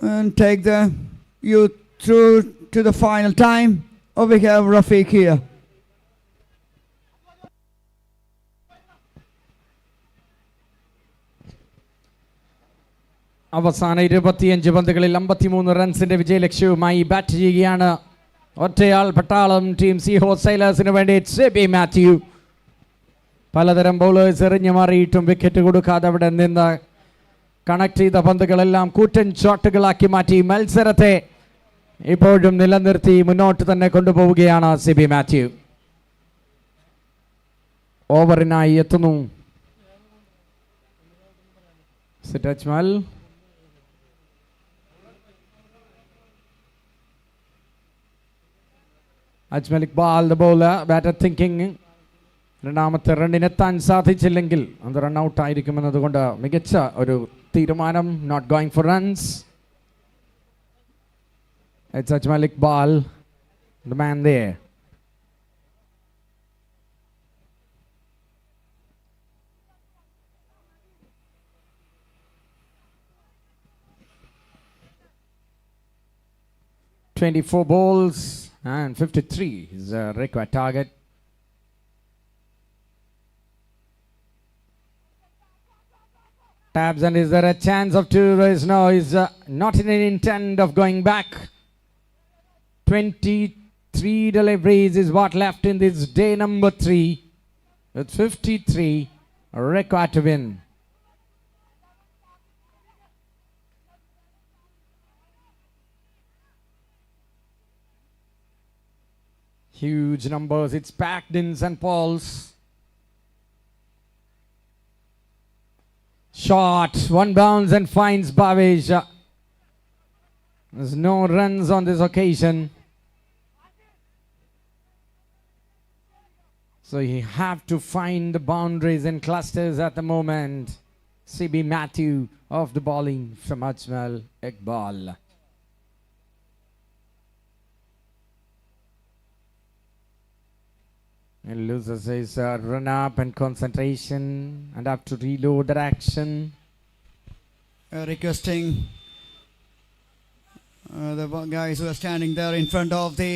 and take the youth through to the final time. Or we have Rafiq here. അവസാന 25 പന്തുകളിൽ 53 റൺസിന്റെ വിജയലക്ഷ്യവുമായി bat ചെയ്യുകയാണ് ഒറ്റയാൾ പട്ടാളം team സീഹോർസ് സൈലേഴ്സിന് വേണ്ടി സി.ബി. മാത്യു. പലതരം bowlers എറിഞ്ഞു മാറിയിട്ടും wicket കൊടുക്കാതെ അവിടെ നിന്ന് കണക്ട് ചെയ്ത പന്തുകളെല്ലാം കൂറ്റൻ ഷോട്ടുകളാക്കി മാറ്റി മത്സരത്തെ ഇപ്പോഴും നിലനിർത്തി മുന്നോട്ട് തന്നെ കൊണ്ടുപോവുകയാണ് സി.ബി. മാത്യു. ഓവറിനായി എത്തുന്നു സിറ്റജ്മൽ. Ajmal Iqbal the bowler, batter thinking രണ്ടാമത്തെ റണ്ണിനെത്താൻ സാധിച്ചില്ലെങ്കിൽ അത് റൺ ഔട്ട് ആയിരിക്കുമെന്നതുകൊണ്ട് മികച്ച ഒരു തീരുമാനം. Not going for runs. It's Ajmal Iqbal, the man there. "24 balls and 53 is a required target." Tabs, and is there a chance of two? No, is not in an intent of going back. 23 deliveries is what left in this day number 3 with 53 required to win. Huge numbers. It's packed in St. Paul's. Shot, one bounce and finds Bhavesh. There's no runs on this occasion. So you have to find the boundaries and clusters at the moment. C.B. Matthew of the bowling from Ajmal Iqbal. And loses his run up and concentration and have to reload that action. Requesting the guys who are standing there in front of the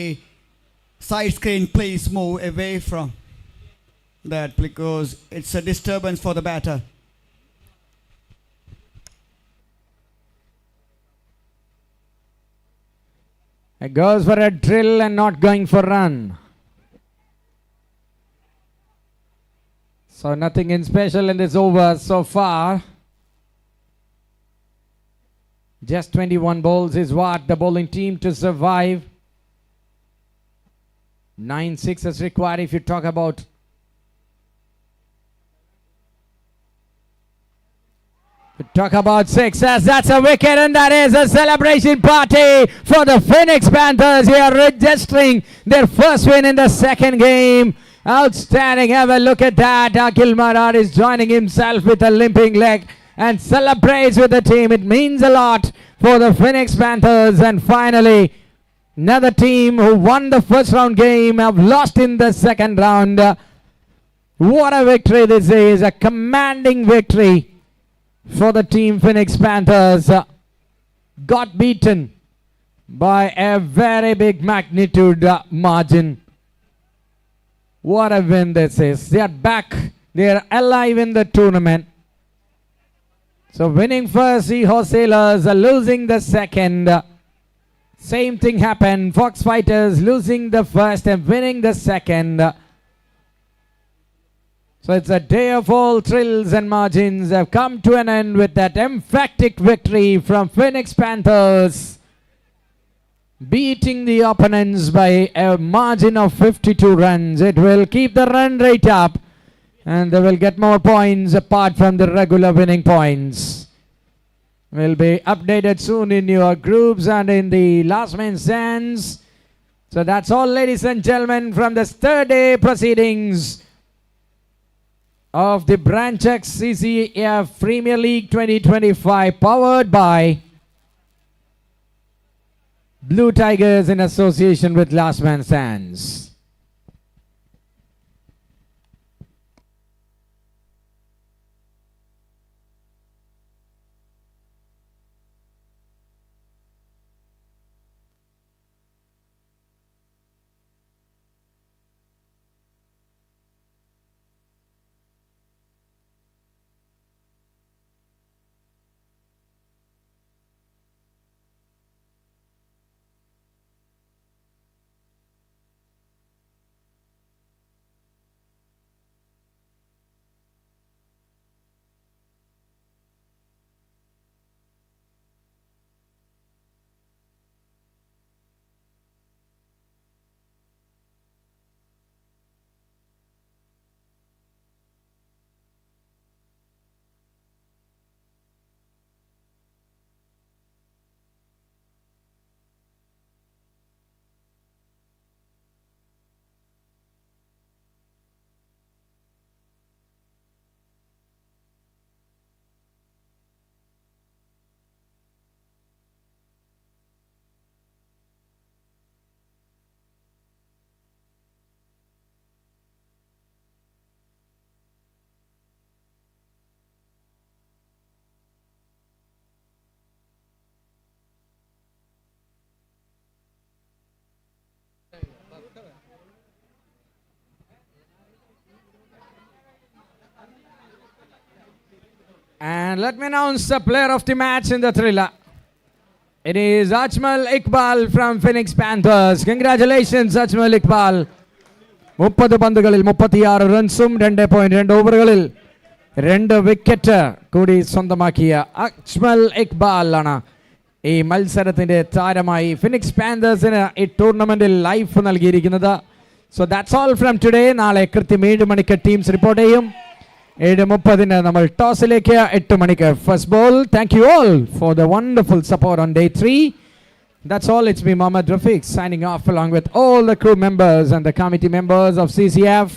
side screen, please move away from that because it's a disturbance for the batter. It goes for a drill and not going for run. So nothing in special in this over so far. Just 21 balls is what the bowling team to survive. 9 sixes required if you talk about. Sixes, that's a wicket, and that is a celebration party for the Phoenix Panthers here, registering their first win in the second game. Outstanding, have a look at that. Akhil Marad is joining himself with a limping leg and celebrates with the team. It means a lot for the Phoenix Panthers. And finally, another team who won the first round game have lost in the second round. What a victory this is, a commanding victory for the team Phoenix Panthers. Got beaten by a very big magnitude margin. What a win this is. They are back. They are alive in the tournament. So winning first, Seahorse Sailors, losing the second. Same thing happened. Fox Fighters losing the first and winning the second. So it's a day of all thrills and margins have come to an end with that emphatic victory from Phoenix Panthers, beating the opponents by a margin of 52 runs. It will keep the run rate up and they will get more points apart from the regular winning points. Will be updated soon in your groups and in the last man stands. So that's all, ladies and gentlemen, from this third day proceedings of the Branch X CCF Premier League 2025, powered by Blue Tigers in association with Last Man Stands. And let me announce the player of the match in the thriller. It is Ajmal Iqbal from Phoenix Panthers. Congratulations, Ajmal Iqbal. 30 പന്തുകളിൽ 36 റൺസും 2.2 ഓവറുകളിൽ 2 wicket കൂടി സ്വന്തമാക്കിയ അജ്മൽ ഇക്ബാൽ ആണ് ഈ മത്സരത്തിന്റെ താരമായി phoenix പാന്തേഴ്സിന് ഈ ടൂർണമെന്റിൽ ലൈഫ് നൽകിയിരിക്കുന്നത്. So that's all from today. നാളെ കൃത്യം 7 മണിക്ക് ടീംസ് റിപ്പോർട്ട് ചെയ്യും. 7:30 നമ്മൾ ടോസിലേക്ക്, 8 മണിക്ക് first ball. Thank you all for the wonderful support on day 3. That's all. It's me, Mohammad Rafiq, signing off along with all the crew members and the committee members of CCF.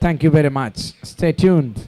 Thank you very much. Stay tuned.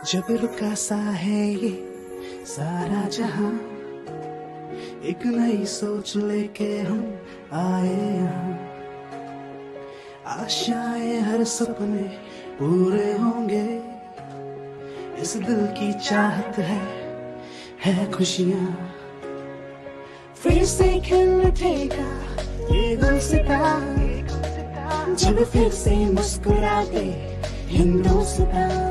जब रुका सा है ये सारा जहां, एक नई सोच लेके हम आए यहाँ। आशाएं हर सपने पूरे होंगे, इस दिल की चाहत है खुशियां। फिर से खिल उठेगा ये गुलसितां, जब फिर से मुस्कुराते हिंदुस्तान।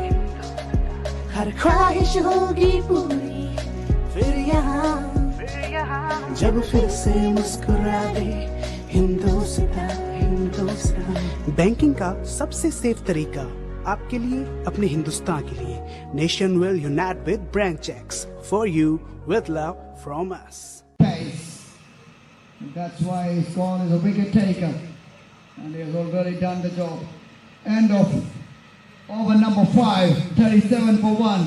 हर ख्वाहिश होगी पूरी फिर यहाँ, जब फिर से मुस्कुराते हिंदुस्तान। बैंकिंग का सबसे सेफ तरीका आपके लिए, अपने हिंदुस्तान के लिए। Nation will unite with branch checks for you with love from us. That's why he's called as a wicket taker, and he has already done the job. End of over number 5, 37 for 1.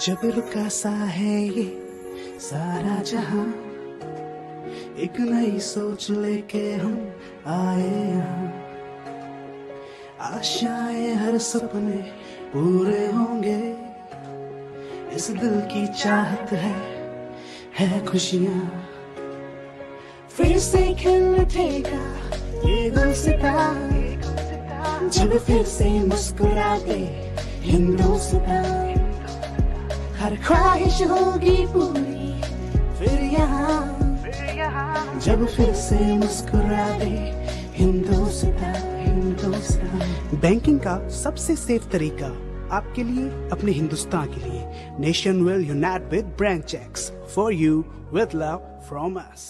जब रुका सा है ये सारा जहां, एक नई सोच लेके हम आए यहाँ। आशाएं हर सपने पूरे होंगे, इस दिल की चाहत है खुशियां। फिर से खिल उठेगा ये गुलसितां, जब फिर से मुस्कुराते हिंदुस्तान। हर ख्वाहिश होगी पूरी फिर यहाँ, जब फिर से मुस्कुराते हिंदुस्तान। बैंकिंग का सबसे सेफ तरीका आपके लिए, अपने हिंदुस्तान के लिए। Nation will unite with branch checks for you with love from us.